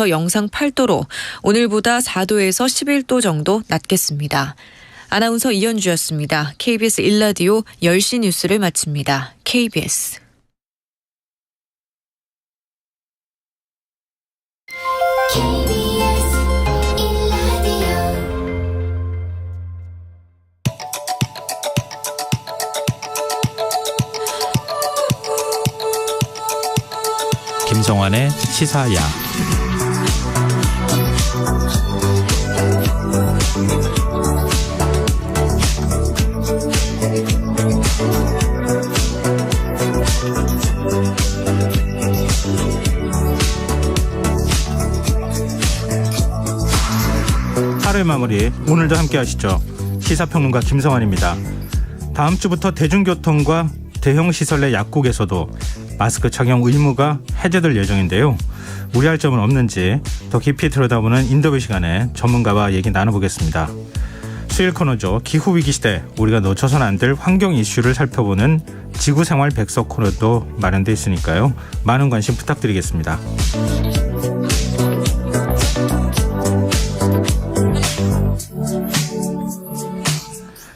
9도에서 영상 8도로 오늘보다 4도에서 11도 정도 낮겠습니다. 아나운서 이현주였습니다. KBS 1라디오 10시 뉴스를 마칩니다. KBS. 김성환의 시사야. 하루의 마무리, 오늘도 함께 하시죠. 시사평론가 김성환입니다. 다음 주부터 대중교통과 대형 시설 내 약국에서도 마스크 착용 의무가 해제될 예정인데요. 우려할 점은 없는지 더 깊이 들여다보는 인터뷰 시간에 전문가와 얘기 나눠보겠습니다. 수요일 코너죠. 기후위기 시대 우리가 놓쳐서는 안 될 환경 이슈를 살펴보는 지구생활 백석 코너도 마련되어 있으니까요. 많은 관심 부탁드리겠습니다.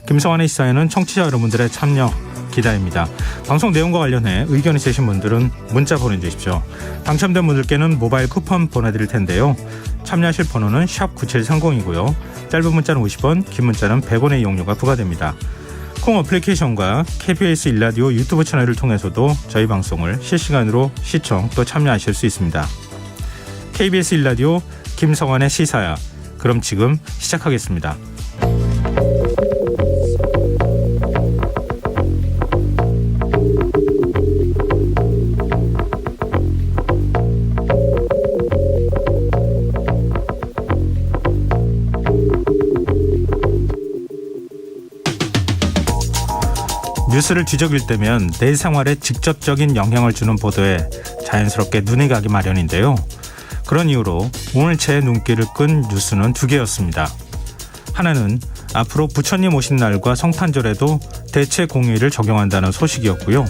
김성환의 시사에는 청취자 여러분들의 참여 기다립니다. 방송 내용과 관련해 의견 있으신 분들은 문자 보내주십시오. 당첨된 분들께는 모바일 쿠폰 보내드릴 텐데요. 참여하실 번호는 샵9730이고요. 짧은 문자는 50원, 긴 문자는 100원의 이용료가 부과됩니다. 콩 어플리케이션과 KBS 1라디오 유튜브 채널을 통해서도 저희 방송을 실시간으로 시청 또 참여하실 수 있습니다. KBS 1라디오 김성환의 시사야. 그럼 지금 시작하겠습니다. 뉴스를 뒤적일 때면 내 생활에 직접적인 영향을 주는 보도에 자연스럽게 눈이 가기 마련인데요. 그런 이유로 오늘 제 눈길을 끈 뉴스는 두 개였습니다. 하나는 앞으로 부처님 오신 날과 성탄절에도 대체 공휴일을 적용한다는 소식이었고요.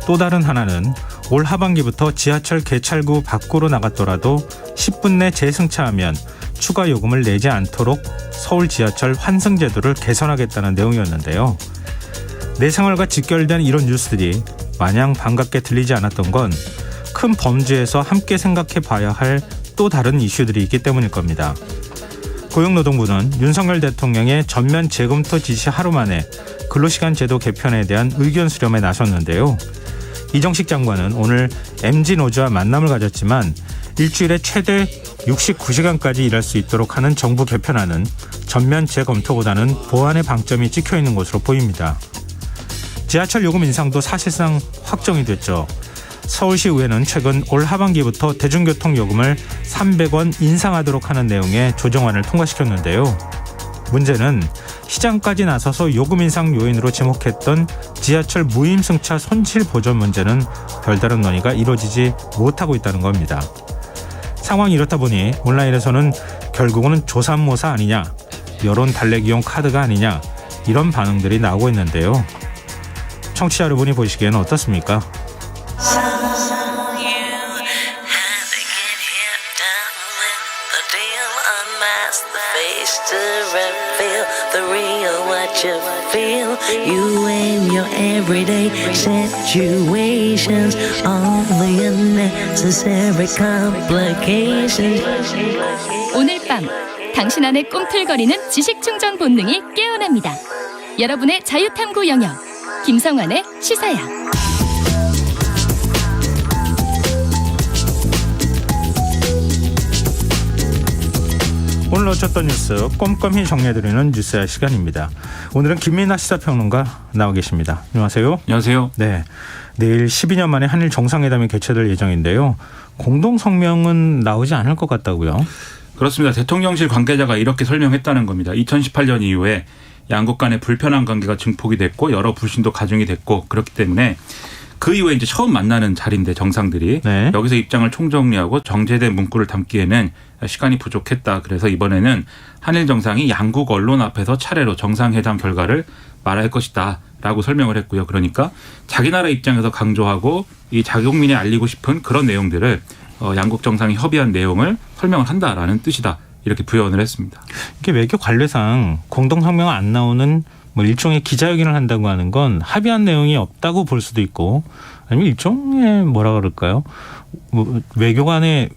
또 다른 하나는 올 하반기부터 지하철 개찰구 밖으로 나갔더라도 10분 내 재승차하면 추가 요금을 내지 않도록 서울 지하철 환승제도를 개선하겠다는 내용이었는데요. 내 생활과 직결된 이런 뉴스들이 마냥 반갑게 들리지 않았던 건 큰 범주에서 함께 생각해 봐야 할 또 다른 이슈들이 있기 때문일 겁니다. 고용노동부는 윤석열 대통령의 전면 재검토 지시 하루 만에 근로시간 제도 개편에 대한 의견 수렴에 나섰는데요. 이정식 장관은 오늘 MZ노조와 만남을 가졌지만 일주일에 최대 69시간까지 일할 수 있도록 하는 정부 개편안은 전면 재검토보다는 보완의 방점이 찍혀있는 것으로 보입니다. 지하철 요금 인상도 사실상 확정이 됐죠. 서울시의회는 최근 올 하반기부터 대중교통 요금을 300원 인상하도록 하는 내용의 조정안을 통과시켰는데요. 문제는 시장까지 나서서 요금 인상 요인으로 지목했던 지하철 무임승차 손실 보전 문제는 별다른 논의가 이루어지지 못하고 있다는 겁니다. 상황이 이렇다 보니 온라인에서는 결국은 조삼모사 아니냐, 여론 달래기용 카드가 아니냐, 이런 반응들이 나오고 있는데요. 청취자 여러분이 보시기에는 어떻습니까? You and your everyday situations, all the unnecessary complications. 오늘 밤 당신 안에 꿈틀거리는 지식 충전 본능이 깨어납니다. 여러분의 자유탐구 영역 김성환의 시사야. 오늘 놓쳤던 뉴스 꼼꼼히 정리해드리는 뉴스야 시간입니다. 오늘은 김민하 시사평론가 나와 계십니다. 안녕하세요. 안녕하세요. 네, 내일 12년 만에 한일 정상회담이 개최될 예정인데요. 공동 성명은 나오지 않을 것 같다고요? 그렇습니다. 대통령실 관계자가 이렇게 설명했다는 겁니다. 2018년 이후에 양국 간의 불편한 관계가 증폭이 됐고 여러 불신도 가중이 됐고 그렇기 때문에 그 이후에 이제 처음 만나는 자리인데 정상들이 네. 여기서 입장을 총정리하고 정제된 문구를 담기에는 시간이 부족했다. 그래서 이번에는 한일 정상이 양국 언론 앞에서 차례로 정상회담 결과를 말할 것이다 라고 설명을 했고요. 그러니까 자기 나라 입장에서 강조하고 이 자국민에 알리고 싶은 그런 내용들을 양국 정상이 협의한 내용을 설명을 한다라는 뜻이다. 이렇게 부연을 했습니다. 이게 외교 관례상 공동성명 안 나오는 뭐 일종의 기자회견을 한다고 하는 건 합의한 내용이 없다고 볼 수도 있고 아니면 일종의 뭐라 그럴까요? 뭐 외교의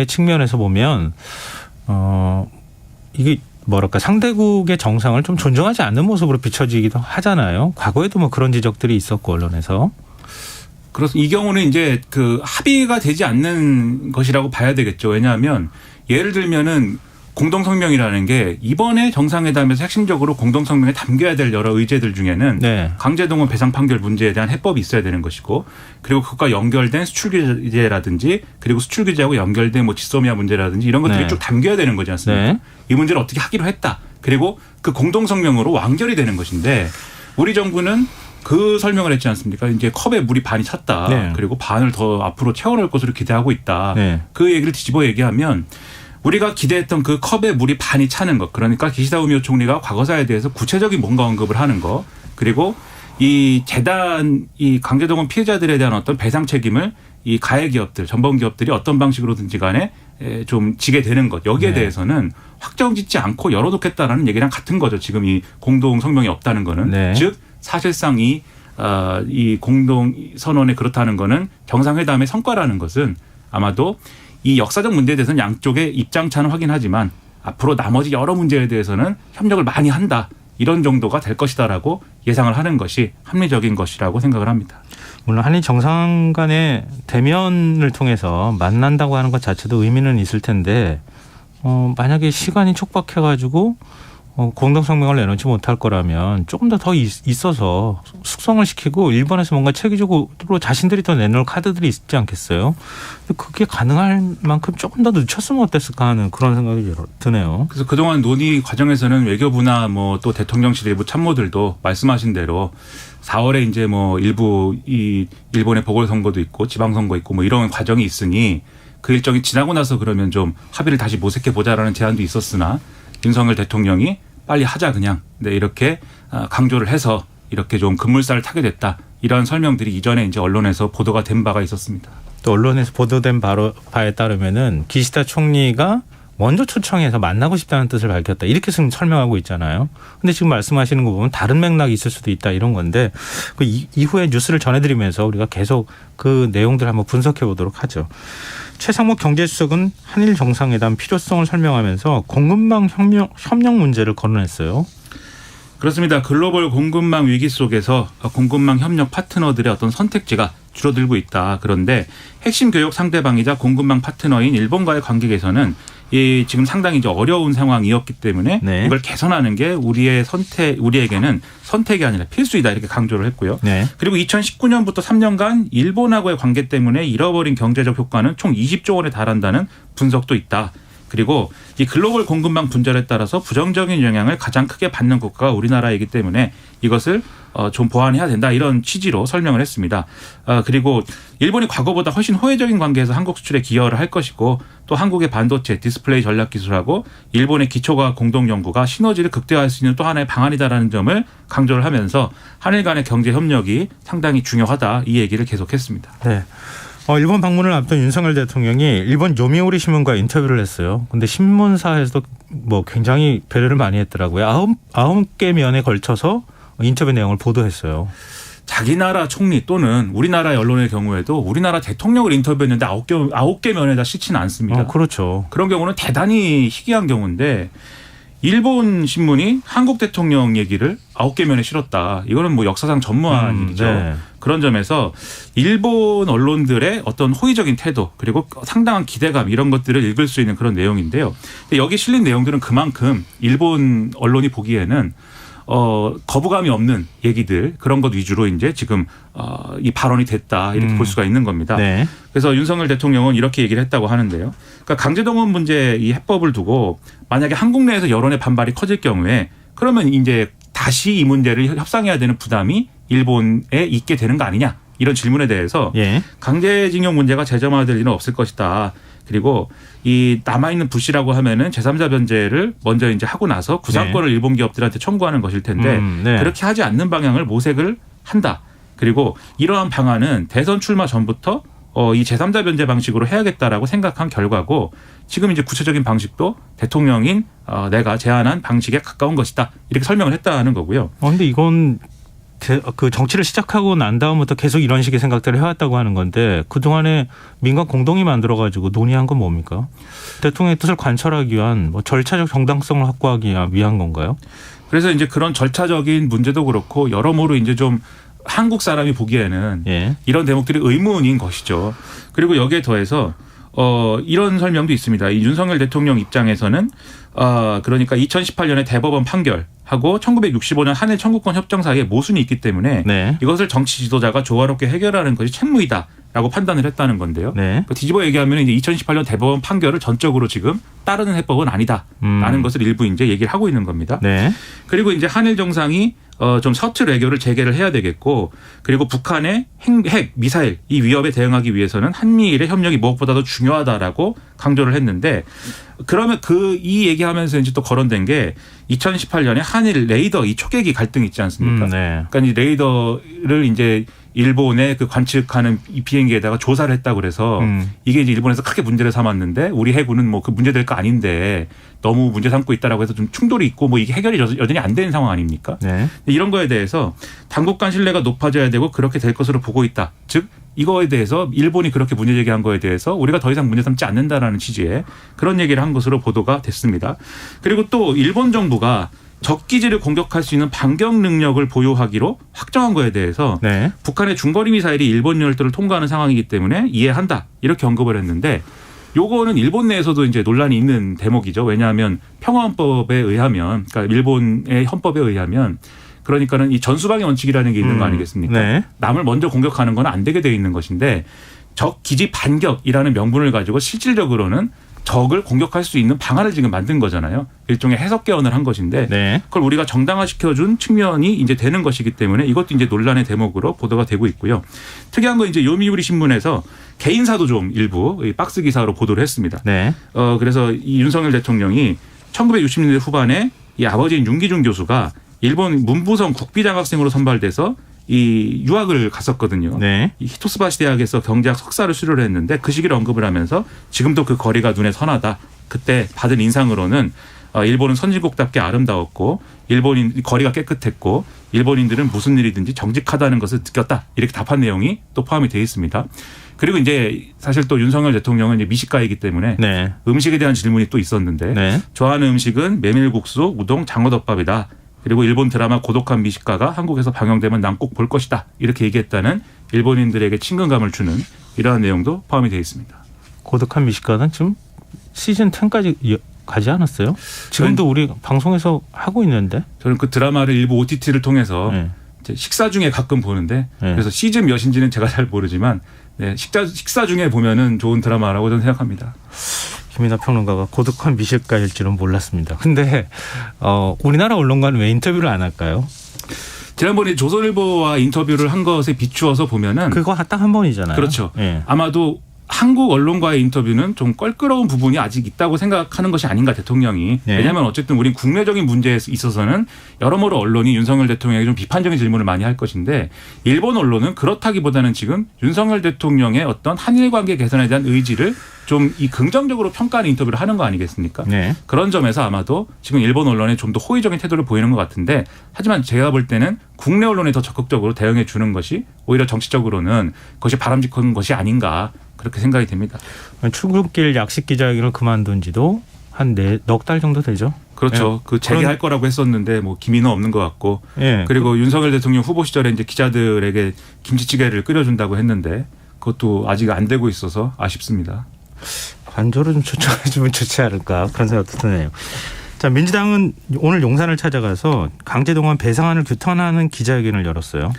측면에서 보면 이게 뭐랄까 상대국의 정상을 좀 존중하지 않는 모습으로 비춰지기도 하잖아요. 과거에도 뭐 그런 지적들이 있었고 언론에서. 그래서 이 경우는 이제 그 합의가 되지 않는 것이라고 봐야 되겠죠. 왜냐하면 예를 들면은 공동성명이라는 게 이번에 정상회담에서 핵심적으로 공동성명에 담겨야 될 여러 의제들 중에는 네. 강제동원 배상 판결 문제에 대한 해법이 있어야 되는 것이고 그리고 그것과 연결된 수출 규제라든지 그리고 수출 규제하고 연결된 뭐 지소미아 문제라든지 이런 것들이 네. 쭉 담겨야 되는 거지 않습니까? 네. 이 문제를 어떻게 하기로 했다. 그리고 그 공동성명으로 완결이 되는 것인데 우리 정부는 그 설명을 했지 않습니까? 이제 컵에 물이 반이 찼다. 네. 그리고 반을 더 앞으로 채워넣을 것으로 기대하고 있다. 네. 그 얘기를 뒤집어 얘기하면 우리가 기대했던 그 컵에 물이 반이 차는 것. 그러니까 기시다 우미오 총리가 과거사에 대해서 구체적인 뭔가 언급을 하는 것. 그리고 이 재단 이 강제동원 피해자들에 대한 어떤 배상 책임을 이 가해 기업들, 전범 기업들이 어떤 방식으로든지 간에 좀 지게 되는 것. 여기에 네. 대해서는 확정짓지 않고 열어놓겠다라는 얘기랑 같은 거죠. 지금 이 공동 성명이 없다는 거는. 네. 즉 사실상 이 공동 선언에 그렇다는 거는 정상회담의 성과라는 것은 아마도 이 역사적 문제에 대해서는 양쪽의 입장차는 확인하지만 앞으로 나머지 여러 문제에 대해서는 협력을 많이 한다. 이런 정도가 될 것이다라고 예상을 하는 것이 합리적인 것이라고 생각을 합니다. 물론 한일 정상 간의 대면을 통해서 만난다고 하는 것 자체도 의미는 있을 텐데 만약에 시간이 촉박해가지고 공동성명을 내놓지 못할 거라면 조금 더 있어서 숙성을 시키고 일본에서 뭔가 체계적으로 자신들이 더 내놓을 카드들이 있지 않겠어요? 그게 가능할 만큼 조금 더 늦췄으면 어땠을까 하는 그런 생각이 드네요. 그래서 그동안 논의 과정에서는 외교부나 뭐 또 대통령실 일부 참모들도 말씀하신 대로 4월에 이제 뭐 일부 이 일본의 보궐선거도 있고 지방선거 있고 뭐 이런 과정이 있으니 그 일정이 지나고 나서 그러면 좀 합의를 다시 모색해 보자라는 제안도 있었으나 윤석열 대통령이 빨리 하자 그냥 이렇게 강조를 해서 이렇게 좀 급물살을 타게 됐다. 이런 설명들이 이전에 이제 언론에서 보도가 된 바가 있었습니다. 또 언론에서 보도된 바에 따르면은 기시다 총리가 먼저 초청해서 만나고 싶다는 뜻을 밝혔다. 이렇게 설명하고 있잖아요. 근데 지금 말씀하시는 거 보면 다른 맥락이 있을 수도 있다 이런 건데 그 이후에 뉴스를 전해드리면서 우리가 계속 그 내용들 한번 분석해 보도록 하죠. 최상목 경제수석은 한일 정상회담 필요성을 설명하면서 공급망 협력 문제를 거론했어요. 그렇습니다. 글로벌 공급망 위기 속에서 공급망 협력 파트너들의 어떤 선택지가 줄어들고 있다. 그런데 핵심 교역 상대방이자 공급망 파트너인 일본과의 관계 개선은 지금 상당히 이제 어려운 상황이었기 때문에 네. 이걸 개선하는 게 우리에게는 선택이 아니라 필수이다 이렇게 강조를 했고요. 네. 그리고 2019년부터 3년간 일본하고의 관계 때문에 잃어버린 경제적 효과는 총 20조 원에 달한다는 분석도 있다. 그리고 이 글로벌 공급망 분절에 따라서 부정적인 영향을 가장 크게 받는 국가가 우리나라이기 때문에 이것을 좀 보완해야 된다 이런 취지로 설명을 했습니다. 그리고 일본이 과거보다 훨씬 호혜적인 관계에서 한국 수출에 기여를 할 것이고 또 한국의 반도체, 디스플레이 전략 기술하고 일본의 기초과학 공동 연구가 시너지를 극대화할 수 있는 또 하나의 방안이다라는 점을 강조를 하면서 한일 간의 경제 협력이 상당히 중요하다 이 얘기를 계속했습니다. 네. 일본 방문을 앞둔 윤석열 대통령이 일본 요미우리 신문과 인터뷰를 했어요. 근데 신문사에서도 뭐 굉장히 배려를 많이 했더라고요. 9개 면에 걸쳐서 인터뷰 내용을 보도했어요. 자기 나라 총리 또는 우리나라 언론의 경우에도 우리나라 대통령을 인터뷰했는데 9개 면에다 싣지는 않습니다. 그렇죠. 그런 경우는 대단히 희귀한 경우인데 일본 신문이 한국 대통령 얘기를 9개 면에 실었다. 이거는 뭐 역사상 전무한 일이죠. 네. 그런 점에서 일본 언론들의 어떤 호의적인 태도 그리고 상당한 기대감 이런 것들을 읽을 수 있는 그런 내용인데요. 여기 실린 내용들은 그만큼 일본 언론이 보기에는 거부감이 없는 얘기들 그런 것 위주로 이제 지금 이 발언이 됐다 이렇게 볼 수가 있는 겁니다. 네. 그래서 윤석열 대통령은 이렇게 얘기를 했다고 하는데요. 그러니까 강제동원 문제 이 해법을 두고 만약에 한국 내에서 여론의 반발이 커질 경우에 그러면 이제 다시 이 문제를 협상해야 되는 부담이 일본에 있게 되는 거 아니냐 이런 질문에 대해서 예. 강제징용 문제가 재점화될 일은 없을 것이다. 그리고 이 남아있는 부씨라고 하면은 제3자 변제를 먼저 이제 하고 나서 구상권을 네. 일본 기업들한테 청구하는 것일 텐데 네. 그렇게 하지 않는 방향을 모색을 한다. 그리고 이러한 방안은 대선 출마 전부터 이 제3자 변제 방식으로 해야겠다라고 생각한 결과고 지금 이제 구체적인 방식도 대통령인 내가 제안한 방식에 가까운 것이다. 이렇게 설명을 했다는 거고요. 근데 이건 그 정치를 시작하고 난 다음부터 계속 이런 식의 생각들을 해왔다고 하는 건데 그동안에 민간 공동이 만들어가지고 논의한 건 뭡니까? 대통령의 뜻을 관철하기 위한 뭐 절차적 정당성을 확보하기 위한 건가요? 그래서 이제 그런 절차적인 문제도 그렇고 여러모로 이제 좀 한국 사람이 보기에는 예. 이런 대목들이 의문인 것이죠. 그리고 여기에 더해서 이런 설명도 있습니다. 이 윤석열 대통령 입장에서는 그러니까 2018년에 대법원 판결하고 1965년 한일 청구권 협정 사이에 모순이 있기 때문에 네. 이것을 정치 지도자가 조화롭게 해결하는 것이 책무이다라고 판단을 했다는 건데요. 네. 뒤집어 얘기하면 이제 2018년 대법원 판결을 전적으로 지금 따르는 해법은 아니다라는 것을 일부 이제 얘기를 하고 있는 겁니다. 네. 그리고 이제 한일 정상이 좀 서툴 외교를 재개를 해야 되겠고 그리고 북한의 핵, 미사일 이 위협에 대응하기 위해서는 한미일의 협력이 무엇보다도 중요하다라고 강조를 했는데 그러면 이 얘기하면서 이제 또 거론된 게 2018년에 한일 레이더 이 초계기 갈등 있지 않습니까? 네. 그러니까 이 레이더를 이제 일본에 그 관측하는 이 비행기에다가 조사를 했다고 그래서 이게 이제 일본에서 크게 문제를 삼았는데 우리 해군은 뭐 그 문제될 거 아닌데 너무 문제 삼고 있다라고 해서 좀 충돌이 있고 뭐 이게 해결이 여전히 안 되는 상황 아닙니까? 네. 이런 거에 대해서 당국 간 신뢰가 높아져야 되고 그렇게 될 것으로 보고 있다. 즉 이거에 대해서 일본이 그렇게 문제 제기한 거에 대해서 우리가 더 이상 문제 삼지 않는다라는 취지의 그런 얘기를 한 것으로 보도가 됐습니다. 그리고 또 일본 정부가 적기지를 공격할 수 있는 반격 능력을 보유하기로 확정한 거에 대해서 네. 북한의 중거리 미사일이 일본 열도를 통과하는 상황이기 때문에 이해한다. 이렇게 언급을 했는데 요거는 일본 내에서도 이제 논란이 있는 대목이죠. 왜냐하면 평화헌법에 의하면 그러니까 일본의 헌법에 의하면 그러니까는 이 전수방위 원칙이라는 게 있는 거 아니겠습니까? 네. 남을 먼저 공격하는 건 안 되게 되어 있는 것인데 적 기지 반격이라는 명분을 가지고 실질적으로는 적을 공격할 수 있는 방안을 지금 만든 거잖아요. 일종의 해석 개헌을 한 것인데 네. 그걸 우리가 정당화시켜준 측면이 이제 되는 것이기 때문에 이것도 이제 논란의 대목으로 보도가 되고 있고요. 특이한 건 이제 요미우리 신문에서 개인사도 좀 일부 박스 기사로 보도를 했습니다. 네. 그래서 이 윤석열 대통령이 1960년대 후반에 이 아버지인 윤기중 교수가 일본 문부성 국비장학생으로 선발돼서 이 유학을 갔었거든요. 네. 이 히토스바시 대학에서 경제학 석사를 수료를 했는데 그 시기를 언급을 하면서 지금도 그 거리가 눈에 선하다. 그때 받은 인상으로는 일본은 선진국답게 아름다웠고 일본인 거리가 깨끗했고 일본인들은 무슨 일이든지 정직하다는 것을 느꼈다. 이렇게 답한 내용이 또 포함이 되어 있습니다. 그리고 이제 사실 또 윤석열 대통령은 이제 미식가이기 때문에 네. 음식에 대한 질문이 또 있었는데 네. 좋아하는 음식은 메밀국수, 우동, 장어덮밥이다. 그리고 일본 드라마 고독한 미식가가 한국에서 방영되면 난 꼭 볼 것이다. 이렇게 얘기했다는 일본인들에게 친근감을 주는 이러한 내용도 포함이 되어 있습니다. 고독한 미식가는 지금 시즌 10까지 가지 않았어요? 지금도 우리 방송에서 하고 있는데. 저는 그 드라마를 일부 OTT를 통해서 네. 식사 중에 가끔 보는데 네. 그래서 시즌 몇인지는 제가 잘 모르지만 네, 식사 중에 보면은 좋은 드라마라고 저는 생각합니다. 김이나 평론가가 고독한 미식가일 줄은 몰랐습니다. 근데 우리나라 언론과는 왜 인터뷰를 안 할까요? 지난번에 조선일보와 인터뷰를 한 것에 비추어서 보면은 그거 딱 한 번이잖아요. 그렇죠. 네. 아마도 한국 언론과의 인터뷰는 좀 껄끄러운 부분이 아직 있다고 생각하는 것이 아닌가 대통령이. 네. 왜냐하면 어쨌든 우린 국내적인 문제에 있어서는 여러모로 언론이 윤석열 대통령에게 좀 비판적인 질문을 많이 할 것인데 일본 언론은 그렇다기보다는 지금 윤석열 대통령의 어떤 한일 관계 개선에 대한 의지를 좀 이 긍정적으로 평가하는 인터뷰를 하는 거 아니겠습니까? 네. 그런 점에서 아마도 지금 일본 언론에 좀 더 호의적인 태도를 보이는 것 같은데 하지만 제가 볼 때는 국내 언론에 더 적극적으로 대응해 주는 것이 오히려 정치적으로는 그것이 바람직한 것이 아닌가 그렇게 생각이 됩니다. 출근길 약식 기자회견을 그만둔 지도 한 넉 달 정도 되죠. 그렇죠. 네. 그 재개할 거라고 했었는데 뭐 기미는 없는 것 같고 네. 그리고 윤석열 대통령 후보 시절에 이제 기자들에게 김치찌개를 끓여준다고 했는데 그것도 아직 안 되고 있어서 아쉽습니다. 관조를 좀 초청해주면 좋지 않을까 그런 생각도 드네요. 자, 민주당은 오늘 용산을 찾아가서 강제동원 배상안을 규탄하는 기자회견을 열었어요.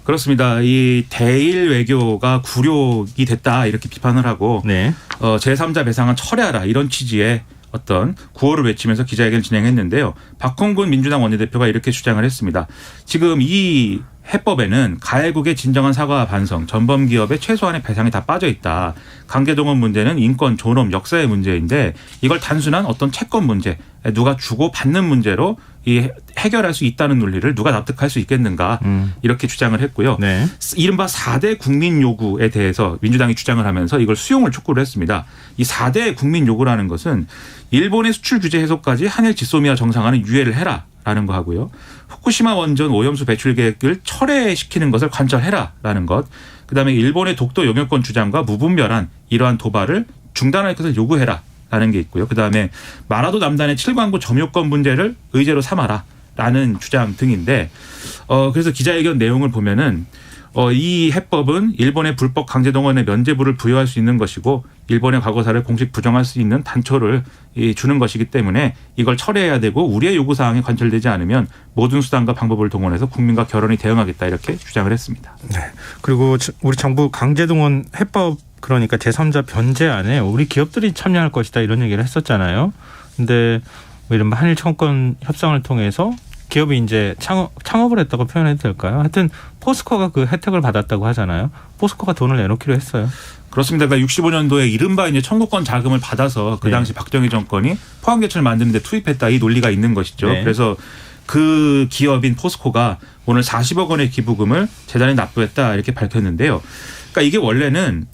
그렇습니다. 이 대일 외교가 굴욕이 됐다 이렇게 비판을 하고 네. 제3자 배상안 철회하라 이런 취지의 어떤 구호를 외치면서 기자회견을 진행했는데요. 박홍근 민주당 원내대표가 이렇게 주장을 했습니다. 지금 이 해법에는 가해국의 진정한 사과와 반성, 전범 기업의 최소한의 배상이 다 빠져 있다. 강제동원 문제는 인권, 존엄, 역사의 문제인데 이걸 단순한 어떤 채권 문제 누가 주고 받는 문제로 이 해결할 수 있다는 논리를 누가 납득할 수 있겠는가 이렇게 주장을 했고요. 네. 이른바 4대 국민 요구에 대해서 민주당이 주장을 하면서 이걸 수용을 촉구를 했습니다. 이 4대 국민 요구라는 것은 일본의 수출 규제 해소까지 한일 지소미아 정상화는 유예를 해라라는 거 하고요. 후쿠시마 원전 오염수 배출 계획을 철회시키는 것을 관철해라라는 것. 그다음에 일본의 독도 영유권 주장과 무분별한 이러한 도발을 중단할 것을 요구해라라는 게 있고요. 그다음에 마라도 남단의 7광구 점유권 문제를 의제로 삼아라라는 주장 등인데 그래서 기자회견 내용을 보면은 이 해법은 일본의 불법 강제동원의 면죄부를 부여할 수 있는 것이고 일본의 과거사를 공식 부정할 수 있는 단초를 주는 것이기 때문에 이걸 철회해야 되고 우리의 요구사항이 관철되지 않으면 모든 수단과 방법을 동원해서 국민과 결연히 대응하겠다 이렇게 주장을 했습니다. 네. 그리고 우리 정부 강제동원 해법 그러니까 제3자 변제안에 우리 기업들이 참여할 것이다 이런 얘기를 했었잖아요. 근데 이런 한일 청구권 협상을 통해서 기업이 이제 창업을 했다고 표현해도 될까요? 하여튼 포스코가 그 혜택을 받았다고 하잖아요. 포스코가 돈을 내놓기로 했어요. 그렇습니다. 그러니까 65년도에 이른바 이제 청구권 자금을 받아서 그 당시 박정희 정권이 포항제철 만드는 데 투입했다 이 논리가 있는 것이죠. 네. 그래서 그 기업인 포스코가 오늘 40억 원의 기부금을 재단에 납부했다 이렇게 밝혔는데요. 그러니까 이게 원래는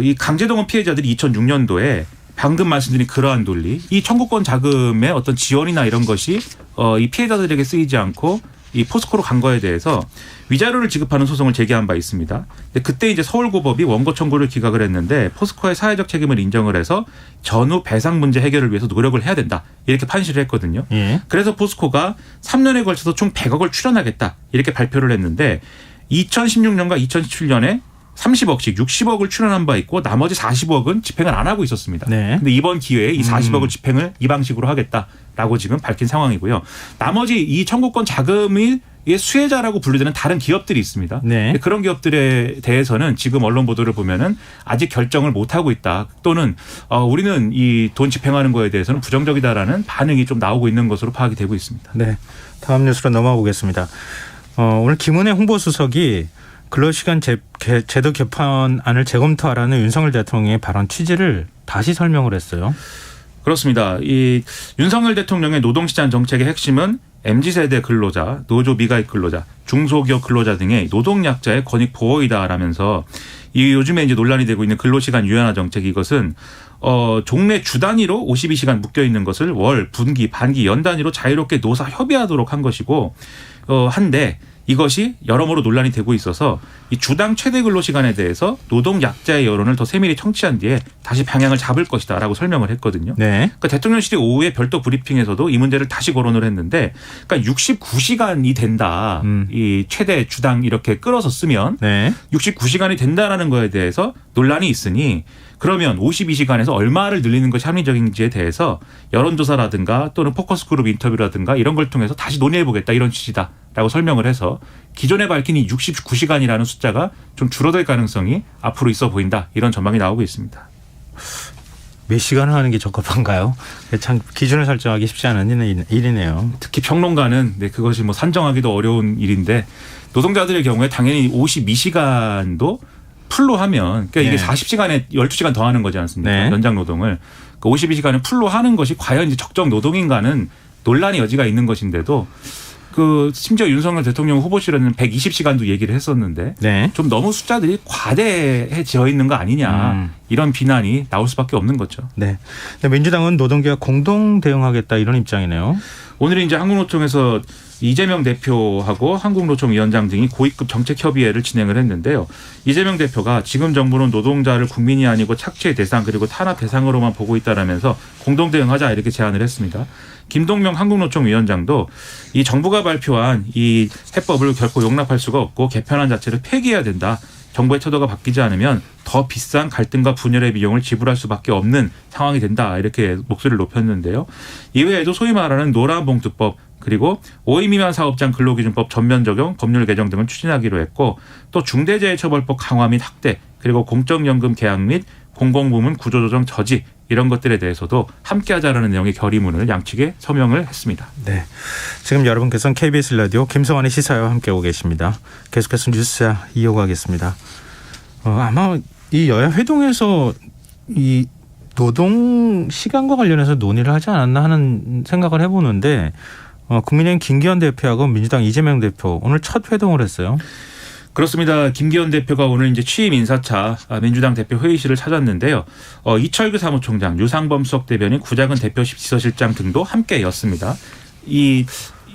이 강제동원 피해자들이 2006년도에 방금 말씀드린 그러한 논리, 이 청구권 자금의 어떤 지원이나 이런 것이 이 피해자들에게 쓰이지 않고 이 포스코로 간 거에 대해서 위자료를 지급하는 소송을 제기한 바 있습니다. 근데 그때 이제 서울고법이 원고 청구를 기각을 했는데 포스코의 사회적 책임을 인정을 해서 전후 배상 문제 해결을 위해서 노력을 해야 된다 이렇게 판시를 했거든요. 예. 그래서 포스코가 3년에 걸쳐서 총 100억을 출연하겠다 이렇게 발표를 했는데 2016년과 2017년에 30억씩 60억을 출연한 바 있고 나머지 40억은 집행을 안 하고 있었습니다. 네. 근데 이번 기회에 이 40억을 집행을 이 방식으로 하겠다라고 지금 밝힌 상황이고요. 나머지 이 청구권 자금이 수혜자라고 분류되는 다른 기업들이 있습니다. 네. 그런 기업들에 대해서는 지금 언론 보도를 보면은 아직 결정을 못 하고 있다. 또는 우리는 이 돈 집행하는 거에 대해서는 부정적이다라는 반응이 좀 나오고 있는 것으로 파악이 되고 있습니다. 네. 다음 뉴스로 넘어가 보겠습니다. 오늘 김은혜 홍보수석이 근로시간 제도 개편안을 재검토하라는 윤석열 대통령의 발언 취지를 다시 설명을 했어요. 그렇습니다. 이 윤석열 대통령의 노동시장 정책의 핵심은 MZ세대 근로자, 노조 미가입 근로자, 중소기업 근로자 등의 노동약자의 권익 보호이다라면서 이 요즘에 이제 논란이 되고 있는 근로시간 유연화 정책 이것은 종래 주 단위로 52시간 묶여 있는 것을 월, 분기, 반기, 연 단위로 자유롭게 노사 협의하도록 한 것이고 한데 이것이 여러모로 논란이 되고 있어서 이 주당 최대 근로시간에 대해서 노동약자의 여론을 더 세밀히 청취한 뒤에 다시 방향을 잡을 것이다라고 설명을 했거든요. 네. 그러니까 대통령실이 오후에 별도 브리핑에서도 이 문제를 다시 거론을 했는데 그러니까 69시간이 된다. 이 최대 주당 이렇게 끌어서 쓰면 네. 69시간이 된다라는 거에 대해서 논란이 있으니 그러면 52시간에서 얼마를 늘리는 것이 합리적인지에 대해서 여론조사라든가 또는 포커스그룹 인터뷰라든가 이런 걸 통해서 다시 논의해보겠다 이런 취지다라고 설명을 해서 기존에 밝힌 이 69시간이라는 숫자가 좀 줄어들 가능성이 앞으로 있어 보인다 이런 전망이 나오고 있습니다. 몇 시간을 하는 게 적합한가요? 참 기준을 설정하기 쉽지 않은 일이네요. 특히 평론가는 그것이 뭐 산정하기도 어려운 일인데 노동자들의 경우에 당연히 52시간도 풀로 하면 그러니까 이게 40시간에 12시간 더 하는 거지 않습니까? 네. 연장 노동을. 그 52시간을 풀로 하는 것이 과연 이제 적정 노동인가는 논란의 여지가 있는 것인데도 그 심지어 윤석열 대통령 후보실에는 120시간도 얘기를 했었는데 네. 좀 너무 숫자들이 과대해져 있는 거 아니냐 이런 비난이 나올 수밖에 없는 거죠. 네. 민주당은 노동계와 공동 대응하겠다 이런 입장이네요. 오늘은 이제 한국노총에서 이재명 대표하고 한국노총 위원장 등이 고위급 정책협의회를 진행을 했는데요. 이재명 대표가 지금 정부는 노동자를 국민이 아니고 착취의 대상 그리고 탄압 대상으로만 보고 있다라면서 공동 대응하자 이렇게 제안을 했습니다. 김동명 한국노총 위원장도 이 정부가 발표한 이 해법을 결코 용납할 수가 없고 개편안 자체를 폐기해야 된다. 정부의 태도가 바뀌지 않으면 더 비싼 갈등과 분열의 비용을 지불할 수밖에 없는 상황이 된다. 이렇게 목소리를 높였는데요. 이외에도 소위 말하는 노란봉투법 그리고 5인 미만 사업장 근로기준법 전면 적용, 법률 개정 등을 추진하기로 했고 또 중대재해처벌법 강화 및 확대 그리고 공적연금 개혁 및 공공부문 구조조정 저지 이런 것들에 대해서도 함께하자라는 내용의 결의문을 양측에 서명을 했습니다. 네, 지금 여러분께서는 KBS 라디오 김성환의 시사와 함께하고 계십니다. 계속해서 뉴스 이어가겠습니다. 아마 이 여야 회동에서 이 노동 시간과 관련해서 논의를 하지 않았나 하는 생각을 해보는데 국민의힘 김기현 대표하고 민주당 이재명 대표 오늘 첫 회동을 했어요. 그렇습니다. 김기현 대표가 오늘 이제 취임 인사차 민주당 대표 회의실을 찾았는데요. 이철규 사무총장, 유상범 수석대변인, 구자근 대표 비서실장 등도 함께였습니다.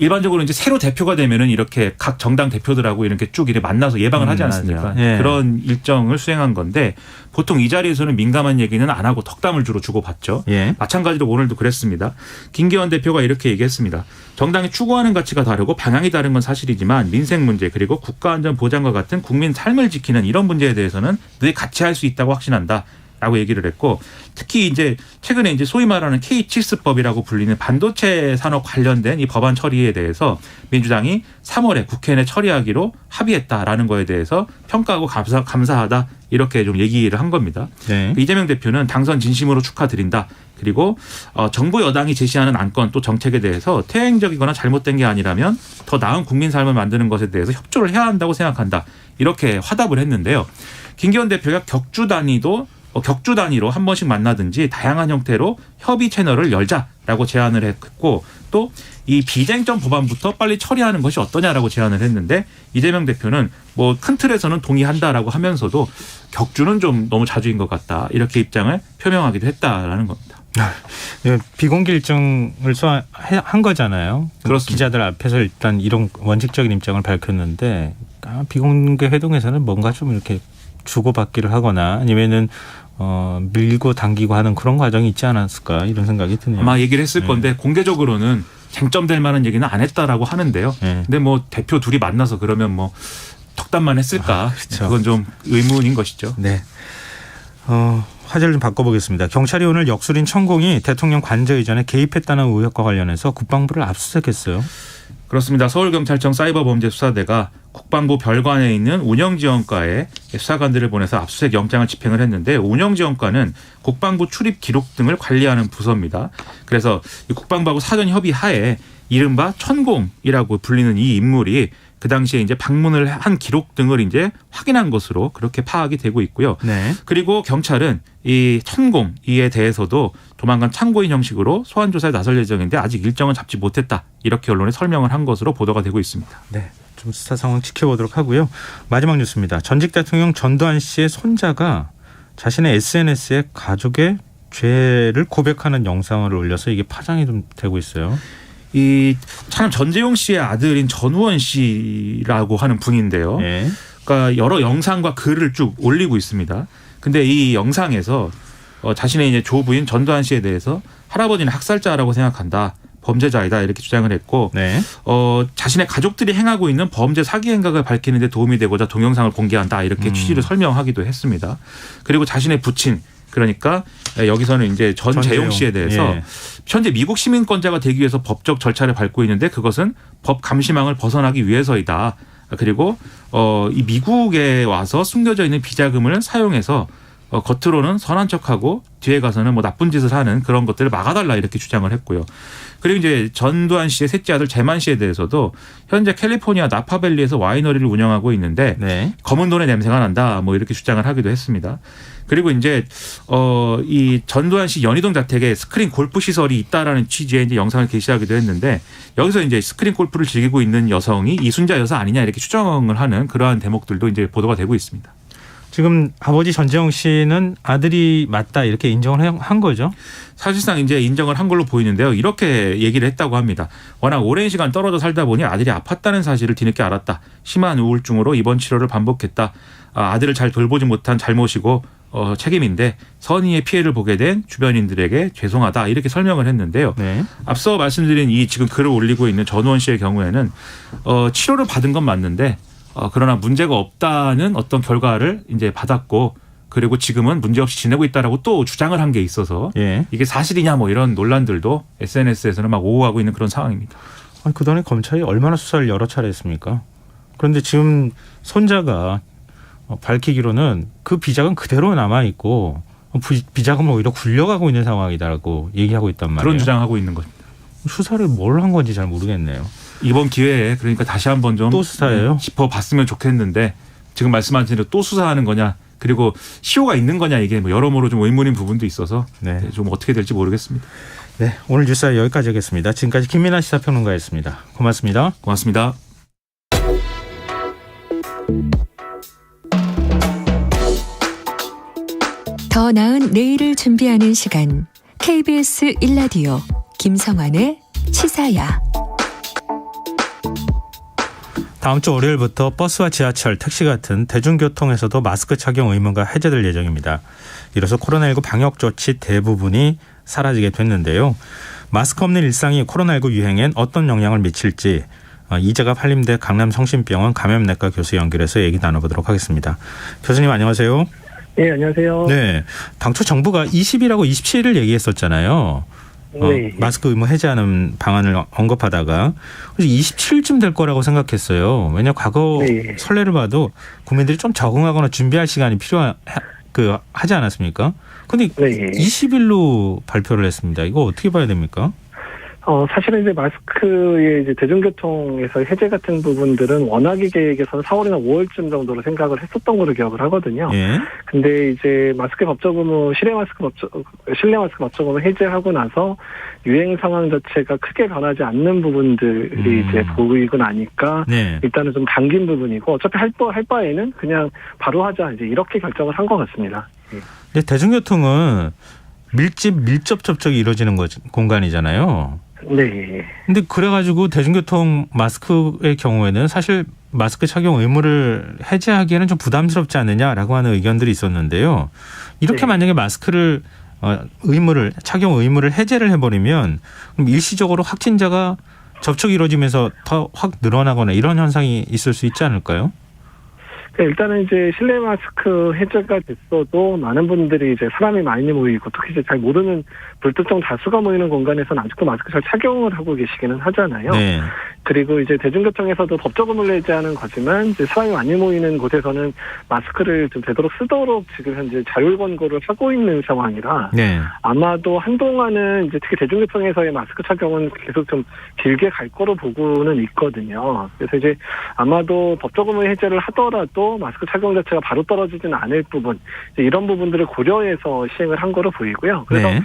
일반적으로 이제 새로 대표가 되면은 이렇게 각 정당 대표들하고 이렇게 쭉 이렇게 만나서 예방을 하지 않습니까? 예. 그런 일정을 수행한 건데 보통 이 자리에서는 민감한 얘기는 안 하고 덕담을 주로 주고받죠. 예. 마찬가지로 오늘도 그랬습니다. 김기현 대표가 이렇게 얘기했습니다. 정당이 추구하는 가치가 다르고 방향이 다른 건 사실이지만 민생 문제 그리고 국가안전 보장과 같은 국민 삶을 지키는 이런 문제에 대해서는 늘 같이 할 수 있다고 확신한다. 라고 얘기를 했고 특히 이제 최근에 이제 소위 말하는 K-칠스법이라고 불리는 반도체 산업 관련된 이 법안 처리에 대해서 민주당이 3월에 국회 내 처리하기로 합의했다라는 거에 대해서 평가하고 감사하다 이렇게 좀 얘기를 한 겁니다. 네. 이재명 대표는 당선 진심으로 축하드린다. 그리고 정부 여당이 제시하는 안건 또 정책에 대해서 퇴행적이거나 잘못된 게 아니라면 더 나은 국민 삶을 만드는 것에 대해서 협조를 해야 한다고 생각한다. 이렇게 화답을 했는데요. 김기현 대표가 격주 단위로 한 번씩 만나든지 다양한 형태로 협의 채널을 열자라고 제안을 했고 또 이 비쟁점 법안부터 빨리 처리하는 것이 어떠냐라고 제안을 했는데 이재명 대표는 뭐 큰 틀에서는 동의한다라고 하면서도 격주는 좀 너무 자주인 것 같다 이렇게 입장을 표명하기도 했다라는 겁니다. 비공개 일정을 한 거잖아요. 그렇습니다. 기자들 앞에서 일단 이런 원칙적인 입장을 밝혔는데 비공개 회동에서는 뭔가 좀 이렇게 주고받기를 하거나 아니면은 밀고 당기고 하는 그런 과정이 있지 않았을까 이런 생각이 드네요. 아마 얘기를 했을 건데 공개적으로는 쟁점될 만한 얘기는 안 했다라고 하는데요. 근데 뭐 대표 둘이 만나서 그러면 뭐 덕담만 했을까? 그렇죠. 그건 좀 의문인 것이죠. 네. 화제를 좀 바꿔보겠습니다. 경찰이 오늘 역술인 천공이 대통령 관저 이전에 개입했다는 의혹과 관련해서 국방부를 압수수색했어요. 그렇습니다. 서울경찰청 사이버범죄수사대가 국방부 별관에 있는 운영지원과에 수사관들을 보내서 압수수색 영장을 집행을 했는데 운영지원과는 국방부 출입 기록 등을 관리하는 부서입니다. 그래서 이 국방부하고 사전 협의하에 이른바 천공이라고 불리는 이 인물이 그 당시에 이제 방문을 한 기록 등을 이제 확인한 것으로 그렇게 파악이 되고 있고요. 네. 그리고 경찰은 이 천공 이에 대해서도 조만간 참고인 형식으로 소환 조사에 나설 예정인데 아직 일정은 잡지 못했다. 이렇게 언론에 설명을 한 것으로 보도가 되고 있습니다. 네. 좀 수사 상황 지켜보도록 하고요. 마지막 뉴스입니다. 전직 대통령 전두환 씨의 손자가 자신의 SNS에 가족의 죄를 고백하는 영상을 올려서 이게 파장이 좀 되고 있어요. 이 참 전재용 씨의 아들인 전우원 씨라고 하는 분인데요. 네. 그러니까 여러 영상과 글을 쭉 올리고 있습니다. 근데 이 영상에서 자신의 이제 조부인 전두환 씨에 대해서 할아버지는 학살자라고 생각한다. 범죄자이다 이렇게 주장을 했고 네. 자신의 가족들이 행하고 있는 범죄 사기 행각을 밝히는 데 도움이 되고자 동영상을 공개한다 이렇게 취지를 설명하기도 했습니다. 그리고 자신의 부친 그러니까 여기서는 이제 전재용 씨에 대해서 예. 현재 미국 시민권자가 되기 위해서 법적 절차를 밟고 있는데 그것은 법 감시망을 벗어나기 위해서이다. 그리고 이 미국에 와서 숨겨져 있는 비자금을 사용해서 겉으로는 선한 척하고 뒤에 가서는 뭐 나쁜 짓을 하는 그런 것들을 막아달라 이렇게 주장을 했고요. 그리고 이제 전두환 씨의 셋째 아들 재만 씨에 대해서도 현재 캘리포니아 나파밸리에서 와이너리를 운영하고 있는데 네. 검은 돈의 냄새가 난다 뭐 이렇게 주장을 하기도 했습니다. 그리고 이제 이 전두환 씨 연희동 자택에 스크린 골프 시설이 있다라는 취지의 이제 영상을 게시하기도 했는데 여기서 이제 스크린 골프를 즐기고 있는 여성이 이순자 여사 아니냐 이렇게 추정을 하는 그러한 대목들도 이제 보도가 되고 있습니다. 지금 아버지 전재용 씨는 아들이 맞다 이렇게 인정을 한 거죠? 사실상 이제 인정을 한 걸로 보이는데요. 이렇게 얘기를 했다고 합니다. 워낙 오랜 시간 떨어져 살다 보니 아들이 아팠다는 사실을 뒤늦게 알았다. 심한 우울증으로 입원 치료를 반복했다. 아들을 잘 돌보지 못한 잘못이고 책임인데 선의의 피해를 보게 된 주변인들에게 죄송하다 이렇게 설명을 했는데요. 네. 앞서 말씀드린 이 지금 글을 올리고 있는 전우원 씨의 경우에는 치료를 받은 건 맞는데 그러나 문제가 없다는 어떤 결과를 이제 받았고 그리고 지금은 문제없이 지내고 있다라고 또 주장을 한 게 있어서 예. 이게 사실이냐 뭐 이런 논란들도 SNS에서는 막 오고가고 있는 그런 상황입니다. 아니, 그동안에 검찰이 얼마나 수사를 여러 차례 했습니까? 그런데 지금 손자가 밝히기로는 그 비자금 그대로 남아있고 비자금을 오히려 굴려가고 있는 상황이다라고 얘기하고 있단 말이에요. 그런 주장하고 있는 겁니다. 수사를 뭘 한 건지 잘 모르겠네요. 이번 기회에 그러니까 다시 한번 좀 또 수사예요? 짚어봤으면 좋겠는데 지금 말씀하신 대로 또 수사하는 거냐 그리고 시효가 있는 거냐 이게 뭐 여러모로 좀 의문인 부분도 있어서 네. 좀 어떻게 될지 모르겠습니다. 네, 오늘 뉴스 여기까지 하겠습니다. 지금까지 김민아 시사평론가였습니다. 고맙습니다. 고맙습니다. 더 나은 내일을 준비하는 시간 KBS 1라디오 김성환의 시사야. 다음 주 월요일부터 버스와 지하철, 택시 같은 대중교통에서도 마스크 착용 의무가 해제될 예정입니다. 이로써 코로나19 방역 조치 대부분이 사라지게 됐는데요. 마스크 없는 일상이 코로나19 유행엔 어떤 영향을 미칠지 이재갑 한림대 강남성심병원 감염내과 교수 연결해서 얘기 나눠보도록 하겠습니다. 교수님 안녕하세요. 네, 안녕하세요. 네, 당초 정부가 20일하고 27일 얘기했었잖아요. 네. 마스크 의무 해제하는 방안을 언급하다가 27일쯤 될 거라고 생각했어요. 왜냐 과거 네. 선례를 봐도 국민들이 좀 적응하거나 준비할 시간이 하지 않았습니까? 그런데 네. 20일로 발표를 했습니다. 이거 어떻게 봐야 됩니까? 사실은 이제 마스크의 이제 대중교통에서 해제 같은 부분들은 워낙에 계획에서는 4월이나 5월쯤 정도로 생각을 했었던 걸로 기억을 하거든요. 예. 근데 이제 마스크 법적 의무, 실내 마스크 법적 의무 해제하고 나서 유행 상황 자체가 크게 변하지 않는 부분들이 이제 보이고 나니까 네. 일단은 좀 당긴 부분이고 어차피 할 바에는 그냥 바로 하자 이제 이렇게 결정을 한 것 같습니다. 근데 대중교통은 밀접 접촉이 이루어지는 공간이잖아요. 네. 근데 그래가지고 대중교통 마스크의 경우에는 사실 마스크 착용 의무를 해제하기에는 좀 부담스럽지 않느냐라고 하는 의견들이 있었는데요. 이렇게 네. 만약에 마스크를 착용 의무를 해제를 해버리면 그럼 일시적으로 확진자가 접촉이 이루어지면서 더 확 늘어나거나 이런 현상이 있을 수 있지 않을까요? 일단은 이제 실내 마스크 해제가 됐어도 많은 분들이 이제 사람이 많이 모이고 특히 이제 잘 모르는 불특정 다수가 모이는 공간에서는 아직도 마스크 잘 착용을 하고 계시기는 하잖아요. 네. 그리고 이제 대중교통에서도 법적 의무를 해제하는 거지만 이제 사람이 많이 모이는 곳에서는 마스크를 좀 되도록 쓰도록 지금 현재 자율 권고를 하고 있는 상황이라 네. 아마도 한동안은 이제 특히 대중교통에서의 마스크 착용은 계속 좀 길게 갈 거로 보고는 있거든요. 그래서 이제 아마도 법적 의무 해제를 하더라도 마스크 착용 자체가 바로 떨어지지는 않을 부분, 이제 이런 부분들을 고려해서 시행을 한 거로 보이고요. 그래서 네.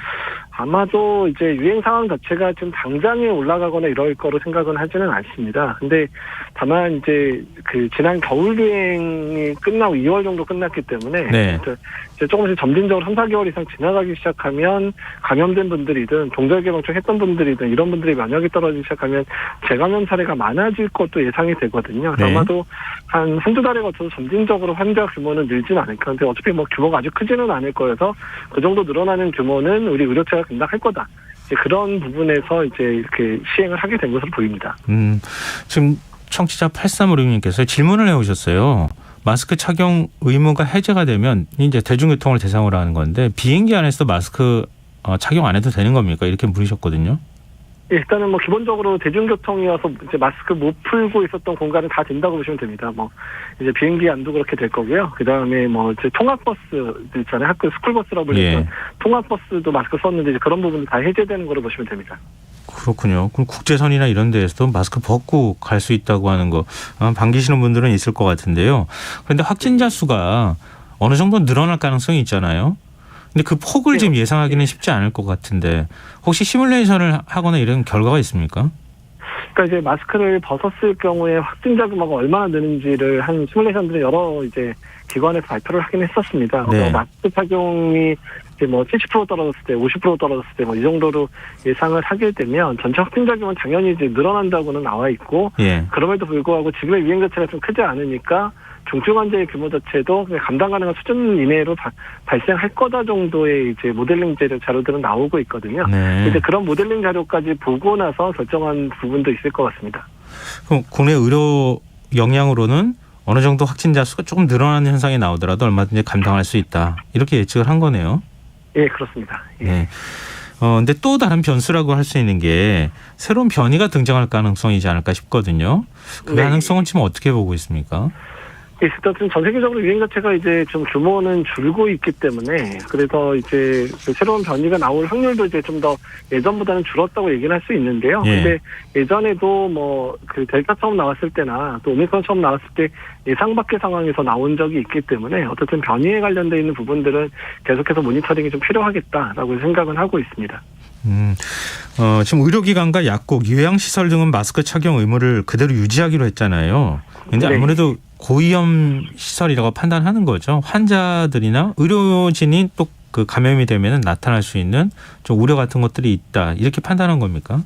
아마도 이제 유행 상황 자체가 지금 당장에 올라가거나 이럴 거로 생각은 하지는 않습니다. 근데 다만 이제 그 지난 겨울 유행이 끝나고 2월 정도 끝났기 때문에 네. 이제 조금씩 점진적으로 3, 4개월 이상 지나가기 시작하면 감염된 분들이든 동절개방청 했던 분들이든 이런 분들이 면역이 떨어지기 시작하면 재감염 사례가 많아질 것도 예상이 되거든요. 그래서 네. 아마도 한두 달에 거쳐서 점진적으로 환자 규모는 늘지는 않을까. 근데 어차피 뭐 규모가 아주 크지는 않을 거여서 그 정도 늘어나는 규모는 우리 의료체가 감당할 거다. 이제 그런 부분에서 이제 이렇게 시행을 하게 된 것으로 보입니다. 지금 청취자 8356님께서 질문을 해오셨어요. 마스크 착용 의무가 해제가 되면 이제 대중교통을 대상으로 하는 건데 비행기 안에서도 마스크 착용 안 해도 되는 겁니까? 이렇게 물으셨거든요. 일단은 뭐 기본적으로 대중교통이어서 이제 마스크 못 풀고 있었던 공간은 다 된다고 보시면 됩니다. 뭐 이제 비행기 안도 그렇게 될 거고요. 그 다음에 뭐 이제 통학버스 있잖아요. 학교 스쿨버스라고 불리는 예. 통학버스도 마스크 썼는데 이제 그런 부분도 다 해제되는 거로 보시면 됩니다. 그렇군요. 그럼 국제선이나 이런 데에서도 마스크 벗고 갈 수 있다고 하는 거 반기시는 분들은 있을 것 같은데요. 그런데 확진자 수가 어느 정도 늘어날 가능성이 있잖아요. 근데 그 폭을 지금 예상하기는 쉽지 않을 것 같은데 혹시 시뮬레이션을 하거나 이런 결과가 있습니까? 그러니까 이제 마스크를 벗었을 경우에 확진자 규모가 얼마나 느는지를 한 시뮬레이션들은 여러 이제 기관에서 발표를 하긴 했었습니다. 네. 마스크 착용이 이제 뭐 70% 떨어졌을 때, 50% 떨어졌을 때 뭐 이 정도로 예상을 하게 되면 전체 확진자 규모는 당연히 이제 늘어난다고는 나와 있고, 예. 그럼에도 불구하고 지금의 유행 자체가 좀 크지 않으니까 중증 환자의 규모 자체도 그냥 감당 가능한 수준 이내로 발생할 거다 정도의 이제 모델링 자료들은 나오고 있거든요. 네. 이제 그런 모델링 자료까지 보고 나서 결정한 부분도 있을 것 같습니다. 그럼 국내 의료 역량으로는 어느 정도 확진자 수가 조금 늘어나는 현상이 나오더라도 얼마든지 감당할 수 있다. 이렇게 예측을 한 거네요. 예, 그렇습니다. 예. 네. 근데 또 다른 변수라고 할 수 있는 게 새로운 변이가 등장할 가능성이지 않을까 싶거든요. 그 네. 가능성은 지금 어떻게 보고 있습니까? 어쨌든 전 세계적으로 유행 자체가 이제 좀 규모는 줄고 있기 때문에 그래서 이제 그 새로운 변이가 나올 확률도 이제 좀 더 예전보다는 줄었다고 얘기는 할 수 있는데요. 예. 근데 예전에도 뭐 그 델타 처음 나왔을 때나 또 오미크론 처음 나왔을 때 예상 밖의 상황에서 나온 적이 있기 때문에 어쨌든 변이에 관련돼 있는 부분들은 계속해서 모니터링이 좀 필요하겠다라고 생각은 하고 있습니다. 지금 의료기관과 약국, 요양시설 등은 마스크 착용 의무를 그대로 유지하기로 했잖아요. 근데 네. 아무래도 고위험 시설이라고 판단하는 거죠. 환자들이나 의료진이 또 그 감염이 되면 나타날 수 있는 좀 우려 같은 것들이 있다. 이렇게 판단한 겁니까?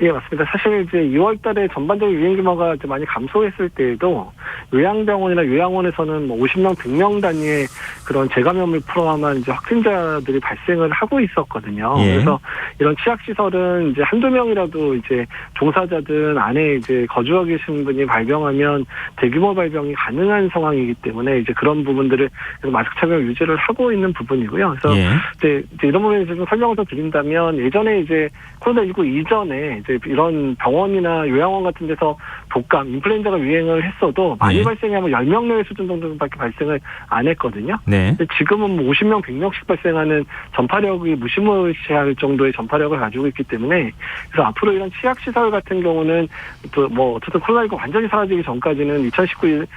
예, 맞습니다. 사실 이제 2월 달에 전반적인 유행 규모가 이제 많이 감소했을 때에도 요양병원이나 요양원에서는 뭐 50명, 100명 단위의 그런 재감염을 포함한 이제 확진자들이 발생을 하고 있었거든요. 예. 그래서 이런 취약시설은 이제 한두 명이라도 이제 종사자든 안에 이제 거주하고 계신 분이 발병하면 대규모 발병이 가능한 상황이기 때문에 이제 그런 부분들을 마스크 착용 유지를 하고 있는 부분이고요. 그래서 예. 이제 이런 부분에 좀 설명을 더 드린다면 예전에 이제 코로나19 이전에 이제 이런 병원이나 요양원 같은 데서 독감, 인플루엔자가 유행을 했어도 많이 네. 발생하면 10명 내외 수준 정도밖에 발생을 안 했거든요. 네. 근데 지금은 뭐 50명, 100명씩 발생하는 전파력이 무시무시할 정도의 전파력을 가지고 있기 때문에 그래서 앞으로 이런 취약시설 같은 경우는 또 뭐 어쨌든 코로나19 완전히 사라지기 전까지는 2019년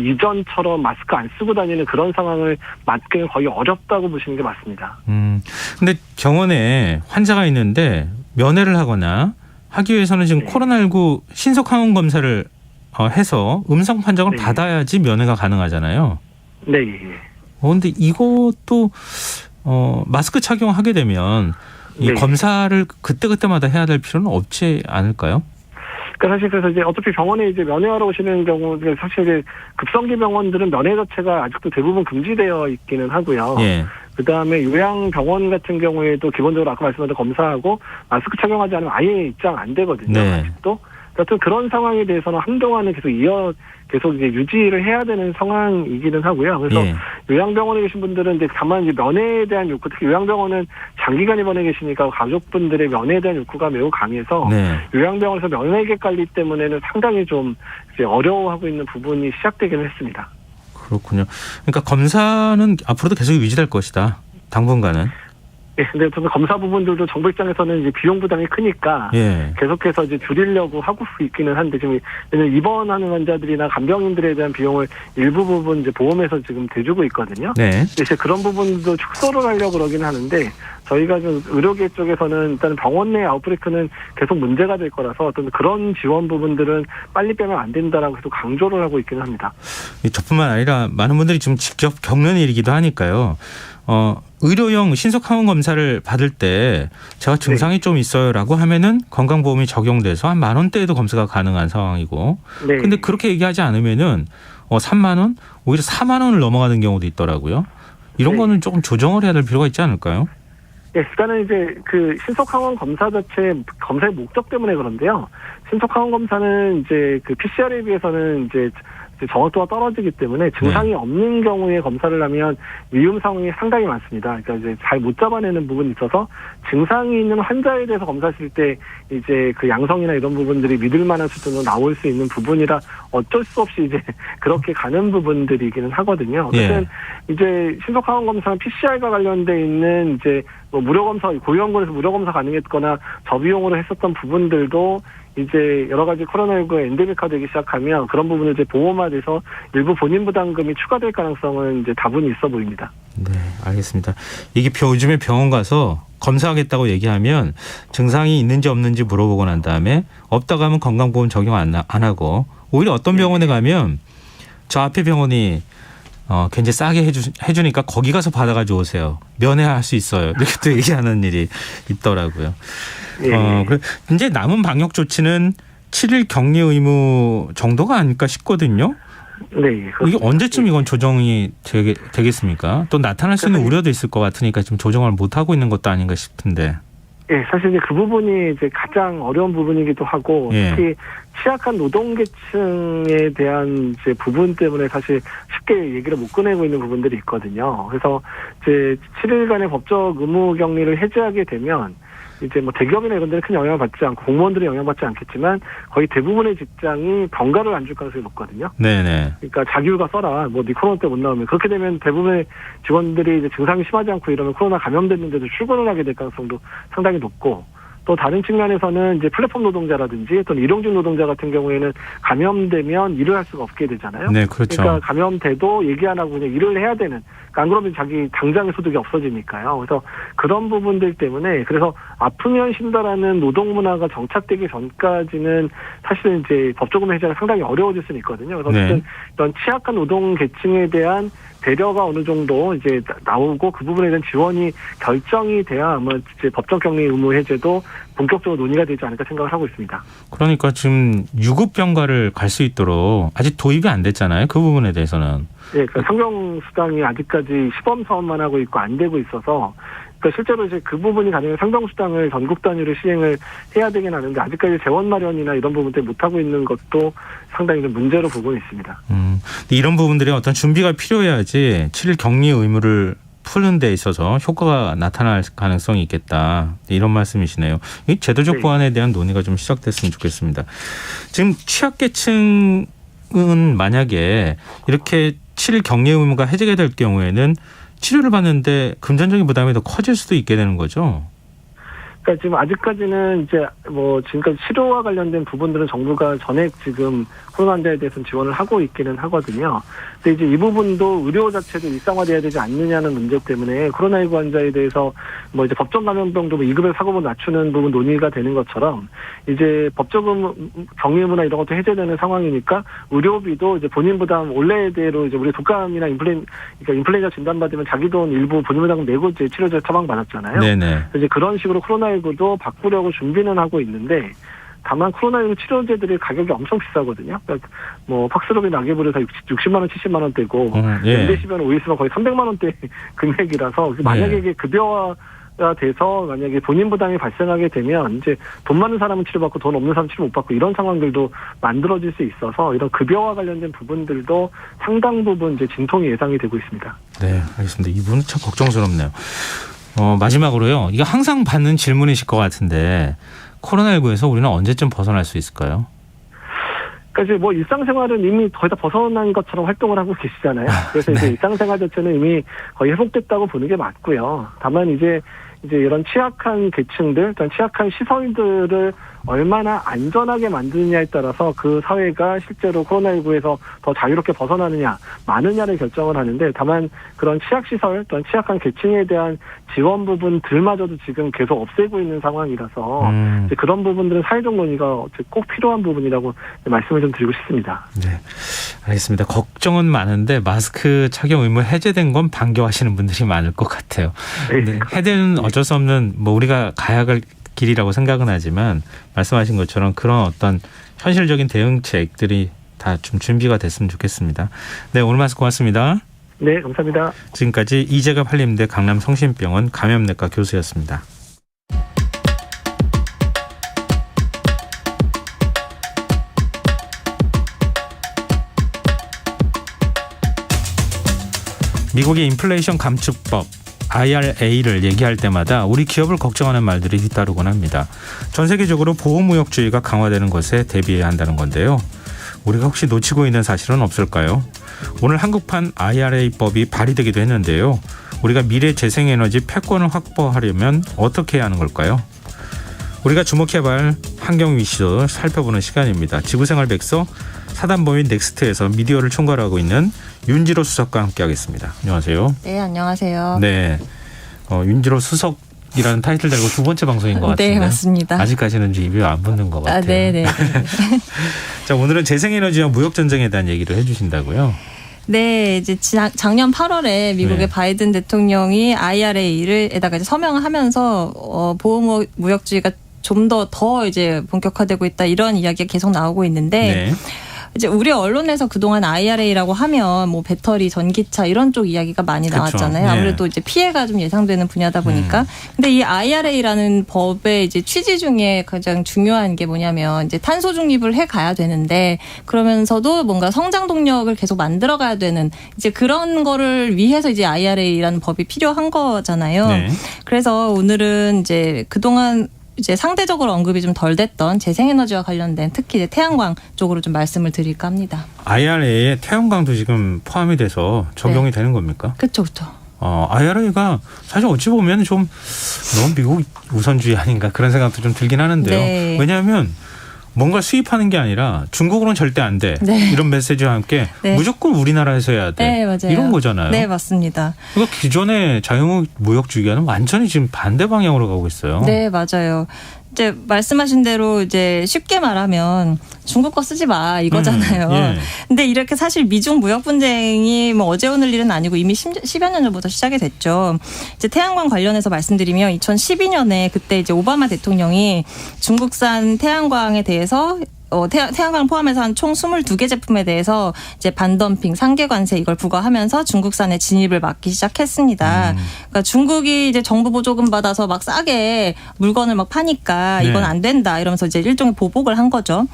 이전처럼 마스크 안 쓰고 다니는 그런 상황을 맞기는 거의 어렵다고 보시는 게 맞습니다. 근데 병원에 환자가 있는데 면회를 하거나 하기 위해서는 지금 네. 코로나19 신속 항원 검사를 해서 음성 판정을 네. 받아야지 면회가 가능하잖아요. 네. 예. 근데 이것도 마스크 착용하게 되면 이 네. 검사를 그때그때마다 해야 될 필요는 없지 않을까요? 그러니까 사실 그래서 이제 어차피 병원에 이제 면회하러 오시는 경우, 사실 이제 급성기 병원들은 면회 자체가 아직도 대부분 금지되어 있기는 하고요. 예. 그 다음에 요양병원 같은 경우에도 기본적으로 아까 말씀드린 검사하고 마스크 착용하지 않으면 아예 입장 안 되거든요. 네. 아직도. 여튼 그런 상황에 대해서는 한동안은 계속 이제 유지를 해야 되는 상황이기는 하고요. 그래서 예. 요양병원에 계신 분들은 이제 다만 이제 면회에 대한 욕구, 특히 요양병원은 장기간 입원해 계시니까 가족분들의 면회에 대한 욕구가 매우 강해서 네. 요양병원에서 면회객 관리 때문에는 상당히 좀 이제 어려워하고 있는 부분이 시작되기는 했습니다. 그렇군요. 그러니까 검사는 앞으로도 계속 유지될 것이다. 당분간은. 예, 근데 저는 검사 부분들도 정부 입장에서는 이제 비용 부담이 크니까 예. 계속해서 이제 줄이려고 하고 있기는 한데 지금 입원하는 환자들이나 간병인들에 대한 비용을 일부 부분 이제 보험에서 지금 대주고 있거든요. 네. 근데 이제 그런 부분도 축소를 하려고 그러긴 하는데 저희가 좀 의료계 쪽에서는 일단 병원 내 아웃브레이크는 계속 문제가 될 거라서 어떤 그런 지원 부분들은 빨리 빼면 안 된다라고 계속 강조를 하고 있기는 합니다. 저뿐만 아니라 많은 분들이 지금 직접 겪는 일이기도 하니까요. 의료용 신속 항원 검사를 받을 때 제가 증상이 좀 있어요라고 하면은 건강보험이 적용돼서 한 10,000원대에도 검사가 가능한 상황이고. 네. 근데 그렇게 얘기하지 않으면은 3만 원, 오히려 4만 원을 넘어가는 경우도 있더라고요. 이런 네. 거는 조금 조정을 해야 될 필요가 있지 않을까요? 예, 일단은 이제 그 신속항원 검사 자체 검사의 목적 때문에 그런데요. 신속항원 검사는 이제 그 PCR에 비해서는 이제 정확도가 떨어지기 때문에 증상이 없는 경우에 검사를 하면 위험 상황이 상당히 많습니다. 그러니까 이제 잘 못 잡아내는 부분이 있어서 증상이 있는 환자에 대해서 검사하실 때 이제 그 양성이나 이런 부분들이 믿을 만한 수준으로 나올 수 있는 부분이라 어쩔 수 없이 이제 그렇게 가는 부분들이기는 하거든요. 어쨌든 이제 신속항원 검사는 PCR과 관련돼 있는 이제 뭐 무료 검사, 고위험군에서 무료 검사 가능했거나 저비용으로 했었던 부분들도 이제 여러 가지 코로나19 엔데믹화 되기 시작하면 그런 부분을 이제 보험화돼서 일부 본인 부담금이 추가될 가능성은 이제 다분히 있어 보입니다. 네, 알겠습니다. 이게 요즘에 병원 가서 검사하겠다고 얘기하면 증상이 있는지 없는지 물어보고 난 다음에 없다고 하면 건강보험 적용 안 하고 오히려 어떤 병원에 가면 저 앞에 병원이 굉장히 싸게 해주니까 거기 가서 받아가지고 오세요. 면회할 수 있어요. 이렇게 또 얘기하는 일이 있더라고요. 그래 이제 남은 방역 조치는 7일 격리 의무 정도가 아닐까 싶거든요. 네. 이게 언제쯤 이건 조정이 되겠습니까? 또 나타날 수 있는 우려도 있을 것 같으니까 지금 조정을 못 하고 있는 것도 아닌가 싶은데. 예, 사실 이제 그 부분이 이제 가장 어려운 부분이기도 하고 특히 취약한 노동계층에 대한 이제 부분 때문에 사실 쉽게 얘기를 못 꺼내고 있는 부분들이 있거든요. 그래서 이제 7일간의 법적 의무 격리를 해제하게 되면 이제 뭐 대기업이나 이런 데는 큰 영향을 받지 않고 공무원들은 영향받지 않겠지만 거의 대부분의 직장이 병가를 안 줄 가능성이 높거든요. 네네. 그러니까 자기휴가 써라. 뭐 네 코로나 때 못 나오면 그렇게 되면 대부분의 직원들이 이제 증상이 심하지 않고 이러면 코로나 감염됐는데도 출근을 하게 될 가능성도 상당히 높고. 또 다른 측면에서는 이제 플랫폼 노동자라든지 또는 일용직 노동자 같은 경우에는 감염되면 일을 할 수가 없게 되잖아요. 네, 그렇죠. 그러니까 감염돼도 얘기 안 하고 그냥 일을 해야 되는. 그러니까 안 그러면 자기 당장의 소득이 없어지니까요. 그래서 그런 부분들 때문에 그래서 아프면 쉰다라는 노동 문화가 정착되기 전까지는 사실은 이제 법조금 해제가 상당히 어려워질 수는 있거든요. 그래서 어쨌든 이런 취약한 노동 계층에 대한 배려가 어느 정도 이제 나오고 그 부분에 대한 지원이 결정이 돼야 아마 이제 법적 격리 의무 해제도 본격적으로 논의가 되지 않을까 생각을 하고 있습니다. 그러니까 지금 유급병가를 갈 수 있도록 아직 도입이 안 됐잖아요. 그 부분에 대해서는. 네, 그러니까 상병수당이 아직까지 시범 사업만 하고 있고 안 되고 있어서 그러니까 실제로 이제 그 부분이 가능한 상병수당을 전국 단위로 시행을 해야 되긴 하는데 아직까지 재원 마련이나 이런 부분 때문에 못 하고 있는 것도 상당히 좀 문제로 보고 있습니다. 이런 부분들이 어떤 준비가 필요해야지 7일 격리 의무를 푸는 데 있어서 효과가 나타날 가능성이 있겠다. 이런 말씀이시네요. 이 제도적 네. 보완에 대한 논의가 좀 시작됐으면 좋겠습니다. 지금 취약계층은 만약에 이렇게 7일 격리 의무가 해제가 될 경우에는 치료를 받는데 금전적인 부담이 더 커질 수도 있게 되는 거죠. 그러니까 지금 아직까지는 이제 뭐 지금까지 치료와 관련된 부분들은 정부가 전액 지금 코로나 환자에 대해서는 지원을 하고 있기는 하거든요. 근데 이제 이 부분도 의료 자체도 일상화돼야 되지 않느냐는 문제 때문에 코로나19 환자에 대해서 뭐 이제 법정 감염병도 뭐 2급에서 4급으로 낮추는 부분 논의가 되는 것처럼 이제 법적인 격리 의무나 이런 것도 해제되는 상황이니까 의료비도 이제 본인 부담 원래대로 이제 우리 독감이나 인플루엔자 진단받으면 자기 돈 일부 본인 부담 내고 이제 치료제 처방 받았잖아요. 네네. 이제 그런 식으로 코로나19도 바꾸려고 준비는 하고 있는데 다만 코로나19 치료제들이 가격이 엄청 비싸거든요. 그러니까 뭐 팍스로빈 나게브르 다 60만 원, 70만 원대고 렘데시비르 오이스만 거의 300만 원대 금액이라서 만약에 이게 급여화가 돼서 만약에 본인 부담이 발생하게 되면 이제 돈 많은 사람은 치료받고 돈 없는 사람은 치료 못 받고 이런 상황들도 만들어질 수 있어서 이런 급여와 관련된 부분들도 상당 부분 이제 진통이 예상이 되고 있습니다. 네, 알겠습니다. 이 부분은 참 걱정스럽네요. 마지막으로요. 이거 항상 받는 질문이실 것 같은데 코로나19에서 우리는 언제쯤 벗어날 수 있을까요? 그러니까 이제 뭐 일상생활은 이미 거의 다 벗어난 것처럼 활동을 하고 계시잖아요. 그래서 이제 일상생활 자체는 이미 거의 회복됐다고 보는 게 맞고요. 다만 이제 이런 취약한 계층들, 어떤 취약한 시설들을 얼마나 안전하게 만드느냐에 따라서 그 사회가 실제로 코로나19에서 더 자유롭게 벗어나느냐, 마느냐를 결정을 하는데 다만 그런 취약시설 또는 취약한 계층에 대한 지원 부분들마저도 지금 계속 없애고 있는 상황이라서 이제 그런 부분들은 사회적 논의가 꼭 필요한 부분이라고 말씀을 좀 드리고 싶습니다. 네, 알겠습니다. 걱정은 많은데 마스크 착용 의무 해제된 건 반겨하시는 분들이 많을 것 같아요. 네, 해제는 어쩔 수 없는 뭐 우리가 가야 할 길이라고 생각은 하지만 말씀하신 것처럼 그런 어떤 현실적인 대응책들이 다 좀 준비가 됐으면 좋겠습니다. 네, 오늘 말씀 고맙습니다. 네, 감사합니다. 지금까지 이재갑 한림대 강남성심병원 감염내과 교수였습니다. 미국의 인플레이션 감축법 IRA를 얘기할 때마다 우리 기업을 걱정하는 말들이 뒤따르곤 합니다. 전 세계적으로 보호무역주의가 강화되는 것에 대비해야 한다는 건데요. 우리가 혹시 놓치고 있는 사실은 없을까요? 오늘 한국판 IRA법이 발의되기도 했는데요. 우리가 미래 재생에너지 패권을 확보하려면 어떻게 해야 하는 걸까요? 우리가 주목해봐야 할 환경 이슈도 살펴보는 시간입니다. 지구생활 백서 사단법인 넥스트에서 미디어를 총괄하고 있는 윤지로 수석과 함께하겠습니다. 안녕하세요. 네, 안녕하세요. 네, 윤지로 수석이라는 타이틀 달고 두 번째 방송인 것 같은데. 네, 맞습니다. 아직까지는 입이 안 붙는 것 같아요. 네, 네. 자, 오늘은 재생에너지와 무역전쟁에 대한 얘기를 해주신다고요? 네, 이제 작년 8월에 미국의 네. 바이든 대통령이 IRA에다가 이제 서명을 하면서 보호무역주의가 좀 더 이제 본격화되고 있다 이런 이야기가 계속 나오고 있는데. 네. 이제 우리 언론에서 그동안 IRA라고 하면 뭐 배터리, 전기차 이런 쪽 이야기가 많이 그렇죠. 나왔잖아요. 아무래도 이제 피해가 좀 예상되는 분야다 보니까. 근데 이 IRA라는 법의 이제 취지 중에 가장 중요한 게 뭐냐면 이제 탄소 중립을 해 가야 되는데 그러면서도 뭔가 성장 동력을 계속 만들어 가야 되는 이제 그런 거를 위해서 이제 IRA라는 법이 필요한 거잖아요. 네. 그래서 오늘은 이제 그동안 이제 상대적으로 언급이 좀 덜 됐던 재생에너지와 관련된 특히 이제 태양광 쪽으로 좀 말씀을 드릴까 합니다. IRA에 태양광도 지금 포함이 돼서 적용이 되는 겁니까? 그렇죠, 그렇죠. IRA가 사실 어찌 보면 좀 너무 미국 우선주의 아닌가 그런 생각도 좀 들긴 하는데요. 네. 왜냐하면 뭔가 수입하는 게 아니라 중국으로는 절대 안 돼. 네. 이런 메시지와 함께 네. 무조건 우리나라에서 해야 돼. 네, 맞아요. 이런 거잖아요. 네, 맞습니다. 그러니까 기존의 자유무역주의와는 완전히 지금 반대 방향으로 가고 있어요. 네, 맞아요. 이제 말씀하신 대로 이제 쉽게 말하면 중국 거 쓰지 마 이거잖아요. 예. 근데 이렇게 사실 미중 무역 분쟁이 뭐 어제 오늘 일은 아니고 이미 10여 년 전부터 시작이 됐죠. 이제 태양광 관련해서 말씀드리면 2012년에 그때 이제 오바마 대통령이 중국산 태양광에 대해서 태양광을 포함해서 한 총 22개 제품에 대해서 이제 반덤핑, 상계 관세 이걸 부과하면서 중국산의 진입을 막기 시작했습니다. 그러니까 중국이 이제 정부 보조금 받아서 막 싸게 물건을 막 파니까 이건 안 된다 이러면서 이제 일종의 보복을 한 거죠.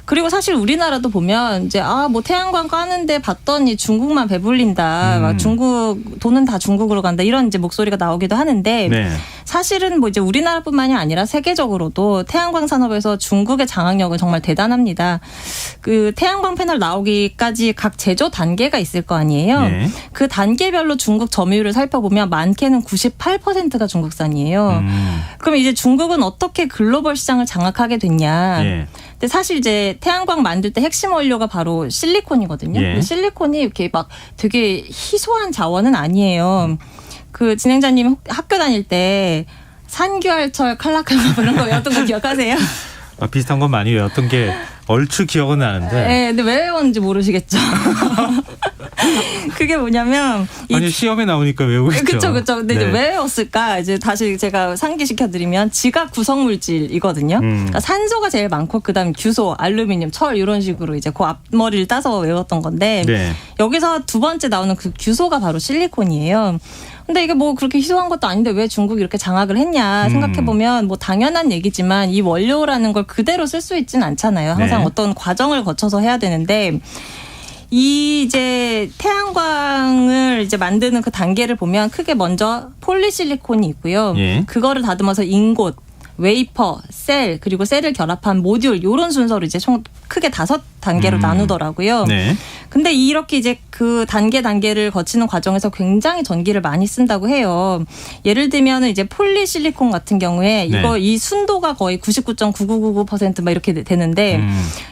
그리고 사실 우리나라도 보면 이제 뭐 태양광 까는데 봤더니 중국만 배불린다. 막 중국 돈은 다 중국으로 간다. 이런 이제 목소리가 나오기도 하는데 네. 사실은 뭐 이제 우리나라뿐만이 아니라 세계적으로도 태양광 산업에서 중국의 장악력은 정말 대단합니다. 그 태양광 패널 나오기까지 각 제조 단계가 있을 거 아니에요. 네. 그 단계별로 중국 점유율을 살펴보면 많게는 98%가 중국산이에요. 그럼 이제 중국은 어떻게 글로벌 시장을 장악하게 됐냐. 예. 근데 사실 이제 태양광 만들 때 핵심 원료가 바로 실리콘이거든요. 예. 실리콘이 이렇게 막 되게 희소한 자원은 아니에요. 그 진행자님 학교 다닐 때 산규알철 칼라칼라 이런 거 외웠던 거 기억하세요? 비슷한 건 많이 외웠던 게 얼추 기억은 나는데. 네, 근데 왜 외웠는지 모르시겠죠. 그게 뭐냐면 아니 시험에 나오니까 외우겠죠. 그렇죠, 그렇죠. 근데 네. 이제 왜 외웠을까? 이제 다시 제가 상기시켜드리면 지각 구성 물질이거든요. 그러니까 산소가 제일 많고 그다음 규소, 알루미늄, 철 이런 식으로 이제 그 앞머리를 따서 외웠던 건데 네. 여기서 두 번째 나오는 그 규소가 바로 실리콘이에요. 근데 이게 뭐 그렇게 희소한 것도 아닌데 왜 중국이 이렇게 장악을 했냐 생각해보면 뭐 당연한 얘기지만 이 원료라는 걸 그대로 쓸 수 있지는 않잖아요. 항상 네. 어떤 과정을 거쳐서 해야 되는데 이 이제 태양광을 이제 만드는 그 단계를 보면 크게 먼저 폴리실리콘이 있고요. 예. 그거를 다듬어서 인곳, 웨이퍼, 셀 그리고 셀을 결합한 모듈 이런 순서로 이제 총 크게 5단계로 나누더라고요. 네. 근데 이렇게 이제 그 단계를 거치는 과정에서 굉장히 전기를 많이 쓴다고 해요. 예를 들면 이제 폴리실리콘 같은 경우에 네. 이 순도가 거의 99.9999% 막 이렇게 되는데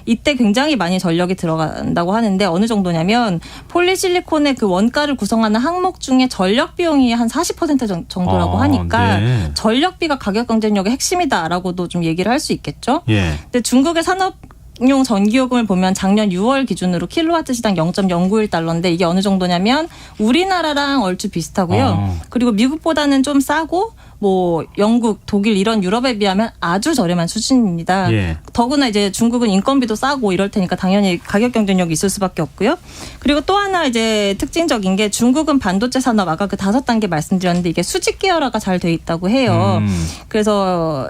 이때 굉장히 많이 전력이 들어간다고 하는데 어느 정도냐면 폴리실리콘의 그 원가를 구성하는 항목 중에 전력 비용이 한 40% 정도라고 하니까 네. 전력비가 가격 경쟁력의 핵심이다라고도 좀 얘기를 할 수 있겠죠. 예. 근데 중국의 산업용 전기요금을 보면 작년 6월 기준으로 킬로와트 시당 0.091달러인데 이게 어느 정도냐면 우리나라랑 얼추 비슷하고요. 그리고 미국보다는 좀 싸고 뭐 영국, 독일 이런 유럽에 비하면 아주 저렴한 수준입니다. 예. 더구나 이제 중국은 인건비도 싸고 이럴 테니까 당연히 가격 경쟁력이 있을 수밖에 없고요. 그리고 또 하나 이제 특징적인 게 중국은 반도체 산업 아까 그 5단계 말씀드렸는데 이게 수직 계열화가 잘 돼 있다고 해요. 그래서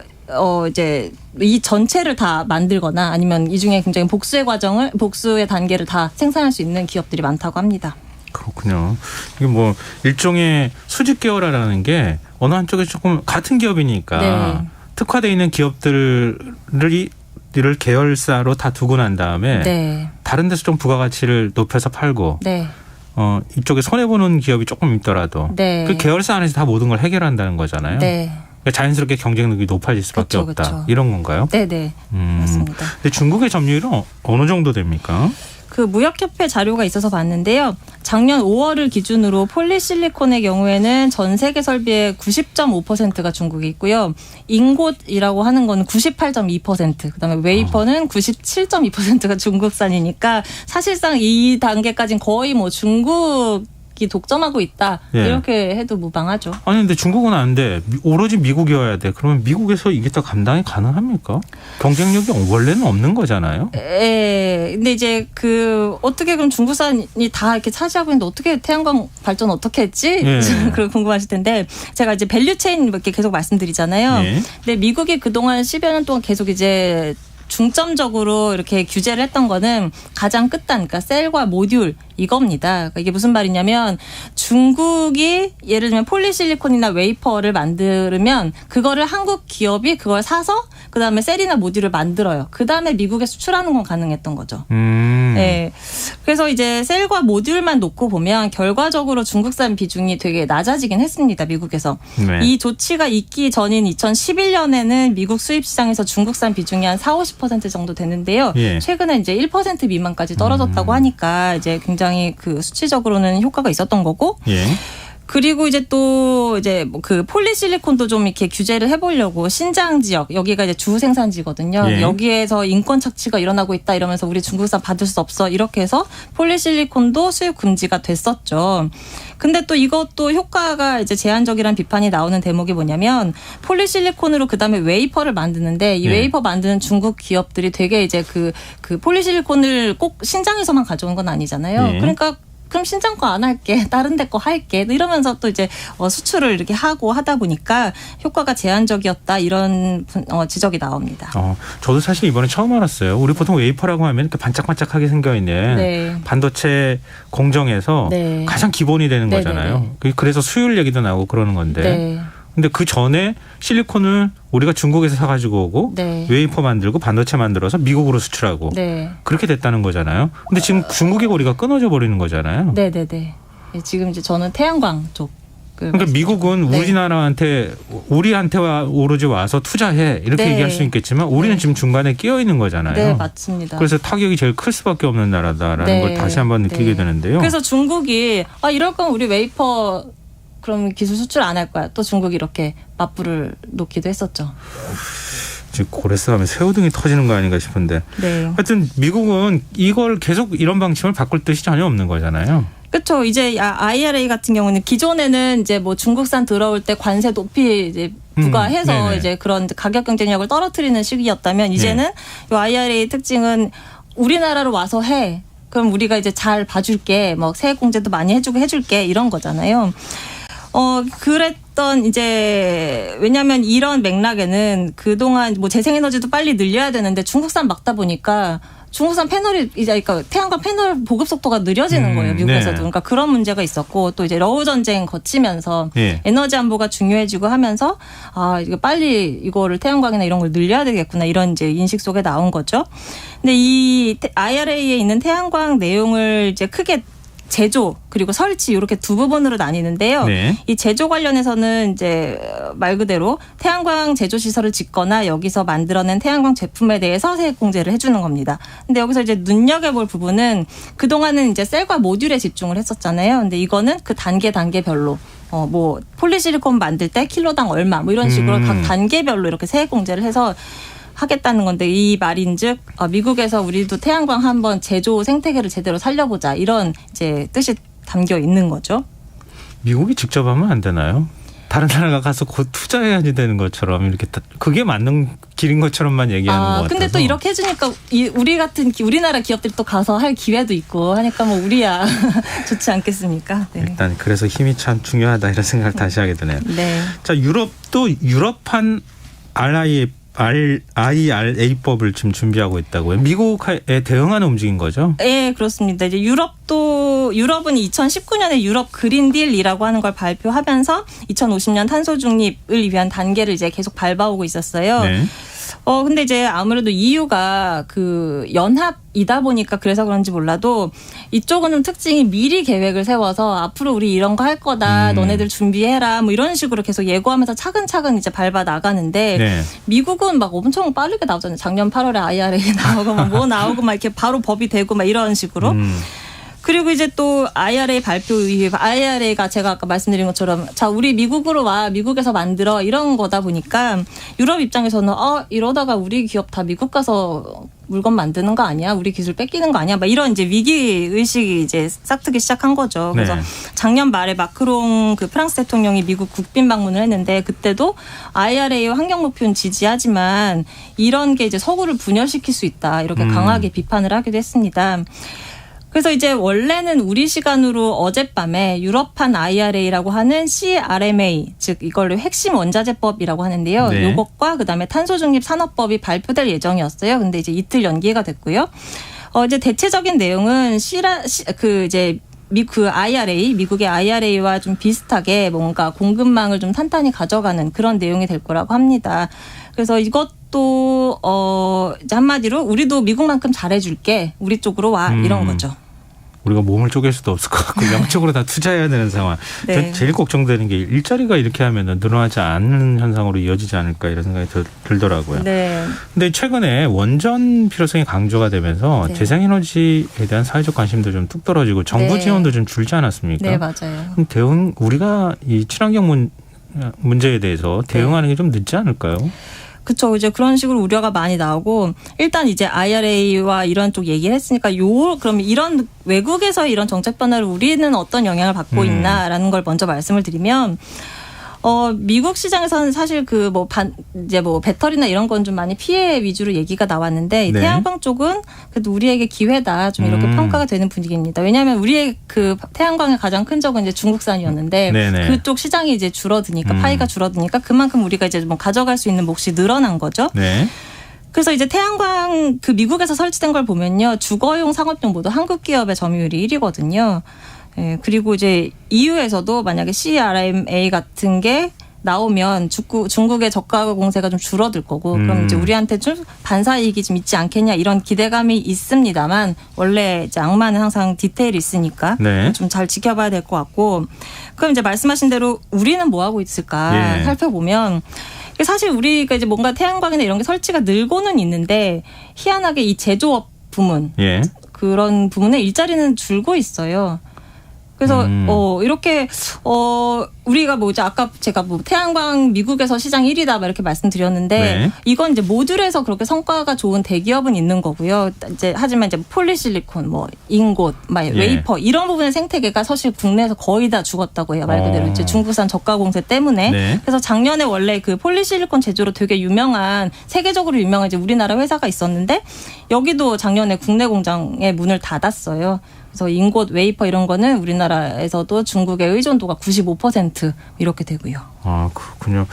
이제 이 전체를 다 만들거나 아니면 이 중에 굉장히 복수의 단계를 다 생산할 수 있는 기업들이 많다고 합니다. 그렇군요. 이게 뭐 일종의 수직 계열화라는 게 어느 한쪽에 조금 같은 기업이니까 네. 특화되어 있는 기업들을 계열사로 다 두고 난 다음에 네. 다른 데서 좀 부가가치를 높여서 팔고 네. 이쪽에 손해보는 기업이 조금 있더라도 네. 그 계열사 안에서 다 모든 걸 해결한다는 거잖아요. 네. 그러니까 자연스럽게 경쟁력이 높아질 수밖에 그쵸, 없다. 그쵸. 이런 건가요? 네. 맞습니다. 근데 중국의 점유율은 어느 정도 됩니까? 그 무역협회 자료가 있어서 봤는데요. 작년 5월을 기준으로 폴리실리콘의 경우에는 전 세계 설비의 90.5%가 중국에 있고요. 인곳이라고 하는 건 98.2%, 그다음에 웨이퍼는 97.2%가 중국산이니까 사실상 이 단계까지는 거의 뭐 중국 중국이 독점하고 있다. 예. 이렇게 해도 무방하죠. 아니 근데 중국은 안 돼. 오로지 미국이어야 돼. 그러면 미국에서 이게 다 감당이 가능합니까? 경쟁력이 원래는 없는 거잖아요. 예. 근데 이제 어떻게 그럼 중국산이 다 이렇게 차지하고 있는데 어떻게 태양광 발전 어떻게 했지? 예. 그런 궁금하실 텐데 제가 이제 밸류체인 이렇게 계속 말씀드리잖아요. 예. 근데 미국이 그동안 10여 년 동안 계속 이제 중점적으로 이렇게 규제를 했던 거는 가장 끝단, 그러니까 셀과 모듈 이겁니다. 그러니까 이게 무슨 말이냐면 중국이 예를 들면 폴리실리콘이나 웨이퍼를 만들면 그거를 한국 기업이 그걸 사서 그다음에 셀이나 모듈을 만들어요. 그다음에 미국에 수출하는 건 가능했던 거죠. 네. 그래서 이제 셀과 모듈만 놓고 보면 결과적으로 중국산 비중이 되게 낮아지긴 했습니다. 미국에서. 네. 이 조치가 있기 전인 2011년에는 미국 수입 시장에서 중국산 비중이 한 40-50% 정도 되는데요. 예. 최근에 이제 1% 미만까지 떨어졌다고 하니까 이제 굉장히 수치적으로는 효과가 있었던 거고. 예. 그리고 이제 또 이제 폴리실리콘도 좀 이렇게 규제를 해보려고 신장 지역, 여기가 이제 주 생산지거든요. 예. 여기에서 인권 착취가 일어나고 있다 이러면서 우리 중국산 받을 수 없어 이렇게 해서 폴리실리콘도 수입 금지가 됐었죠. 근데 또 이것도 효과가 이제 제한적이라는 비판이 나오는 대목이 뭐냐면 폴리실리콘으로 그다음에 웨이퍼를 만드는데 이 예. 웨이퍼 만드는 중국 기업들이 되게 이제 그 폴리실리콘을 꼭 신장에서만 가져온 건 아니잖아요. 예. 그러니까 그럼 신장 거 안 할게. 다른 데 거 할게. 이러면서 또 이제 수출을 이렇게 하고 하다 보니까 효과가 제한적이었다. 이런 지적이 나옵니다. 저도 사실 이번에 처음 알았어요. 우리 보통 웨이퍼라고 하면 이렇게 반짝반짝하게 생겨있는 네. 반도체 공정에서 네. 가장 기본이 되는 네, 거잖아요. 그래서 수율 얘기도 나오고 그러는 건데. 네. 근데 그 전에 실리콘을 우리가 중국에서 사가지고 오고 네. 웨이퍼 만들고 반도체 만들어서 미국으로 수출하고 네. 그렇게 됐다는 거잖아요. 근데 지금 중국의 고리가 끊어져 버리는 거잖아요. 네네네. 지금 이제 저는 태양광 쪽. 그러니까 미국은 네. 우리한테 오로지 와서 투자해 이렇게 네. 얘기할 수 있겠지만 우리는 네. 지금 중간에 끼어 있는 거잖아요. 네, 맞습니다. 그래서 타격이 제일 클 수밖에 없는 나라다라는 네. 걸 다시 한번 느끼게 네. 되는데요. 그래서 중국이 이럴 거면 우리 웨이퍼 그럼 기술 수출 안 할 거야. 또 중국이 이렇게 맞불을 놓기도 했었죠. 지금 고레스 하면 새우등이 터지는 거 아닌가 싶은데. 네. 하여튼 미국은 이걸 계속 이런 방침을 바꿀 뜻이 전혀 없는 거잖아요. 그렇죠. 이제 IRA 같은 경우는 기존에는 이제 중국산 들어올 때 관세 높이 이제 부과해서 네네. 이제 그런 가격 경쟁력을 떨어뜨리는 시기였다면 이제는 이 IRA 특징은 우리나라로 와서 해. 그럼 우리가 이제 잘 봐줄게. 세액 공제도 많이 해줄게 이런 거잖아요. 그랬던 이제 왜냐하면 이런 맥락에는 그동안 재생에너지도 빨리 늘려야 되는데 중국산 막다 보니까 중국산 패널이 이제 그러니까 태양광 패널 보급 속도가 느려지는 거예요. 미국에서도. 네. 그러니까 그런 문제가 있었고 또 이제 러우 전쟁 거치면서 예. 에너지 안보가 중요해지고 하면서 이거 빨리 이거를 태양광이나 이런 걸 늘려야 되겠구나 이런 이제 인식 속에 나온 거죠. 근데 이 IRA에 있는 태양광 내용을 이제 크게 제조 그리고 설치 이렇게 두 부분으로 나뉘는데요. 네. 이 제조 관련해서는 이제 말 그대로 태양광 제조 시설을 짓거나 여기서 만들어낸 태양광 제품에 대해서 세액 공제를 해주는 겁니다. 근데 여기서 이제 눈여겨볼 부분은 그동안은 이제 셀과 모듈에 집중을 했었잖아요. 근데 이거는 그 단계별로 폴리실리콘 만들 때 킬로당 얼마 이런 식으로 각 단계별로 이렇게 세액 공제를 해서 하겠다는 건데 이 말인즉 미국에서 우리도 태양광 한번 제조 생태계를 제대로 살려보자 이런 이제 뜻이 담겨 있는 거죠. 미국이 직접 하면 안 되나요? 다른 나라가 가서 곧 투자해야지 되는 것처럼 이렇게 그게 맞는 길인 것처럼만 얘기하는 것 같아서. 근데 또 이렇게 해주니까 우리나라 기업들이 또 가서 할 기회도 있고 하니까 우리야 좋지 않겠습니까? 네. 일단 그래서 힘이 참 중요하다 이런 생각을 다시 하게 되네요. 네. 자, 유럽도 유럽판 IRA법을 지금 준비하고 있다고요. 미국에 대응하는 움직인 거죠? 네, 그렇습니다. 이제 유럽은 2019년에 유럽 그린딜이라고 하는 걸 발표하면서 2050년 탄소 중립을 위한 단계를 이제 계속 밟아오고 있었어요. 네. 근데 이제 아무래도 EU가 연합이다 보니까 그래서 그런지 몰라도 이쪽은 좀 특징이 미리 계획을 세워서 앞으로 우리 이런 거 할 거다. 너네들 준비해라. 이런 식으로 계속 예고하면서 차근차근 이제 밟아 나가는데 네. 미국은 막 엄청 빠르게 나오잖아요. 작년 8월에 IRA 나오고 나오고 이렇게 바로 법이 되고 이런 식으로. 그리고 이제 또 IRA 발표 이후에 IRA가 제가 아까 말씀드린 것처럼 자 우리 미국으로 와 미국에서 만들어 이런 거다 보니까 유럽 입장에서는 이러다가 우리 기업 다 미국 가서 물건 만드는 거 아니야? 우리 기술 뺏기는 거 아니야? 막 이런 이제 위기 의식이 이제 싹트기 시작한 거죠. 그래서 네. 작년 말에 마크롱 그 프랑스 대통령이 미국 국빈 방문을 했는데 그때도 IRA와 환경 목표는 지지하지만 이런 게 이제 서구를 분열시킬 수 있다 이렇게 강하게 비판을 하기도 했습니다. 그래서 이제 원래는 우리 시간으로 어젯밤에 유럽판 IRA라고 하는 CRMA, 즉 이걸로 핵심 원자재법이라고 하는데요. 네. 이것과 그다음에 탄소중립산업법이 발표될 예정이었어요. 근데 이제 이틀 연기가 됐고요. 이제 대체적인 내용은 그 IRA, 미국의 IRA와 좀 비슷하게 뭔가 공급망을 좀 탄탄히 가져가는 그런 내용이 될 거라고 합니다. 그래서 이것도 이제 한마디로 우리도 미국만큼 잘해줄게, 우리 쪽으로 와 이런 거죠. 우리가 몸을 쪼갤 수도 없을 것 같고 양쪽으로 다 투자해야 되는 상황. 네. 제일 걱정되는 게 일자리가 이렇게 하면 늘어나지 않는 현상으로 이어지지 않을까 이런 생각이 들더라고요. 네. 근데 최근에 원전 필요성이 강조가 되면서 네. 재생에너지에 대한 사회적 관심도 좀 뚝 떨어지고 정부 네. 지원도 좀 줄지 않았습니까? 네, 맞아요. 그럼 대응 우리가 이 친환경 문제에 대해서 대응하는 게 좀 늦지 않을까요? 그렇죠. 이제 그런 식으로 우려가 많이 나오고 일단 이제 IRA와 이런 쪽 얘기를 했으니까 그럼 이런 외국에서 이런 정책 변화를 우리는 어떤 영향을 받고 있나라는 걸 먼저 말씀을 드리면 미국 시장에서는 사실 이제 배터리나 이런 건 좀 많이 피해 위주로 얘기가 나왔는데 네. 태양광 쪽은 그래도 우리에게 기회다 좀 이렇게 평가가 되는 분위기입니다. 왜냐하면 우리의 그 태양광의 가장 큰 적은 이제 중국산이었는데 네네. 그쪽 시장이 이제 줄어드니까 파이가 줄어드니까 그만큼 우리가 이제 가져갈 수 있는 몫이 늘어난 거죠. 네. 그래서 이제 태양광 미국에서 설치된 걸 보면요. 주거용 상업용 모두 한국 기업의 점유율이 1위거든요. 예, 그리고 이제 EU에서도 만약에 CRMA 같은 게 나오면 중국의 저가 공세가 좀 줄어들 거고 그럼 이제 우리한테 좀 반사이익이 좀 있지 않겠냐 이런 기대감이 있습니다만 원래 이제 악마는 항상 디테일이 있으니까 네. 좀 잘 지켜봐야 될 것 같고 그럼 이제 말씀하신 대로 우리는 뭐 하고 있을까 예. 살펴보면 사실 우리가 이제 뭔가 태양광이나 이런 게 설치가 늘고는 있는데 희한하게 이 제조업 부문 예. 그런 부분에 일자리는 줄고 있어요. 그래서 이렇게 우리가 이제 아까 제가 태양광 미국에서 시장 1위다 막 이렇게 말씀드렸는데 네. 이건 이제 모듈에서 그렇게 성과가 좋은 대기업은 있는 거고요. 하지만 이제 폴리실리콘, 인곳, 웨이퍼 이런 부분의 생태계가 사실 국내에서 거의 다 죽었다고 해요. 말 그대로 이제 중국산 저가 공세 때문에. 네. 그래서 작년에 원래 그 폴리실리콘 제조로 되게 유명한 세계적으로 유명한 이제 우리나라 회사가 있었는데 여기도 작년에 국내 공장의 문을 닫았어요. 그래서 인곳, 웨이퍼 이런 거는 우리나라에서도 중국의 의존도가 95% 이렇게 되고요. 아, 그렇군요.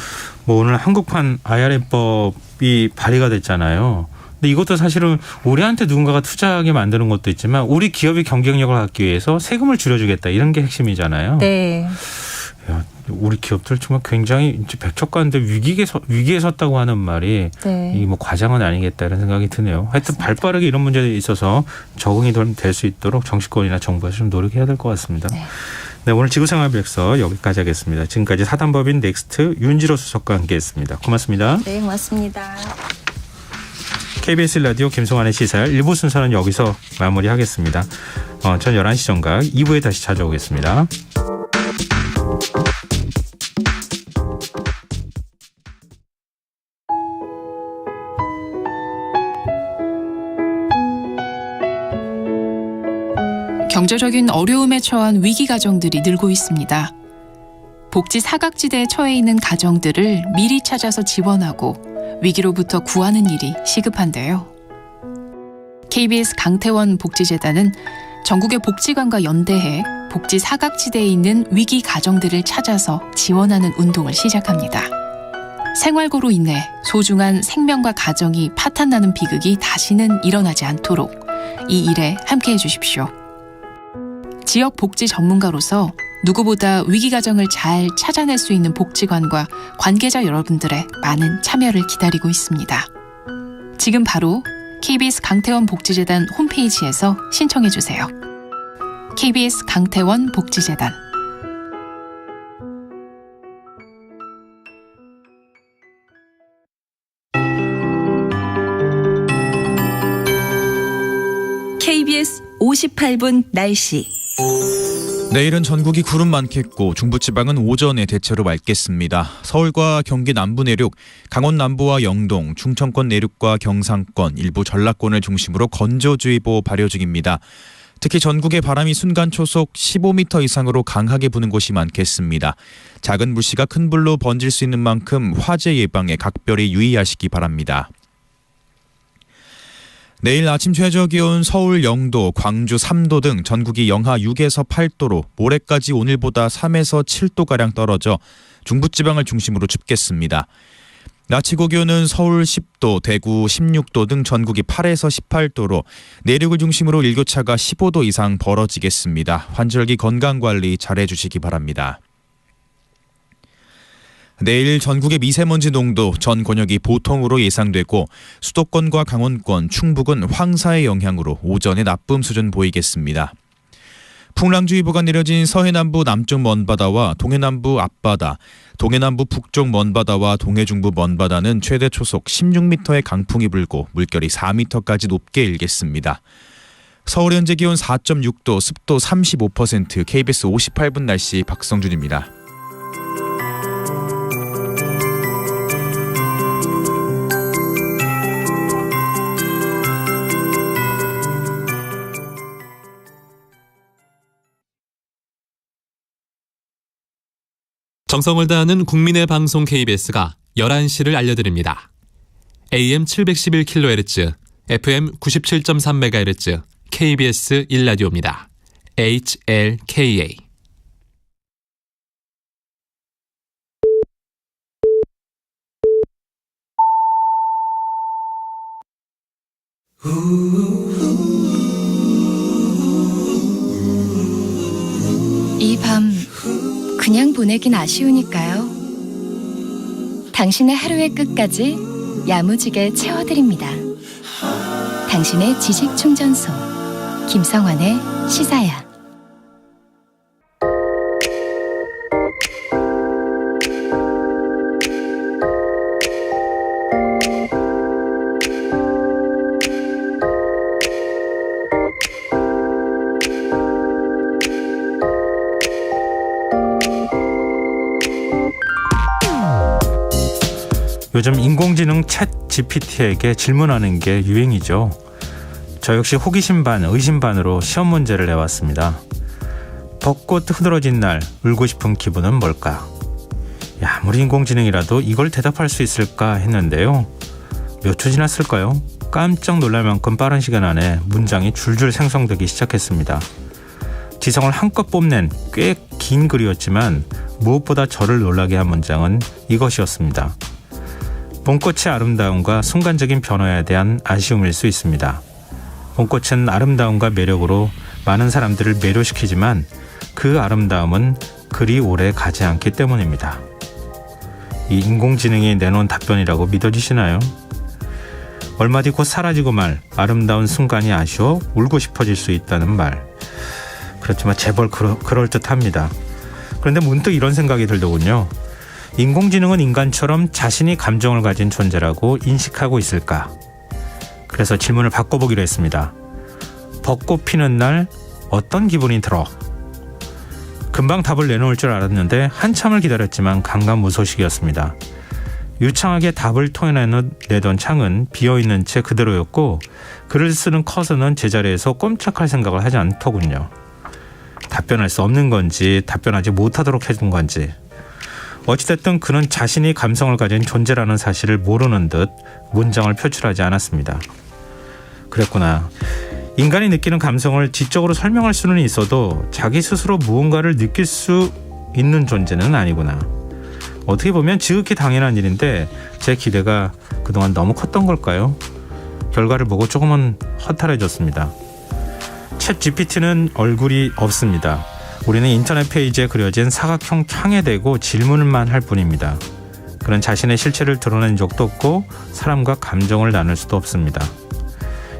오늘 한국판 IRA법이 발의가 됐잖아요. 근데 이것도 사실은 우리한테 누군가가 투자하게 만드는 것도 있지만 우리 기업이 경쟁력을 갖기 위해서 세금을 줄여주겠다 이런 게 핵심이잖아요. 네. 야, 우리 기업들 정말 굉장히 백척간데 위기에 섰다고 하는 말이 네. 이 과장은 아니겠다 이런 생각이 드네요. 하여튼 발빠르게 이런 문제에 있어서 적응이 될 수 있도록 정치권이나 정부에서 좀 노력해야 될 것 같습니다. 네, 오늘 지구생활백서 여기까지 하겠습니다. 지금까지 사단법인 넥스트 윤지로 수석과 함께했습니다. 고맙습니다. 네, 고맙습니다. KBS 라디오 김성환의 시사열 1부 순서는 여기서 마무리하겠습니다. 전 11시 정각 2부에 다시 찾아오겠습니다. 경제적인 어려움에 처한 위기 가정들이 늘고 있습니다. 복지 사각지대에 처해 있는 가정들을 미리 찾아서 지원하고 위기로부터 구하는 일이 시급한데요. KBS 강태원 복지재단은 전국의 복지관과 연대해 복지 사각지대에 있는 위기 가정들을 찾아서 지원하는 운동을 시작합니다. 생활고로 인해 소중한 생명과 가정이 파탄나는 비극이 다시는 일어나지 않도록 이 일에 함께해 주십시오. 지역 복지 전문가로서 누구보다 위기 가정을 잘 찾아낼 수 있는 복지관과 관계자 여러분들의 많은 참여를 기다리고 있습니다. 지금 바로 KBS 강태원 복지재단 홈페이지에서 신청해 주세요. KBS 강태원 복지재단. KBS 58분 날씨. 내일은 전국이 구름 많겠고 중부지방은 오전에 대체로 맑겠습니다. 서울과 경기 남부 내륙, 강원 남부와 영동, 충청권 내륙과 경상권, 일부 전라권을 중심으로 건조주의보 발효 중입니다. 특히 전국의 바람이 순간 초속 15m 이상으로 강하게 부는 곳이 많겠습니다. 작은 물씨가 큰 불로 번질 수 있는 만큼 화재 예방에 각별히 유의하시기 바랍니다. 내일 아침 최저기온 서울 0도, 광주 3도 등 전국이 영하 6에서 8도로 모레까지 오늘보다 3에서 7도가량 떨어져 중부지방을 중심으로 춥겠습니다. 낮 최고기온은 서울 10도, 대구 16도 등 전국이 8에서 18도로 내륙을 중심으로 일교차가 15도 이상 벌어지겠습니다. 환절기 건강관리 잘해주시기 바랍니다. 내일 전국의 미세먼지 농도 전 권역이 보통으로 예상되고 수도권과 강원권, 충북은 황사의 영향으로 오전에 나쁨 수준 보이겠습니다. 풍랑주의보가 내려진 서해남부 남쪽 먼바다와 동해남부 앞바다, 동해남부 북쪽 먼바다와 동해중부 먼바다는 최대 초속 16m의 강풍이 불고 물결이 4m까지 높게 일겠습니다. 서울 현재 기온 4.6도, 습도 35%, KBS 58분 날씨 박성준입니다. 정성을 다하는 국민의 방송 KBS가 11시를 알려드립니다. AM 711kHz, FM 97.3MHz, KBS 1라디오입니다. HLKA. 이 밤 그냥 보내긴 아쉬우니까요. 당신의 하루의 끝까지 야무지게 채워드립니다. 당신의 지식 충전소 김성환의 시사야. 요즘 인공지능 챗 GPT에게 질문하는 게 유행이죠. 저 역시 호기심 반, 의심 반으로 시험 문제를 내왔습니다. 벚꽃 흐드러진 날 울고 싶은 기분은 뭘까? 야, 아무리 인공지능이라도 이걸 대답할 수 있을까 했는데요. 몇 초 지났을까요? 깜짝 놀랄 만큼 빠른 시간 안에 문장이 줄줄 생성되기 시작했습니다. 지성을 한껏 뽐낸 꽤 긴 글이었지만 무엇보다 저를 놀라게 한 문장은 이것이었습니다. 봄꽃의 아름다움과 순간적인 변화에 대한 아쉬움일 수 있습니다. 봄꽃은 아름다움과 매력으로 많은 사람들을 매료시키지만 그 아름다움은 그리 오래 가지 않기 때문입니다. 이 인공지능이 내놓은 답변이라고 믿어지시나요? 얼마 뒤 곧 사라지고 말 아름다운 순간이 아쉬워 울고 싶어질 수 있다는 말. 그렇지만 제발 그럴듯합니다. 그런데 문득 이런 생각이 들더군요. 인공지능은 인간처럼 자신이 감정을 가진 존재라고 인식하고 있을까? 그래서 질문을 바꿔보기로 했습니다. 벚꽃 피는 날 어떤 기분이 들어? 금방 답을 내놓을 줄 알았는데 한참을 기다렸지만 강감무소식이었습니다. 유창하게 답을 토해내던 창은 비어있는 채 그대로였고 글을 쓰는 커서는 제자리에서 꼼짝할 생각을 하지 않더군요. 답변할 수 없는 건지 답변하지 못하도록 해준 건지 어찌됐든 그는 자신이 감성을 가진 존재라는 사실을 모르는 듯 문장을 표출하지 않았습니다. 그랬구나. 인간이 느끼는 감성을 지적으로 설명할 수는 있어도 자기 스스로 무언가를 느낄 수 있는 존재는 아니구나. 어떻게 보면 지극히 당연한 일인데 제 기대가 그동안 너무 컸던 걸까요? 결과를 보고 조금은 허탈해졌습니다. 챗 GPT는 얼굴이 없습니다. 우리는 인터넷 페이지에 그려진 사각형 창에 대고 질문만 할 뿐입니다. 그는 자신의 실체를 드러낸 적도 없고 사람과 감정을 나눌 수도 없습니다.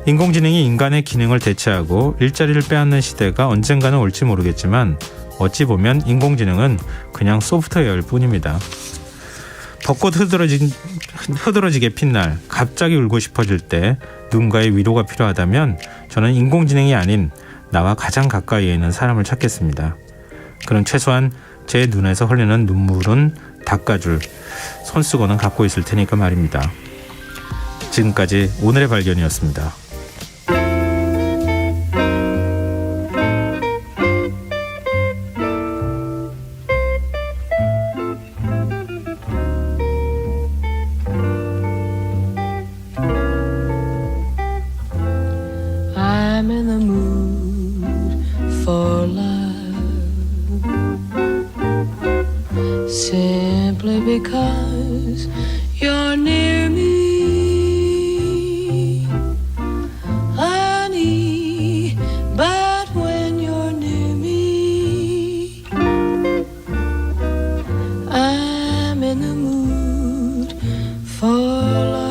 인공지능이 인간의 기능을 대체하고 일자리를 빼앗는 시대가 언젠가는 올지 모르겠지만 어찌 보면 인공지능은 그냥 소프트웨어일 뿐입니다. 벚꽃 흐드러지게 핀 날 갑자기 울고 싶어질 때 누군가의 위로가 필요하다면 저는 인공지능이 아닌 나와 가장 가까이에 있는 사람을 찾겠습니다. 그럼 최소한 제 눈에서 흘리는 눈물은 닦아줄 손수건은 갖고 있을 테니까 말입니다. 지금까지 오늘의 발견이었습니다. I'm in the mood for love, simply because you're near me, honey. But when you're near me, I'm in the mood for love.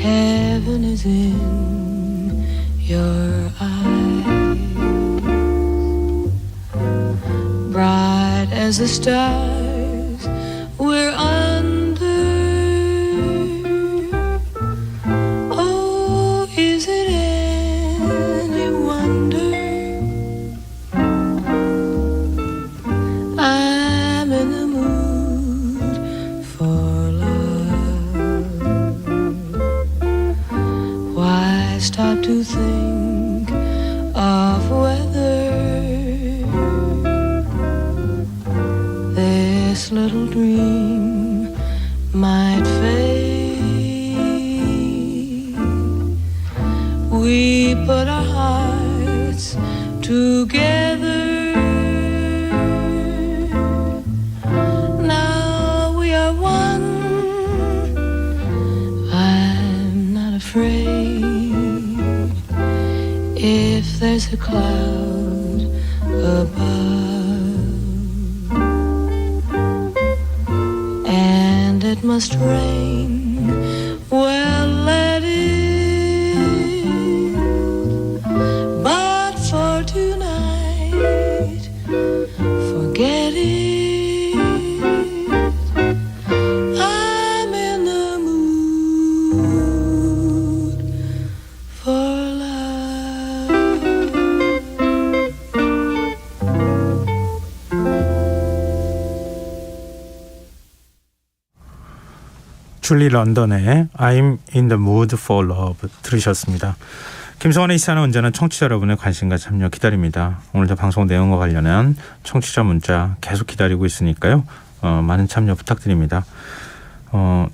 Heaven is in your eyes, bright as the stars we're under. Oh, is it any wonder I'm in the mood for love? Why stop to think of whether this little dream might fade? We put our hearts together. Now we are one. I'm not afraid if there's a cloud above, and it must rain. Well, let it. But for tonight, forget it. I'm in the mood for love. 줄리 런던의 I'm in the mood for love 들으셨습니다. 김성환의 시사는 언제나 청취자 여러분의 관심과 참여 기다립니다. 오늘도 방송 내용과 관련한 청취자 문자 계속 기다리고 있으니까요. 많은 참여 부탁드립니다.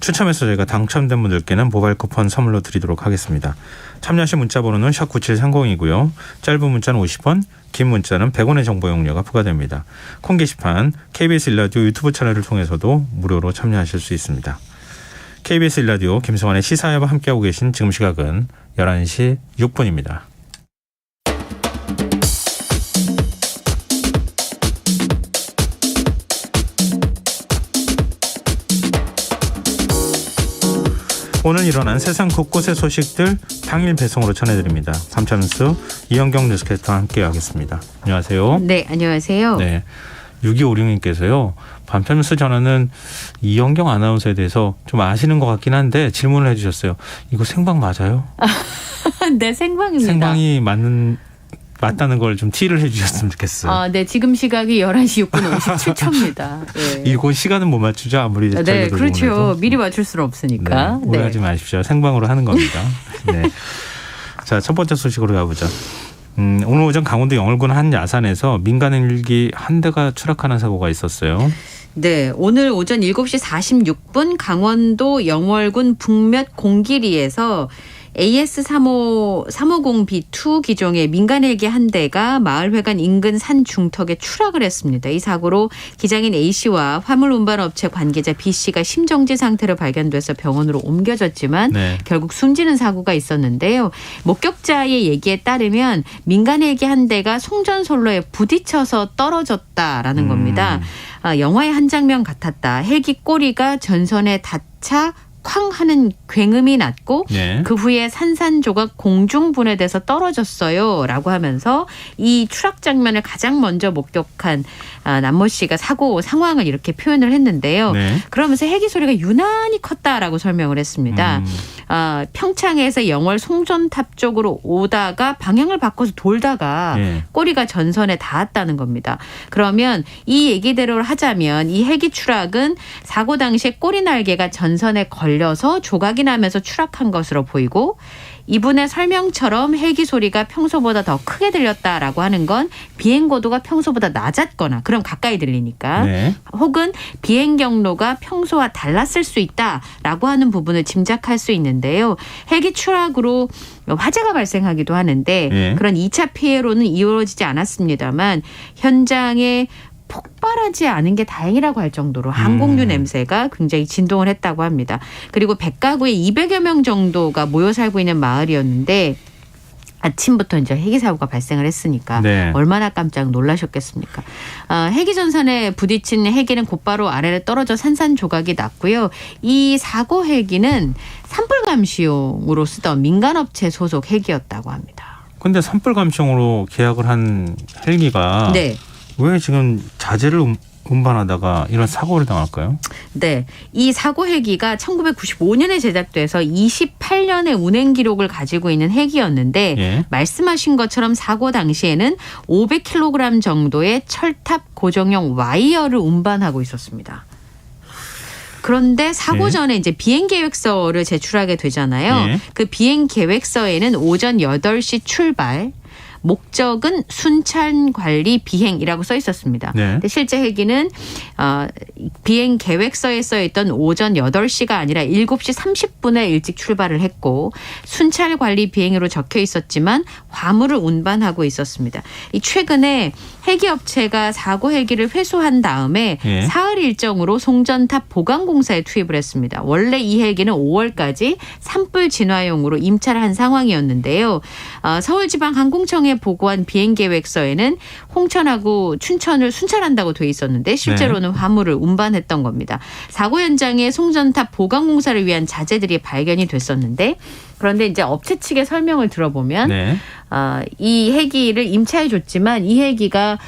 추첨해서 저희가 당첨된 분들께는 모바일 쿠폰 선물로 드리도록 하겠습니다. 참여하신 문자 번호는 샵9730이고요. 짧은 문자는 50원, 긴 문자는 100원의 정보 용료가 부과됩니다. 콩 게시판 KBS 일라디오 유튜브 채널을 통해서도 무료로 참여하실 수 있습니다. KBS 일라디오 김성환의 시사회와 함께하고 계신 지금 시각은 11시 6분입니다. 오늘 일어난 세상 곳곳의 소식들 당일 배송으로 전해드립니다. 밤참수 이현경 뉴스캐스터와 함께하겠습니다. 안녕하세요. 네, 안녕하세요. 네, 6256님께서요. 밤참수 전화는 이현경 아나운서에 대해서 좀 아시는 것 같긴 한데 질문을 해주셨어요. 이거 생방 맞아요? 네, 생방입니다. 생방이 맞다는 걸 좀 티를 해주셨으면 좋겠어요. 네, 지금 시각이 11시 6분 57초입니다. 네. 이거 시간은 못 맞추죠, 아무리 네, 그렇죠. 보내도. 미리 맞출 수는 없으니까. 네, 오해하지 마십시오. 생방으로 하는 겁니다. 네. 자, 첫 번째 소식으로 가보죠. 오늘 오전 강원도 영월군 한 야산에서 민간 헬기 한 대가 추락하는 사고가 있었어요. 네, 오늘 오전 7시 46분 강원도 영월군 북몇 공길이에서 AS350B2 기종의 민간 헬기 한 대가 마을회관 인근 산 중턱에 추락을 했습니다. 이 사고로 기장인 A씨와 화물 운반업체 관계자 B씨가 심정지 상태로 발견돼서 병원으로 옮겨졌지만 네. 결국 숨지는 사고가 있었는데요. 목격자의 얘기에 따르면 민간 헬기 한 대가 송전솔로에 부딪혀서 떨어졌다라는 겁니다. 영화의 한 장면 같았다. 헬기 꼬리가 전선에 닿자 쾅 하는 굉음이 났고 네. 그 후에 산산조각 공중분해돼서 떨어졌어요 라고 하면서 이 추락 장면을 가장 먼저 목격한 남모 씨가 사고 상황을 이렇게 표현을 했는데요. 네. 그러면서 헬기 소리가 유난히 컸다라고 설명을 했습니다. 평창에서 영월 송전탑 쪽으로 오다가 방향을 바꿔서 돌다가 꼬리가 전선에 닿았다는 겁니다. 그러면 이 얘기대로 하자면 이 헬기 추락은 사고 당시에 꼬리 날개가 전선에 걸려서 조각이 나면서 추락한 것으로 보이고 이분의 설명처럼 헬기 소리가 평소보다 더 크게 들렸다라고 하는 건 비행 고도가 평소보다 낮았거나 그럼 가까이 들리니까 혹은 비행 경로가 평소와 달랐을 수 있다라고 하는 부분을 짐작할 수 있는데요. 헬기 추락으로 화재가 발생하기도 하는데 그런 2차 피해로는 이루어지지 않았습니다만 현장에 폭발하지 않은 게 다행이라고 할 정도로 항공유 냄새가 굉장히 진동을 했다고 합니다. 그리고 100가구에 200여 명 정도가 모여 살고 있는 마을이었는데 아침부터 이제 헬기 사고가 발생을 했으니까 얼마나 깜짝 놀라셨겠습니까? 헬기 전선에 부딪힌 헬기는 곧바로 아래로 떨어져 산산조각이 났고요. 이 사고 헬기는 산불 감시용으로 쓰던 민간업체 소속 헬기였다고 합니다. 그런데 산불 감시용으로 계약을 한 헬기가 왜 지금 자재를 운반하다가 이런 사고를 당할까요? 네. 이 사고 헬기가 1995년에 제작돼서 28년의 운행 기록을 가지고 있는 헬기였는데 말씀하신 것처럼 사고 당시에는 500kg 정도의 철탑 고정형 와이어를 운반하고 있었습니다. 그런데 사고 전에 이제 비행 계획서를 제출하게 되잖아요. 그 비행 계획서에는 오전 8시 출발, 목적은 순찰 관리 비행이라고 써 있었습니다. 근데 실제 헬기는 비행 계획서에 써 있던 오전 8시가 아니라 7시 30분에 일찍 출발을 했고 순찰 관리 비행으로 적혀 있었지만 화물을 운반하고 있었습니다. 이 최근에 헬기 업체가 사고 헬기를 회수한 다음에 사흘 일정으로 송전탑 보강 공사에 투입을 했습니다. 원래 이 헬기는 5월까지 산불 진화용으로 임차를 한 상황이었는데요. 서울지방항공청에 보고한 비행계획서에는 홍천하고 춘천을 순찰한다고 돼 있었는데 실제로는 화물을 운반했던 겁니다. 사고 현장에 송전탑 보강 공사를 위한 자재들이 발견이 됐었는데 그런데 이제 업체 측의 설명을 들어보면 이 헬기를 임차해 줬지만 이 헬기가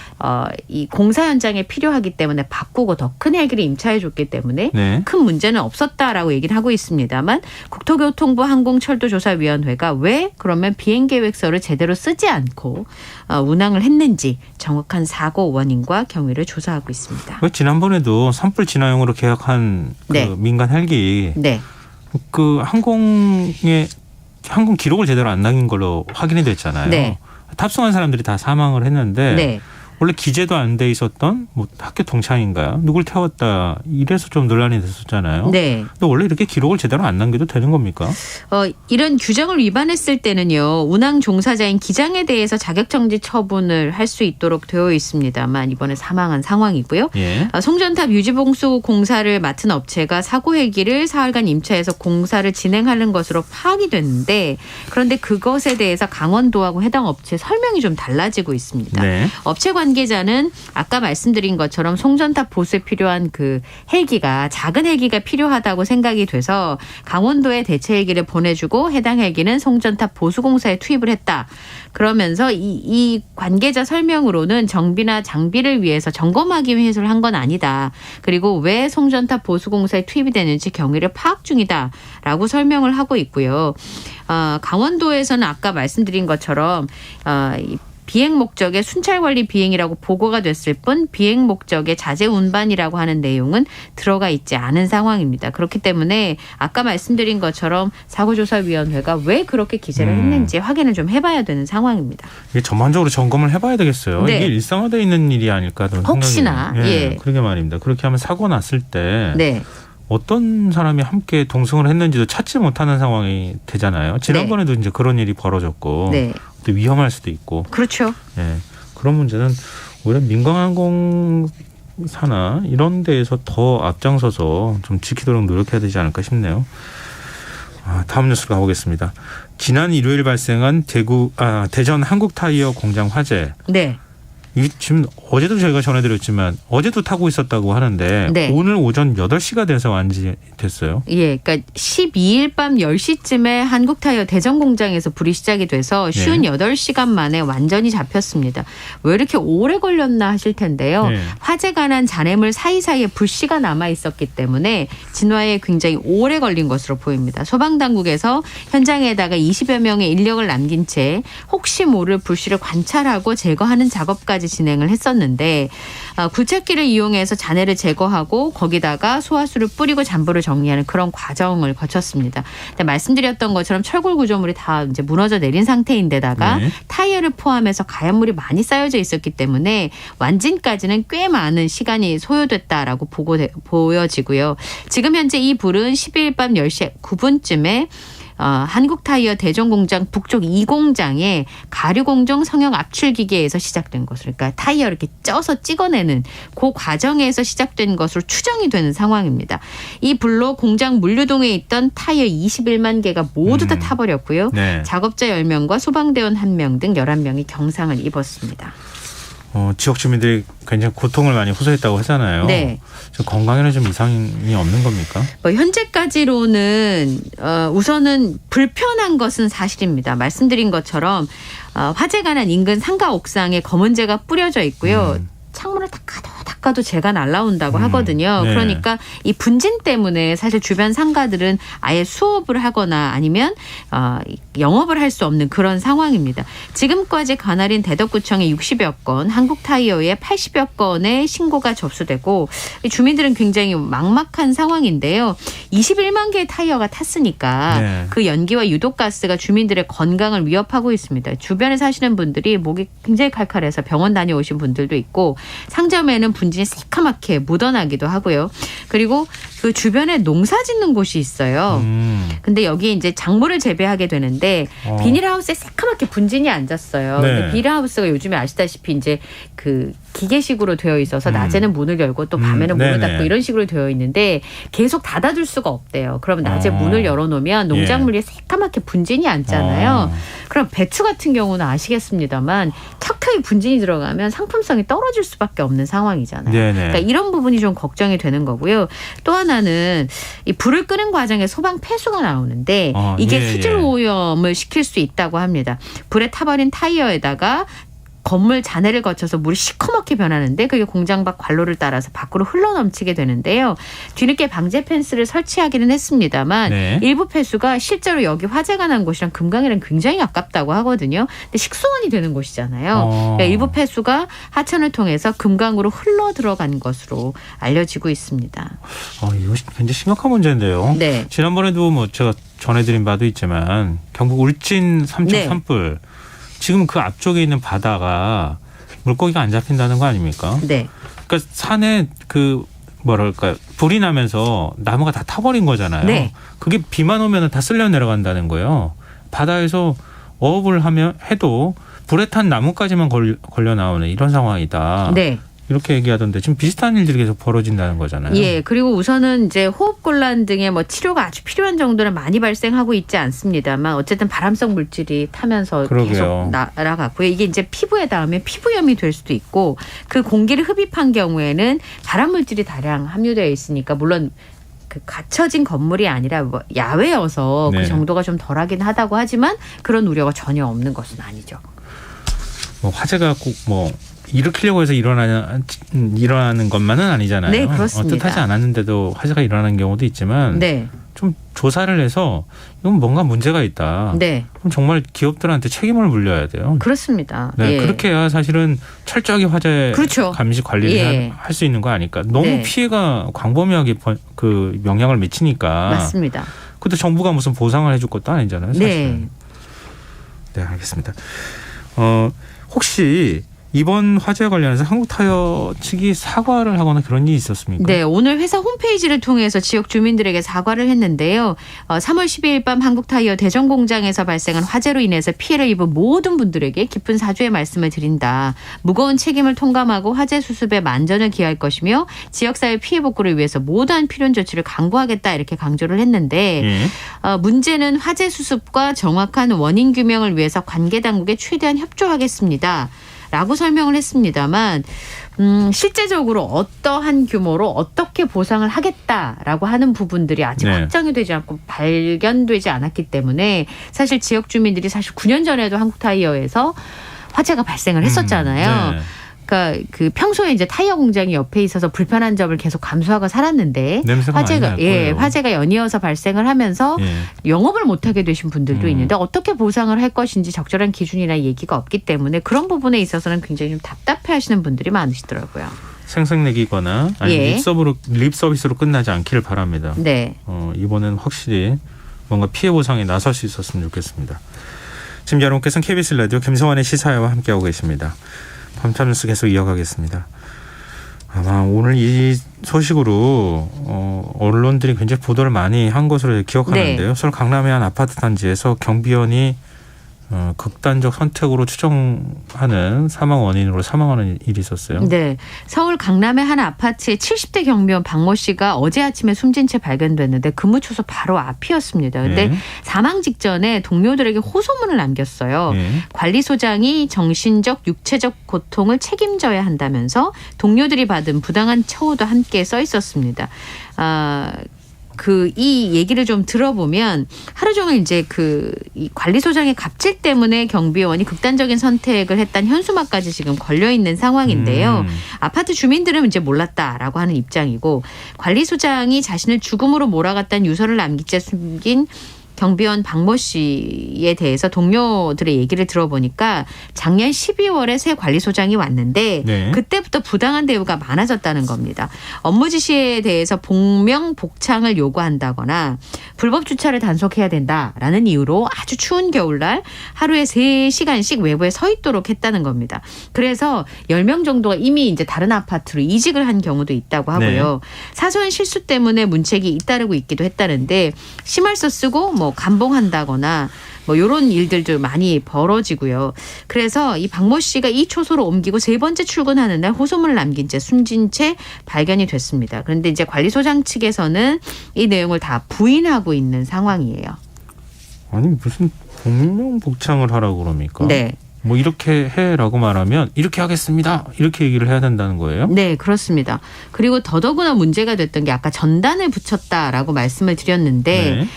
이 공사 현장에 필요하기 때문에 바꾸고 더 큰 헬기를 임차해 줬기 때문에 큰 문제는 없었다라고 얘기를 하고 있습니다만 국토교통부 항공철도조사위원회가 왜 그러면 비행계획서를 제대로 쓰지 않고 운항을 했는지 정확한 사고 원인과 경위를 조사하고 있습니다. 지난번에도 산불 진화용으로 계약한 그 민간 헬기 그 항공 기록을 제대로 안 남긴 걸로 확인이 됐잖아요. 탑승한 사람들이 다 사망을 했는데 원래 기재도 안 돼 있었던 뭐 학교 동창인가요? 누굴 태웠다 이래서 좀 논란이 됐었잖아요. 근데 원래 이렇게 기록을 제대로 안 남겨도 되는 겁니까? 이런 규정을 위반했을 때는요. 운항 종사자인 기장에 대해서 자격정지 처분을 할 수 있도록 되어 있습니다만 이번에 사망한 상황이고요. 송전탑 유지봉수 공사를 맡은 업체가 사고 헬기를 사흘간 임차해서 공사를 진행하는 것으로 파악이 됐는데 그런데 그것에 대해서 강원도하고 해당 업체 설명이 좀 달라지고 있습니다. 업체 관계자는 아까 말씀드린 것처럼 송전탑 보수에 필요한 그 헬기가 작은 헬기가 필요하다고 생각이 돼서 강원도에 대체 헬기를 보내주고 해당 헬기는 송전탑 보수공사에 투입을 했다. 그러면서 이 관계자 설명으로는 정비나 장비를 위해서 점검하기 위해서 한 건 아니다. 그리고 왜 송전탑 보수공사에 투입이 되는지 경위를 파악 중이다라고 설명을 하고 있고요. 강원도에서는 아까 말씀드린 것처럼 비행 목적의 순찰관리 비행이라고 보고가 됐을 뿐 비행 목적의 자재 운반이라고 하는 내용은 들어가 있지 않은 상황입니다. 그렇기 때문에 아까 말씀드린 것처럼 사고조사위원회가 왜 그렇게 기재를 했는지 확인을 좀 해봐야 되는 상황입니다. 이게 전반적으로 점검을 해봐야 되겠어요. 이게 일상화되어 있는 일이 아닐까 하는 혹시나. 그러게 말입니다. 그렇게 하면 사고 났을 때 어떤 사람이 함께 동승을 했는지도 찾지 못하는 상황이 되잖아요. 지난번에도 이제 그런 일이 벌어졌고 또 위험할 수도 있고. 그렇죠. 그런 문제는 오히려 민간항공사나 이런 데에서 더 앞장서서 좀 지키도록 노력해야 되지 않을까 싶네요. 다음 뉴스 가보겠습니다. 지난 일요일 발생한 대전 한국타이어 공장 화재. 이게 지금 어제도 저희가 전해드렸지만 어제도 타고 있었다고 하는데 네. 오늘 오전 8시가 돼서 완지됐어요. 예, 그러니까 12일 밤 10시쯤에 한국타이어 대전 공장에서 불이 시작이 돼서 58시간 만에 완전히 잡혔습니다. 왜 이렇게 오래 걸렸나 하실 텐데요. 네. 화재가 난 잔해물 사이사이에 불씨가 남아 있었기 때문에 진화에 굉장히 오래 걸린 것으로 보입니다. 소방당국에서 현장에다가 20여 명의 인력을 남긴 채 혹시 모를 불씨를 관찰하고 제거하는 작업까지 진행을 했었는데 굴착기를 이용해서 잔해를 제거하고 거기다가 소화수를 뿌리고 잔불을 정리하는 그런 과정을 거쳤습니다. 근데 말씀드렸던 것처럼 철골 구조물이 다 이제 무너져 내린 상태인데다가 타이어를 포함해서 가연물이 많이 쌓여져 있었기 때문에 완진까지는 꽤 많은 시간이 소요됐다라고 보여지고요. 지금 현재 이 불은 12일 밤 10시 9분쯤에 한국타이어 대전공장 북쪽 2공장의 가류공정 성형 압출기계에서 시작된 것으로 그러니까 타이어 이렇게 쪄서 찍어내는 그 과정에서 시작된 것으로 추정이 되는 상황입니다. 이 불로 공장 물류동에 있던 타이어 21만 개가 모두 다 타버렸고요. 네. 작업자 10명과 소방대원 1명 등 11명이 경상을 입었습니다. 지역 주민들이 굉장히 고통을 많이 호소했다고 하잖아요. 네. 건강에는 좀 이상이 없는 겁니까? 현재까지로는 우선은 불편한 것은 사실입니다. 말씀드린 것처럼 화재가 난 인근 상가 옥상에 검은재가 뿌려져 있고요. 창문을 닦아도 재가 날라온다고 하거든요. 네. 그러니까 이 분진 때문에 사실 주변 상가들은 아예 수업을 하거나 아니면 영업을 할 수 없는 그런 상황입니다. 지금까지 관할인 대덕구청에 60여 건, 한국타이어에 80여 건의 신고가 접수되고 주민들은 굉장히 막막한 상황인데요. 21만 개의 타이어가 탔으니까 네. 그 연기와 유독가스가 주민들의 건강을 위협하고 있습니다. 주변에 사시는 분들이 목이 굉장히 칼칼해서 병원 다녀오신 분들도 있고 상점에는 분진이 새카맣게 묻어나기도 하고요. 그리고 그 주변에 농사 짓는 곳이 있어요. 근데 여기에 이제 작물을 재배하게 되는데 비닐하우스에 새카맣게 분진이 앉았어요. 네. 근데 비닐하우스가 요즘에 아시다시피 이제 그 기계식으로 되어 있어서 낮에는 문을 열고 또 밤에는 문을 네네. 닫고 이런 식으로 되어 있는데 계속 닫아둘 수가 없대요. 그러면 낮에 문을 열어놓으면 농작물이 새까맣게 분진이 앉잖아요. 그럼 배추 같은 경우는 아시겠습니다만 턱턱이 분진이 들어가면 상품성이 떨어질 수밖에 없는 상황이잖아요. 네네. 그러니까 이런 부분이 좀 걱정이 되는 거고요. 또 하나는 이 불을 끄는 과정에 소방 폐수가 나오는데 이게 수질 오염을 시킬 수 있다고 합니다. 불에 타버린 타이어에다가 건물 잔해를 거쳐서 물이 시커멓게 변하는데 그게 공장 밖 관로를 따라서 밖으로 흘러넘치게 되는데요. 뒤늦게 방제 펜스를 설치하기는 했습니다만 일부 폐수가 실제로 여기 화재가 난 곳이랑 금강이랑 굉장히 가깝다고 하거든요. 근데 식수원이 되는 곳이잖아요. 그러니까 일부 폐수가 하천을 통해서 금강으로 흘러 들어간 것으로 알려지고 있습니다. 이거 굉장히 심각한 문제인데요. 네. 지난번에도 뭐 제가 전해드린 바도 있지만 경북 울진 삼척 산불 지금 그 앞쪽에 있는 바다가 물고기가 안 잡힌다는 거 아닙니까? 네. 그러니까 산에 그 뭐랄까요 불이 나면서 나무가 다 타버린 거잖아요. 네. 그게 비만 오면 다 쓸려 내려간다는 거예요. 바다에서 어업을 해도 불에 탄 나무까지만 걸려 나오는 이런 상황이다. 네. 이렇게 얘기하던데 지금 비슷한 일들이 계속 벌어진다는 거잖아요. 예, 그리고 우선은 이제 호흡곤란 등의 뭐 치료가 아주 필요한 정도는 많이 발생하고 있지 않습니다만 어쨌든 발암성 물질이 타면서 계속 날아갔고요. 이게 이제 피부에 닿으면 피부염이 될 수도 있고 그 공기를 흡입한 경우에는 발암 물질이 다량 함유되어 있으니까 물론 그 갇혀진 건물이 아니라 뭐 야외여서 그 정도가 좀 덜하긴 하다고 하지만 그런 우려가 전혀 없는 것은 아니죠. 뭐 화재가 꼭 뭐 일으키려고 해서 일어나는 것만은 아니잖아요. 네, 그렇습니다. 뜻하지 않았는데도 화재가 일어나는 경우도 있지만 좀 조사를 해서 이건 뭔가 문제가 있다. 그럼 정말 기업들한테 책임을 물려야 돼요. 그렇습니다. 네, 그렇게 해야 사실은 철저하게 화재 감시 관리를 할 수 있는 거 아닐까. 너무 피해가 광범위하게 그 영향을 미치니까. 맞습니다. 그것도 정부가 무슨 보상을 해줄 것도 아니잖아요. 사실은. 네, 알겠습니다. 혹시 이번 화재와 관련해서 한국타이어 측이 사과를 하거나 그런 일이 있었습니까? 네, 오늘 회사 홈페이지를 통해서 지역 주민들에게 사과를 했는데요. 3월 12일 밤 한국타이어 대전 공장에서 발생한 화재로 인해서 피해를 입은 모든 분들에게 깊은 사죄의 말씀을 드린다. 무거운 책임을 통감하고 화재 수습에 만전을 기할 것이며 지역사회 피해 복구를 위해서 모든 필요한 조치를 강구하겠다 이렇게 강조를 했는데 문제는 화재 수습과 정확한 원인 규명을 위해서 관계 당국에 최대한 협조하겠습니다. 라고 설명을 했습니다만 실제적으로 어떠한 규모로 어떻게 보상을 하겠다라고 하는 부분들이 아직 확정이 되지 않고 발견되지 않았기 때문에 사실 지역 주민들이 사실 9년 전에도 한국타이어에서 화재가 발생을 했었잖아요. 그러니까 그 평소에 이제 타이어 공장이 옆에 있어서 불편한 점을 계속 감수하고 살았는데 화재가 연이어서 발생을 하면서 영업을 못하게 되신 분들도 있는데 어떻게 보상을 할 것인지 적절한 기준이나 얘기가 없기 때문에 그런 부분에 있어서는 굉장히 좀 답답해하시는 분들이 많으시더라고요. 생색내기거나 아니면 립 서비스로 끝나지 않기를 바랍니다. 네. 이번엔 확실히 뭔가 피해 보상에 나설 수 있었으면 좋겠습니다. 지금 여러분께서는 KBS 라디오 김성환의 시사회와 함께하고 계십니다. 밤참 뉴스 계속 이어가겠습니다. 아마 오늘 이 소식으로 언론들이 굉장히 보도를 많이 한 것으로 기억하는데요. 서울 강남의 한 아파트 단지에서 경비원이 극단적 선택으로 추정하는 사망 원인으로 사망하는 일이 있었어요. 네. 서울 강남의 한 아파트의 70대 경비원 박모 씨가 어제 아침에 숨진 채 발견됐는데 근무 초소 바로 앞이었습니다. 그런데 사망 직전에 동료들에게 호소문을 남겼어요. 관리소장이 정신적, 육체적 고통을 책임져야 한다면서 동료들이 받은 부당한 처우도 함께 써 있었습니다. 이 얘기를 좀 들어보면 하루 종일 이제 이 관리소장의 갑질 때문에 경비원이 극단적인 선택을 했다는 현수막까지 지금 걸려 있는 상황인데요. 아파트 주민들은 이제 몰랐다라고 하는 입장이고 관리소장이 자신을 죽음으로 몰아갔다는 유서를 남긴 채 숨긴 경비원 박모 씨에 대해서 동료들의 얘기를 들어보니까 작년 12월에 새 관리소장이 왔는데 그때부터 부당한 대우가 많아졌다는 겁니다. 업무 지시에 대해서 복명 복창을 요구한다거나 불법 주차를 단속해야 된다라는 이유로 아주 추운 겨울날 하루에 3시간씩 외부에 서 있도록 했다는 겁니다. 그래서 10명 정도가 이미 이제 다른 아파트로 이직을 한 경우도 있다고 하고요. 사소한 실수 때문에 문책이 잇따르고 있기도 했다는데 심할서 쓰고 감봉한다거나 이런 일들도 많이 벌어지고요. 그래서 이 박모 씨가 이 초소로 옮기고 3번째 출근하는 날 호소문을 남긴 채 숨진 채 발견이 됐습니다. 그런데 이제 관리소장 측에서는 이 내용을 다 부인하고 있는 상황이에요. 아니 무슨 복명 복창을 하라고 그럽니까? 네. 이렇게 해라고 말하면 이렇게 하겠습니다. 이렇게 얘기를 해야 된다는 거예요? 네, 그렇습니다. 그리고 더더구나 문제가 됐던 게 아까 전단을 붙였다라고 말씀을 드렸는데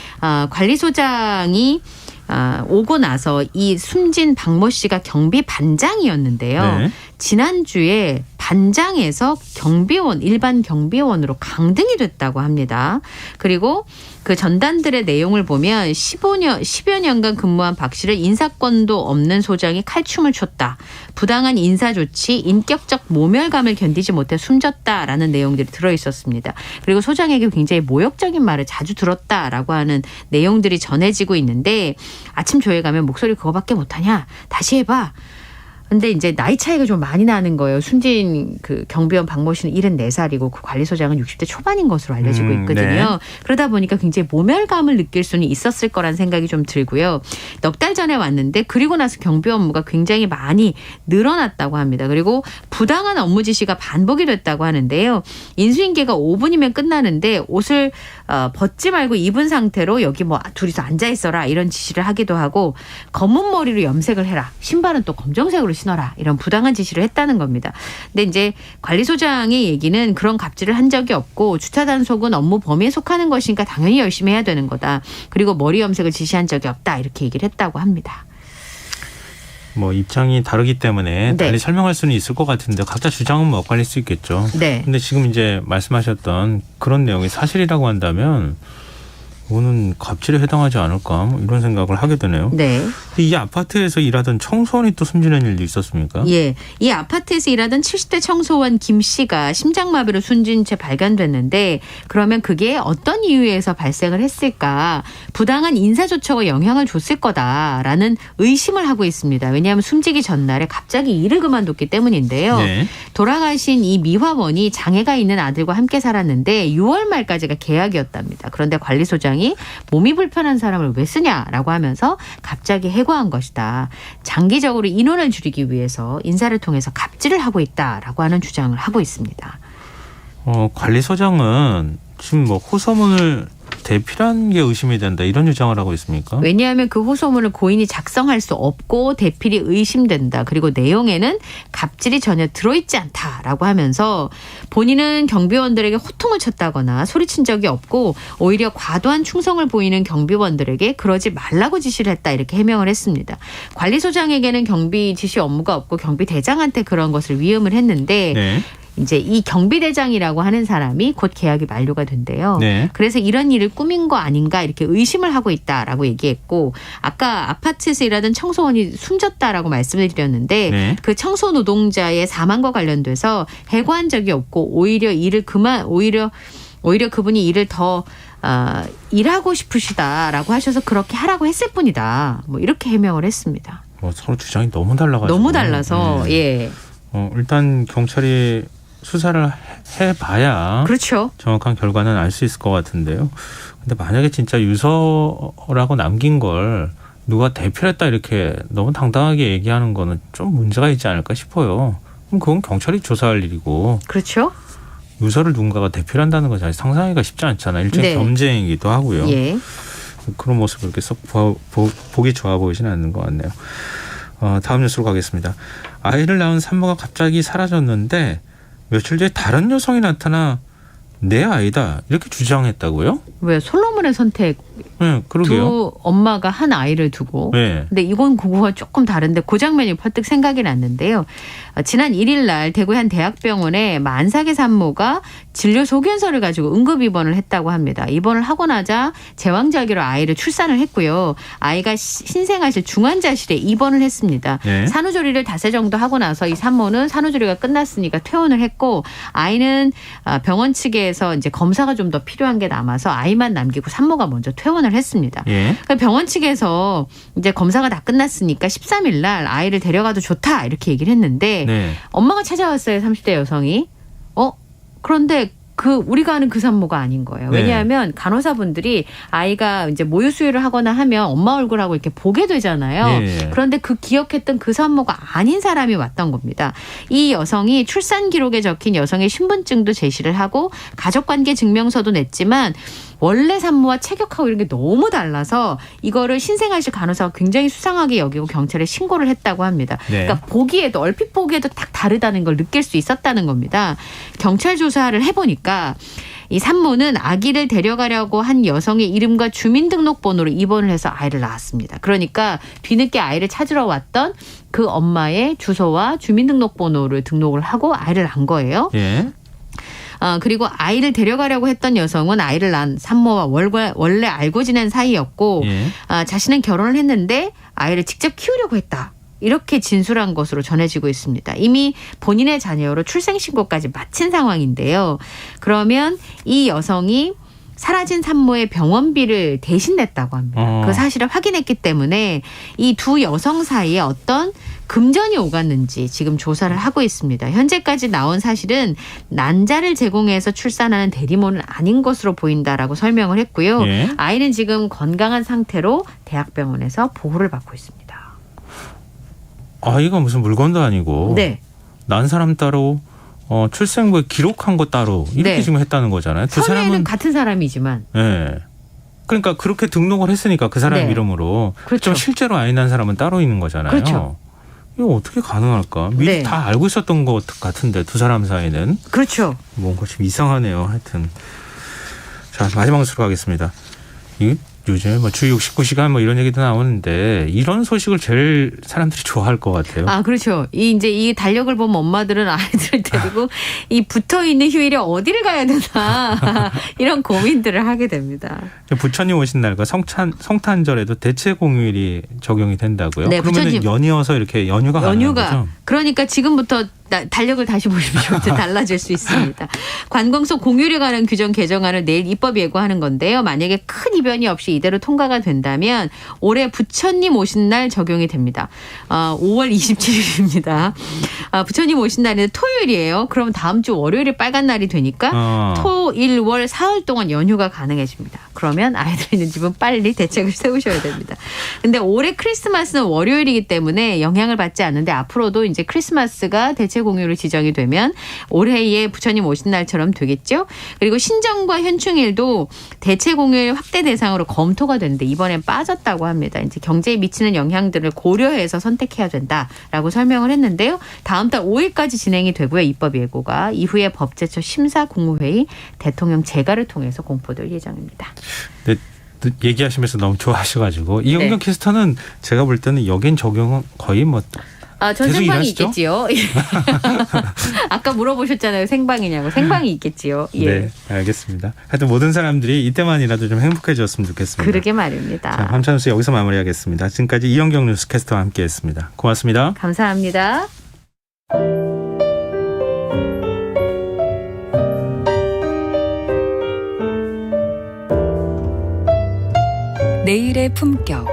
관리소장이 오고 나서 이 숨진 박모 씨가 경비 반장이었는데요. 지난주에 반장에서 일반 경비원으로 강등이 됐다고 합니다. 그리고 그 전단들의 내용을 보면 10여 년간 근무한 박 씨를 인사권도 없는 소장이 칼춤을 췄다. 부당한 인사조치, 인격적 모멸감을 견디지 못해 숨졌다라는 내용들이 들어있었습니다. 그리고 소장에게 굉장히 모욕적인 말을 자주 들었다라고 하는 내용들이 전해지고 있는데 아침 조회 가면 목소리 그거밖에 못하냐? 다시 해봐. 근데 이제 나이 차이가 좀 많이 나는 거예요. 숨진 그 경비원 박모 씨는 74살이고 그 관리소장은 60대 초반인 것으로 알려지고 있거든요. 그러다 보니까 굉장히 모멸감을 느낄 수는 있었을 거란 생각이 좀 들고요. 넉 달 전에 왔는데 그리고 나서 경비 업무가 굉장히 많이 늘어났다고 합니다. 그리고 부당한 업무 지시가 반복이 됐다고 하는데요. 인수인계가 5분이면 끝나는데 옷을 벗지 말고 입은 상태로 여기 둘이서 앉아 있어라 이런 지시를 하기도 하고 검은 머리로 염색을 해라. 신발은 또 검정색으로 신어라. 이런 부당한 지시를 했다는 겁니다. 근데 이제 관리소장의 얘기는 그런 갑질을 한 적이 없고 주차 단속은 업무 범위에 속하는 것이니까 당연히 열심히 해야 되는 거다. 그리고 머리 염색을 지시한 적이 없다. 이렇게 얘기를 했다고 합니다. 입장이 다르기 때문에 달리 설명할 수는 있을 것 같은데 각자 주장은 엇갈릴 수 있겠죠. 근데 지금 이제 말씀하셨던 그런 내용이 사실이라고 한다면 이거는 갑질에 해당하지 않을까 이런 생각을 하게 되네요. 이 아파트에서 일하던 청소원이 또 숨지는 일도 있었습니까? 예, 이 아파트에서 일하던 70대 청소원 김 씨가 심장마비로 숨진 채 발견됐는데 그러면 그게 어떤 이유에서 발생을 했을까? 부당한 인사조처가 영향을 줬을 거다라는 의심을 하고 있습니다. 왜냐하면 숨지기 전날에 갑자기 일을 그만뒀기 때문인데요. 돌아가신 이 미화원이 장애가 있는 아들과 함께 살았는데 6월 말까지가 계약이었답니다. 그런데 관리소장이 몸이 불편한 사람을 왜 쓰냐라고 하면서 갑자기 해고한 것이다. 장기적으로 인원을 줄이기 위해서 인사를 통해서 갑질을 하고 있다라고 하는 주장을 하고 있습니다. 관리소장은 지금 호소문을 대피라는 게 의심이 된다 이런 주장을 하고 있습니까? 왜냐하면 그 호소문을 고인이 작성할 수 없고 대필이 의심된다. 그리고 내용에는 갑질이 전혀 들어있지 않다라고 하면서 본인은 경비원들에게 호통을 쳤다거나 소리친 적이 없고 오히려 과도한 충성을 보이는 경비원들에게 그러지 말라고 지시를 했다 이렇게 해명을 했습니다. 관리소장에게는 경비 지시 업무가 없고 경비대장한테 그런 것을 위임을 했는데 네. 이제 이 경비대장이라고 하는 사람이 곧 계약이 만료가 된대요. 네. 그래서 이런 일을 꾸민 거 아닌가 이렇게 의심을 하고 있다라고 얘기했고 아까 아파트에서 일하던 청소원이 숨졌다라고 말씀을 드렸는데 네. 그 청소 노동자의 사망과 관련돼서 해고한 적이 없고 오히려 그분이 일을 더 일하고 싶으시다라고 하셔서 그렇게 하라고 했을 뿐이다. 뭐 이렇게 해명을 했습니다. 서로 주장이 너무 달라가지고. 너무 달라서 예. 일단 경찰이 수사를 해봐야 그렇죠. 정확한 결과는 알 수 있을 것 같은데요. 근데 만약에 진짜 유서라고 남긴 걸 누가 대필했다 이렇게 너무 당당하게 얘기하는 거는 좀 문제가 있지 않을까 싶어요. 그럼 그건 경찰이 조사할 일이고. 그렇죠. 유서를 누군가가 대필한다는 건 사실 상상하기가 쉽지 않잖아요. 일종의 네. 범죄이기도 하고요. 예. 그런 모습을 이렇게 썩 보기 좋아 보이지는 않는 것 같네요. 다음 뉴스로 가겠습니다. 아이를 낳은 산모가 갑자기 사라졌는데 며칠 뒤에 다른 여성이 나타나 내 아이다 이렇게 주장했다고요? 왜 솔로몬의 선택 네, 그러게요. 두 엄마가 한 아이를 두고 네. 근데 이건 그거와 조금 다른데 그 장면이 퍼뜩 생각이 났는데요. 지난 1일 날 대구의 한 대학병원에 만삭의 산모가 진료 소견서를 가지고 응급 입원을 했다고 합니다. 입원을 하고 나자 제왕절개로 아이를 출산을 했고요. 아이가 신생아실 중환자실에 입원을 했습니다. 네. 산후조리를 닷새 정도 하고 나서 이 산모는 산후조리가 끝났으니까 퇴원을 했고 아이는 병원 측에서 이제 검사가 좀 더 필요한 게 남아서 아이만 남기고 산모가 먼저 퇴원을 했습니다. 예. 병원 측에서 이제 검사가 다 끝났으니까 13일 날 아이를 데려가도 좋다 이렇게 얘기를 했는데 네. 엄마가 찾아왔어요. 30대 여성이. 그런데 우리가 아는 그 산모가 아닌 거예요. 네. 왜냐하면 간호사분들이 아이가 이제 모유 수유를 하거나 하면 엄마 얼굴하고 이렇게 보게 되잖아요. 네. 그런데 기억했던 그 산모가 아닌 사람이 왔던 겁니다. 이 여성이 출산 기록에 적힌 여성의 신분증도 제시를 하고 가족관계 증명서도 냈지만 원래 산모와 체격하고 이런 게 너무 달라서 이거를 신생아실 간호사가 굉장히 수상하게 여기고 경찰에 신고를 했다고 합니다. 네. 그러니까 얼핏 보기에도 딱 다르다는 걸 느낄 수 있었다는 겁니다. 경찰 조사를 해보니까 이 산모는 아기를 데려가려고 한 여성의 이름과 주민등록번호로 입원을 해서 아이를 낳았습니다. 그러니까 뒤늦게 아이를 찾으러 왔던 그 엄마의 주소와 주민등록번호를 등록을 하고 아이를 낳은 거예요. 예. 그리고 아이를 데려가려고 했던 여성은 아이를 낳은 산모와 원래 알고 지낸 사이였고 예. 자신은 결혼을 했는데 아이를 직접 키우려고 했다. 이렇게 진술한 것으로 전해지고 있습니다. 이미 본인의 자녀로 출생신고까지 마친 상황인데요. 그러면 이 여성이 사라진 산모의 병원비를 대신 냈다고 합니다. 그 사실을 확인했기 때문에 이 두 여성 사이에 어떤 금전이 오갔는지 지금 조사를 하고 있습니다. 현재까지 나온 사실은 난자를 제공해서 출산하는 대리모는 아닌 것으로 보인다라고 설명을 했고요. 예. 아이는 지금 건강한 상태로 대학병원에서 보호를 받고 있습니다. 아이가 무슨 물건도 아니고 네. 난 사람 따로 출생부에 기록한 거 따로 이렇게 네. 지금 했다는 거잖아요. 두 처음에는 사람은 같은 사람이지만 예. 그러니까 그렇게 등록을 했으니까 그 사람 네. 이름으로 그렇죠. 좀 실제로 아이 낳은 사람은 따로 있는 거잖아요. 그렇죠. 이거 어떻게 가능할까? 미리 네. 다 알고 있었던 것 같은데 두 사람 사이는 그렇죠. 뭔가 좀 이상하네요. 하여튼 자 마지막 뉴스로 가겠습니다. 요즘에 주 69시간 이런 얘기도 나오는데 이런 소식을 제일 사람들이 좋아할 것 같아요. 그렇죠. 이 달력을 보면 엄마들은 아이들을 데리고 이 붙어 있는 휴일에 어디를 가야 되나 이런 고민들을 하게 됩니다. 부처님 오신 날과 성탄절에도 대체 공휴일이 적용이 된다고요? 네, 그러면 부처님. 연이어서 이렇게 연휴가 가능한 거죠? 그러니까 지금부터 달력을 다시 보십시오. 이제 달라질 수 있습니다. 관공서 공휴일에 관한 규정 개정안을 내일 입법 예고하는 건데요. 만약에 큰 이변이 없이 이대로 통과가 된다면 올해 부처님 오신 날 적용이 됩니다. 5월 27일입니다. 부처님 오신 날은 토요일이에요. 그럼 다음 주 월요일이 빨간 날이 되니까 토, 일, 월, 사흘 동안 연휴가 가능해집니다. 그러면 아이들 있는 집은 빨리 대책을 세우셔야 됩니다. 근데 올해 크리스마스는 월요일이기 때문에 영향을 받지 않는데 앞으로도 이제 크리스마스가 대체 공휴일로 지정이 되면 올해의 부처님 오신 날처럼 되겠죠. 그리고 신정과 현충일도 대체 공휴일 확대 대상으로 검토가 되는데 이번엔 빠졌다고 합니다. 이제 경제에 미치는 영향들을 고려해서 선택해야 된다라고 설명을 했는데요. 다음 달 5일까지 진행이 되고요. 입법 예고가 이후에 법제처 심사 국무회의 대통령 재가를 통해서 공포될 예정입니다. 네, 얘기하시면서 너무 좋아하셔가지고 이영경 캐스터는 제가 볼 때는 여긴 적용은 거의 뭐 전 계속 생방이 일하시죠? 있겠지요. 아까 물어보셨잖아요. 생방이냐고. 생방이 있겠지요. 예. 네, 알겠습니다. 하여튼 모든 사람들이 이때만이라도 좀 행복해졌으면 좋겠습니다. 그러게 말입니다. 자, 밤차뉴스 여기서 마무리하겠습니다. 지금까지 이영경 뉴스캐스터와 함께했습니다. 고맙습니다. 감사합니다. 내일의 품격.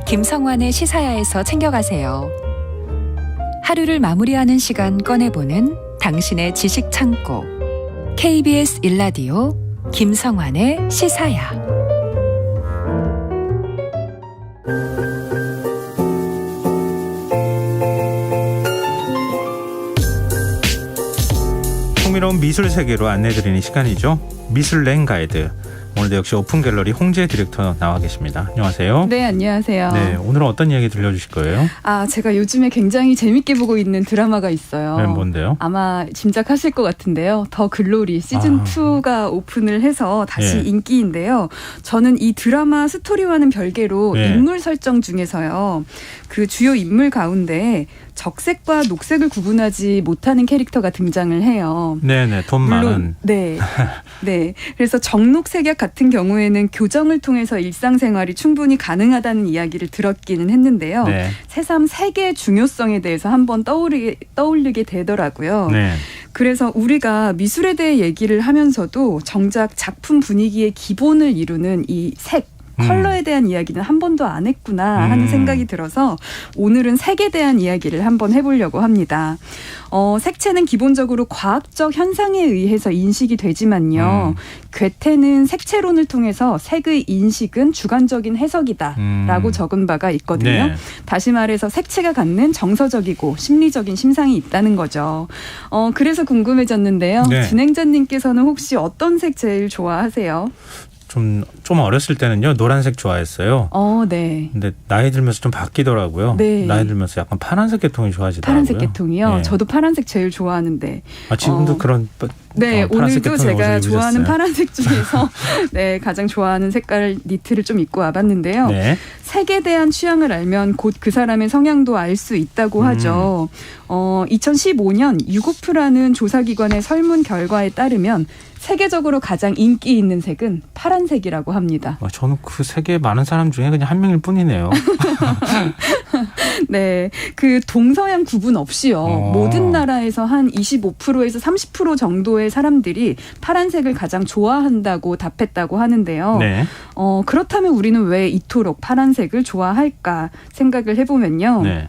김성환의 시사야에서 챙겨가세요. 하루를 마무리하는 시간 꺼내보는 당신의 지식 창고. KBS 1라디오 김성환의 시사야. 흥미로운 미술 세계로 안내드리는 시간이죠. 미술랭 가이드. 오늘도 역시 오픈 갤러리 홍재 디렉터 나와 계십니다. 안녕하세요. 네, 안녕하세요. 네, 오늘은 어떤 이야기 들려주실 거예요? 제가 요즘에 굉장히 재밌게 보고 있는 드라마가 있어요. 네, 뭔데요? 아마 짐작하실 것 같은데요. 더 글로리 시즌2가 오픈을 해서 다시 인기인데요. 저는 이 드라마 스토리와는 별개로 인물 설정 중에서요. 그 주요 인물 가운데 적색과 녹색을 구분하지 못하는 캐릭터가 등장을 해요. 네네, 돈 많은. 네. 네. 그래서 정록색약 같은 경우에는 교정을 통해서 일상생활이 충분히 가능하다는 이야기를 들었기는 했는데요. 네. 새삼 색의 중요성에 대해서 한번 떠올리게 되더라고요. 네. 그래서 우리가 미술에 대해 얘기를 하면서도 정작 작품 분위기의 기본을 이루는 이 색, 컬러에 대한 이야기는 한 번도 안 했구나 하는 생각이 들어서 오늘은 색에 대한 이야기를 한번 해보려고 합니다. 색채는 기본적으로 과학적 현상에 의해서 인식이 되지만요. 괴테는 색채론을 통해서 색의 인식은 주관적인 해석이다라고 적은 바가 있거든요. 네. 다시 말해서 색채가 갖는 정서적이고 심리적인 심상이 있다는 거죠. 그래서 궁금해졌는데요. 네. 진행자님께서는 혹시 어떤 색 제일 좋아하세요? 좀 어렸을 때는요, 노란색 좋아했어요. 네. 근데 나이 들면서 좀 바뀌더라고요. 네. 나이 들면서 약간 파란색 계통이 좋아지더라고요. 파란색 계통이요? 네. 저도 파란색 제일 좋아하는데. 지금도 그런. 네, 파란색 오늘도 계통을 제가 옷을 좋아하는 입으셨어요? 파란색 중에서 네, 가장 좋아하는 색깔 니트를 좀 입고 와봤는데요. 네. 색에 대한 취향을 알면 곧 그 사람의 성향도 알 수 있다고 하죠. 2015년 유고프라는 조사기관의 설문 결과에 따르면 세계적으로 가장 인기 있는 색은 파란색이라고 합니다. 저는 그 세계에 많은 사람 중에 그냥 한 명일 뿐이네요. 네, 그 동서양 구분 없이요. 모든 나라에서 한 25%에서 30% 정도의 사람들이 파란색을 가장 좋아한다고 답했다고 하는데요. 네. 그렇다면 우리는 왜 이토록 파란색을 좋아할까 생각을 해보면요. 네.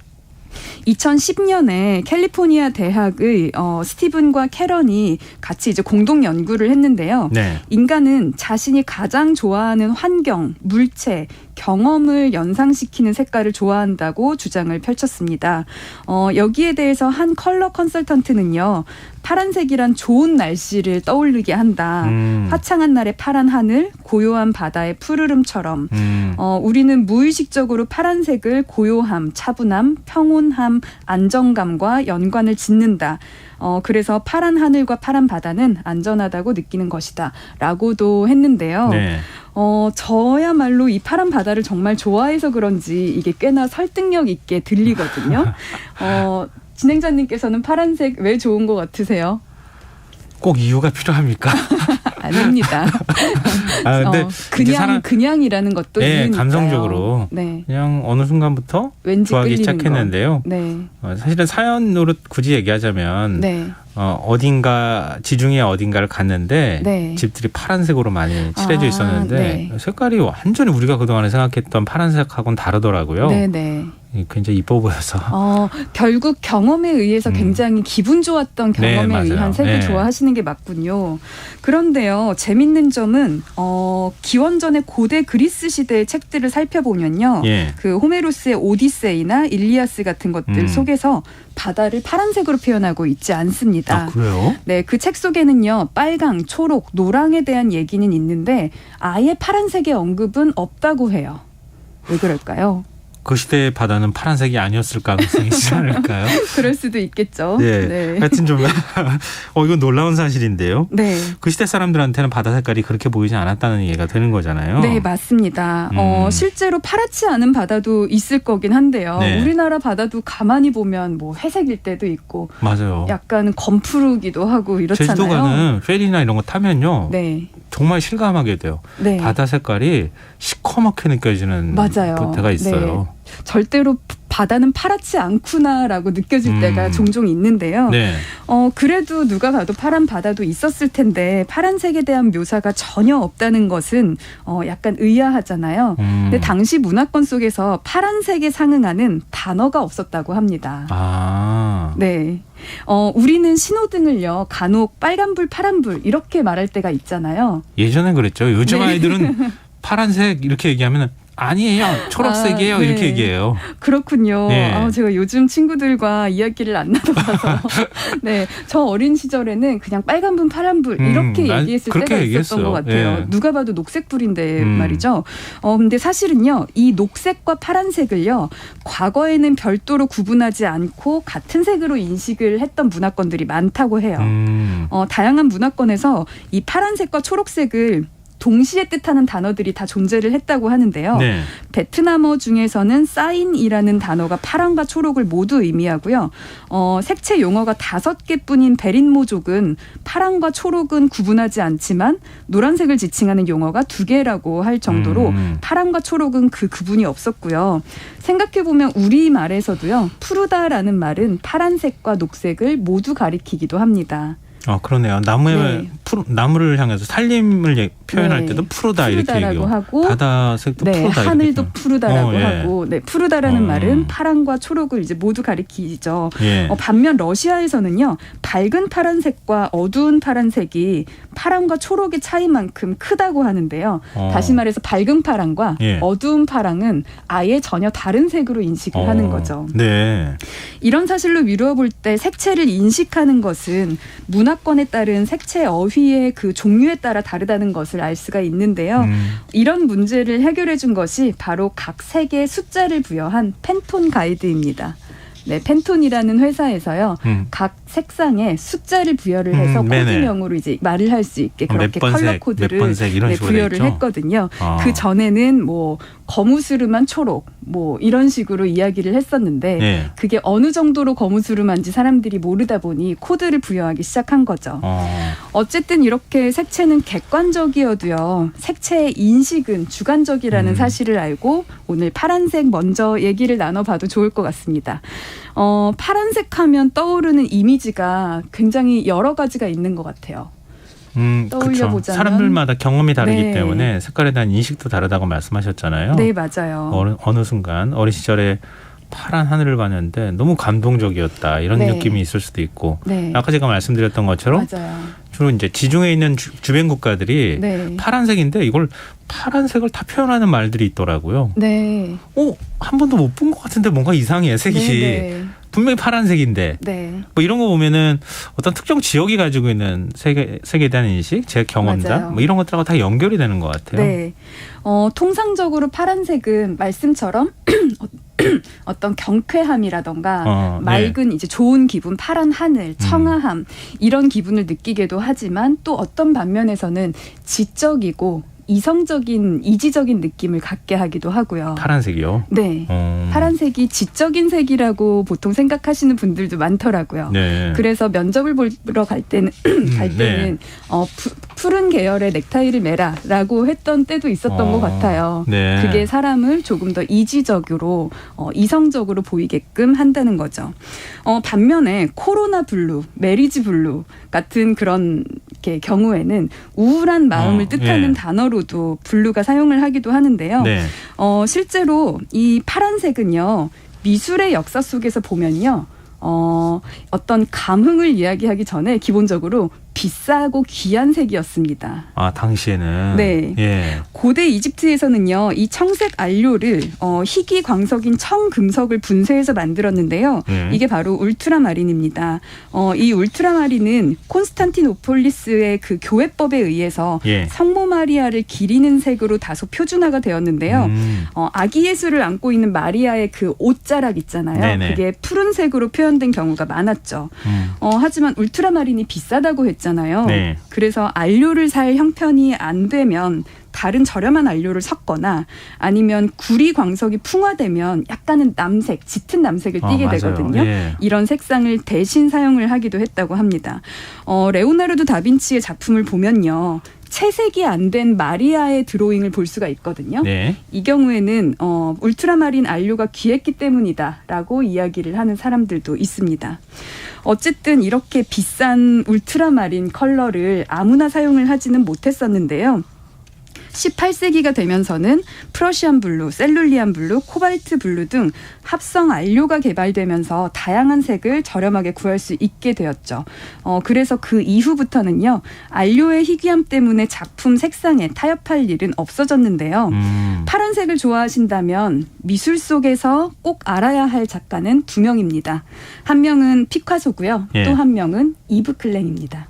2010년에 캘리포니아 대학의 스티븐과 캐런이 같이 이제 공동 연구를 했는데요. 네. 인간은 자신이 가장 좋아하는 환경, 물체, 경험을 연상시키는 색깔을 좋아한다고 주장을 펼쳤습니다. 여기에 대해서 한 컬러 컨설턴트는요. 파란색이란 좋은 날씨를 떠올리게 한다. 화창한 날의 파란 하늘, 고요한 바다의 푸르름처럼 우리는 무의식적으로 파란색을 고요함, 차분함, 평온함, 안정감과 연관을 짓는다. 그래서 파란 하늘과 파란 바다는 안전하다고 느끼는 것이다. 라고도 했는데요. 네. 저야말로 이 파란 바다를 정말 좋아해서 그런지 이게 꽤나 설득력 있게 들리거든요. 진행자님께서는 파란색 왜 좋은 것 같으세요? 꼭 이유가 필요합니까? 아닙니다. 근데 그냥이라는 것도 네, 이유니까요. 감성적으로 그냥 어느 순간부터 왠지 좋아하기 시작했는데요. 네. 사실은 사연으로 굳이 얘기하자면 어딘가 지중해 어딘가를 갔는데 집들이 파란색으로 많이 칠해져 있었는데 색깔이 완전히 우리가 그동안에 생각했던 파란색하고는 다르더라고요. 네네. 굉장히 이뻐 보여서. 결국 경험에 의해서 굉장히 기분 좋았던 경험에 맞아요. 의한 색을 좋아하시는 게 맞군요. 그런데요, 재밌는 점은 기원전의 고대 그리스 시대의 책들을 살펴보면요, 그 호메로스의 오디세이나 일리아스 같은 것들 속에서 바다를 파란색으로 표현하고 있지 않습니다. 그래요? 네, 그 책 속에는요, 빨강, 초록, 노랑에 대한 얘기는 있는데 아예 파란색의 언급은 없다고 해요. 왜 그럴까요? 그 시대의 바다는 파란색이 아니었을 가능성이 있지 않을까요? 그럴 수도 있겠죠. 네. 하여튼 좀 이건 놀라운 사실인데요. 네. 그 시대 사람들한테는 바다 색깔이 그렇게 보이지 않았다는 얘기가 되는 거잖아요. 네, 맞습니다. 실제로 파랗지 않은 바다도 있을 거긴 한데요. 네. 우리나라 바다도 가만히 보면 뭐 회색일 때도 있고, 맞아요. 약간 검푸르기도 하고 이렇잖아요. 제주도 가는 페리나 이런 거 타면요, 네. 정말 실감하게 돼요. 네. 바다 색깔이 시커멓게 느껴지는 맞아요. 때가 있어요. 네. 절대로 바다는 파랗지 않구나라고 느껴질 때가 종종 있는데요. 네. 그래도 누가 봐도 파란 바다도 있었을 텐데 파란색에 대한 묘사가 전혀 없다는 것은 약간 의아하잖아요. 근데 당시 문화권 속에서 파란색에 상응하는 단어가 없었다고 합니다. 네. 우리는 신호등을요, 간혹 빨간불, 파란불 이렇게 말할 때가 있잖아요. 예전엔 그랬죠. 요즘 아이들은 파란색 이렇게 얘기하면 아니에요, 초록색이에요, 네. 이렇게 얘기해요. 그렇군요. 네. 제가 요즘 친구들과 이야기를 안 나눠봐서 네, 저 어린 시절에는 그냥 빨간불, 파란불 이렇게 얘기했을 때가 있었던 것 같아요. 네. 누가 봐도 녹색불인데 말이죠. 근데 사실은요, 이 녹색과 파란색을요, 과거에는 별도로 구분하지 않고 같은 색으로 인식을 했던 문화권들이 많다고 해요. 다양한 문화권에서 이 파란색과 초록색을 동시에 뜻하는 단어들이 다 존재를 했다고 하는데요. 네. 베트남어 중에서는 사인이라는 단어가 파란과 초록을 모두 의미하고요. 색채 용어가 5개뿐인 베린모족은 파란과 초록은 구분하지 않지만 노란색을 지칭하는 용어가 2개라고 할 정도로 파란과 초록은 그 구분이 없었고요. 생각해보면 우리말에서도요, 푸르다라는 말은 파란색과 녹색을 모두 가리키기도 합니다. 그러네요. 나무를 향해서 살림을 표현할 때도 푸르다 이렇게 얘기하고, 하고, 바다색도 푸르다, 하늘도 이렇게. 푸르다라고 하고, 푸르다라는 말은 파란과 초록을 이제 모두 가리키죠. 반면 러시아에서는요, 밝은 파란색과 어두운 파란색이 파란과 초록의 차이만큼 크다고 하는데요. 다시 말해서 밝은 파랑과 어두운 파랑은 아예 전혀 다른 색으로 인식을 하는 거죠. 네. 이런 사실로 미루어 볼 때 색채를 인식하는 것은 문화권에 따른 색채 어휘의 그 종류에 따라 다르다는 것을 알 수가 있는데요. 이런 문제를 해결해 준 것이 바로 각 색의 숫자를 부여한 팬톤 가이드입니다. 네, 팬톤이라는 회사에서요, 각 색상에 숫자를 부여를 해서 코드명으로 이제 말을 할 수 있게 그렇게 컬러 코드를 부여를 했거든요. 그 전에는 뭐 거무스름한 초록, 뭐 이런 식으로 이야기를 했었는데 그게 어느 정도로 거무스름한지 사람들이 모르다 보니 코드를 부여하기 시작한 거죠. 어쨌든 이렇게 색채는 객관적이어도요, 색채의 인식은 주관적이라는 사실을 알고 오늘 파란색 먼저 얘기를 나눠봐도 좋을 것 같습니다. 파란색 하면 떠오르는 이미지가 굉장히 여러 가지가 있는 것 같아요. 떠올려보자면 사람들마다 경험이 다르기 때문에 색깔에 대한 인식도 다르다고 말씀하셨잖아요. 네, 맞아요. 어느 순간 어린 시절에 파란 하늘을 봤는데 너무 감동적이었다, 이런 느낌이 있을 수도 있고, 아까 제가 말씀드렸던 것처럼 주로 이제 지중해 있는 주변 국가들이 파란색인데 이걸 파란색을 다 표현하는 말들이 있더라고요. 네. 한 번도 못 본 것 같은데 뭔가 이상해, 색이. 분명히 파란색인데 뭐 이런 거 보면은 어떤 특정 지역이 가지고 있는 색에 대한 인식, 제 경험담 뭐 이런 것들하고 다 연결이 되는 것 같아요. 네. 통상적으로 파란색은 말씀처럼 어떤 경쾌함이라던가 맑은 이제 좋은 기분, 파란 하늘, 청아함 이런 기분을 느끼게도 하지만 또 어떤 반면에서는 지적이고 이성적인, 이지적인 느낌을 갖게 하기도 하고요. 파란색이요? 네. 파란색이 지적인 색이라고 보통 생각하시는 분들도 많더라고요. 네. 그래서 면접을 보러 갈 때는 푸른 계열의 넥타이를 매라라고 했던 때도 있었던 것 같아요. 네. 그게 사람을 조금 더 이지적으로, 이성적으로 보이게끔 한다는 거죠. 반면에 코로나 블루, 메리지 블루 같은 그런 경우에는 우울한 마음을 뜻하는 단어로도 블루가 사용을 하기도 하는데요. 실제로 이 파란색은요, 미술의 역사 속에서 보면요. 어떤 감흥을 이야기하기 전에 기본적으로 비싸고 귀한 색이었습니다. 아, 당시에는. 네. 예. 고대 이집트에서는요, 이 청색 안료를 희귀 광석인 청금석을 분쇄해서 만들었는데요. 이게 바로 울트라마린입니다. 이 울트라마린은 콘스탄티노폴리스의 그 교회법에 의해서 성모 마리아를 기리는 색으로 다소 표준화가 되었는데요. 아기 예수를 안고 있는 마리아의 그 옷자락 있잖아요. 네네. 그게 푸른색으로 표현된 경우가 많았죠. 하지만 울트라마린이 비싸다고 했잖아요. 네. 그래서 안료를 살 형편이 안 되면 다른 저렴한 안료를 섞거나 아니면 구리 광석이 풍화되면 약간은 남색, 짙은 남색을 띠게 되거든요. 예. 이런 색상을 대신 사용을 하기도 했다고 합니다. 레오나르도 다빈치의 작품을 보면요. 채색이 안 된 마리아의 드로잉을 볼 수가 있거든요. 네. 이 경우에는 울트라마린 안료가 귀했기 때문이다라고 이야기를 하는 사람들도 있습니다. 어쨌든 이렇게 비싼 울트라마린 컬러를 아무나 사용을 하지는 못했었는데요. 18세기가 되면서는 프러시안 블루, 셀룰리안 블루, 코발트 블루 등 합성 안료가 개발되면서 다양한 색을 저렴하게 구할 수 있게 되었죠. 그래서 그 이후부터는요. 안료의 희귀함 때문에 작품 색상에 타협할 일은 없어졌는데요. 파란색을 좋아하신다면 미술 속에서 꼭 알아야 할 작가는 두 명입니다. 한 명은 피카소고요. 또 한 명은 이브 클랭입니다.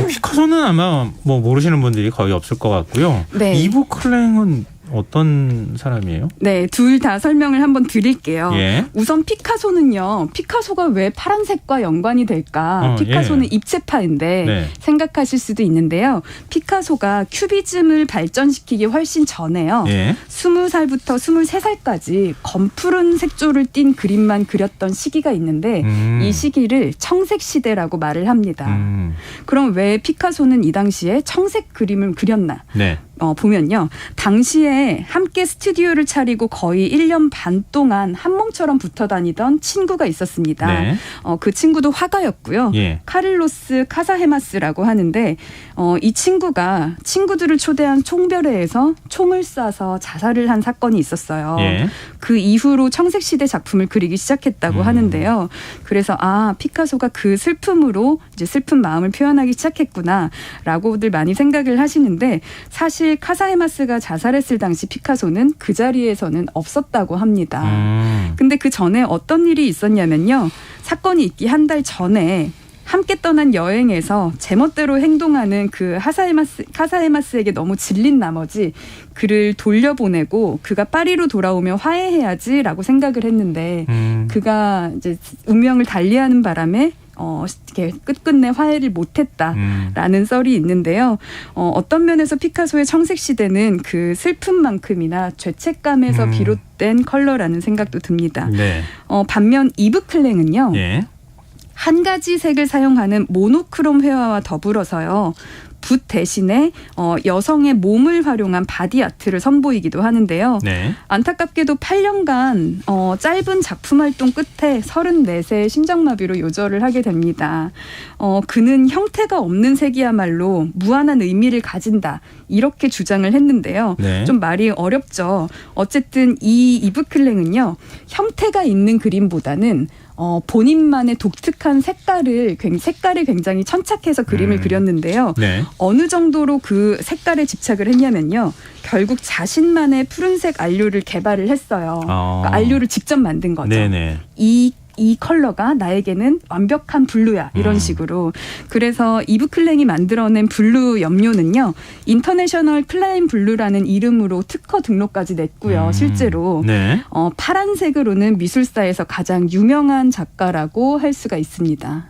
피카소는 아마 뭐 모르시는 분들이 거의 없을 것 같고요. 네. 이브 클랭은 어떤 사람이에요? 네, 둘 다 설명을 한번 드릴게요. 예. 우선 피카소는요. 피카소가 왜 파란색과 연관이 될까? 피카소는 입체파인데 네. 생각하실 수도 있는데요. 피카소가 큐비즘을 발전시키기 훨씬 전에요. 20살부터 23살까지 검푸른 색조를 띤 그림만 그렸던 시기가 있는데 이 시기를 청색 시대라고 말을 합니다. 그럼 왜 피카소는 이 당시에 청색 그림을 그렸나? 네. 보면요. 당시에 함께 스튜디오를 차리고 거의 1년 반 동안 한몸처럼 붙어 다니던 친구가 있었습니다. 네. 그 친구도 화가였고요. 예. 카를로스 카사헤마스라고 하는데 이 친구가 친구들을 초대한 총별회에서 총을 쏴서 자살을 한 사건이 있었어요. 예. 그 이후로 청색시대 작품을 그리기 시작했다고 하는데요. 그래서 피카소가 그 슬픔으로 이제 슬픈 마음을 표현하기 시작했구나라고들 많이 생각을 하시는데 사실 카사헤마스가 자살했을 당시 피카소는 그 자리에서는 없었다고 합니다. 근데 그 전에 어떤 일이 있었냐면요. 사건이 있기 한 달 전에 함께 떠난 여행에서 제멋대로 행동하는 그 카사헤마스에게 너무 질린 나머지 그를 돌려보내고 그가 파리로 돌아오면 화해해야지라고 생각을 했는데 그가 이제 운명을 달리하는 바람에 이렇게 끝끝내 화해를 못했다라는 썰이 있는데요. 어떤 면에서 피카소의 청색 시대는 그 슬픔만큼이나 죄책감에서 비롯된 컬러라는 생각도 듭니다. 네. 반면 이브 클랭은요. 예. 한 가지 색을 사용하는 모노크롬 회화와 더불어서요. 붓 대신에 여성의 몸을 활용한 바디 아트를 선보이기도 하는데요. 네. 안타깝게도 8년간 짧은 작품 활동 끝에 34세의 심장마비로 요절을 하게 됩니다. 그는 형태가 없는 색이야말로 무한한 의미를 가진다. 이렇게 주장을 했는데요. 네. 좀 말이 어렵죠. 어쨌든 이 이브 클랭은요. 형태가 있는 그림보다는 본인만의 독특한 색깔을 굉장히 천착해서 그림을 그렸는데요. 네. 어느 정도로 그 색깔에 집착을 했냐면요. 결국 자신만의 푸른색 안료를 개발을 했어요. 그러니까 안료를 직접 만든 거죠. 네네. 이 컬러가 나에게는 완벽한 블루야 이런 식으로. 그래서 이브 클랭이 만들어낸 블루 염료는요. 인터내셔널 클라인 블루라는 이름으로 특허 등록까지 냈고요. 실제로 네. 파란색으로는 미술사에서 가장 유명한 작가라고 할 수가 있습니다.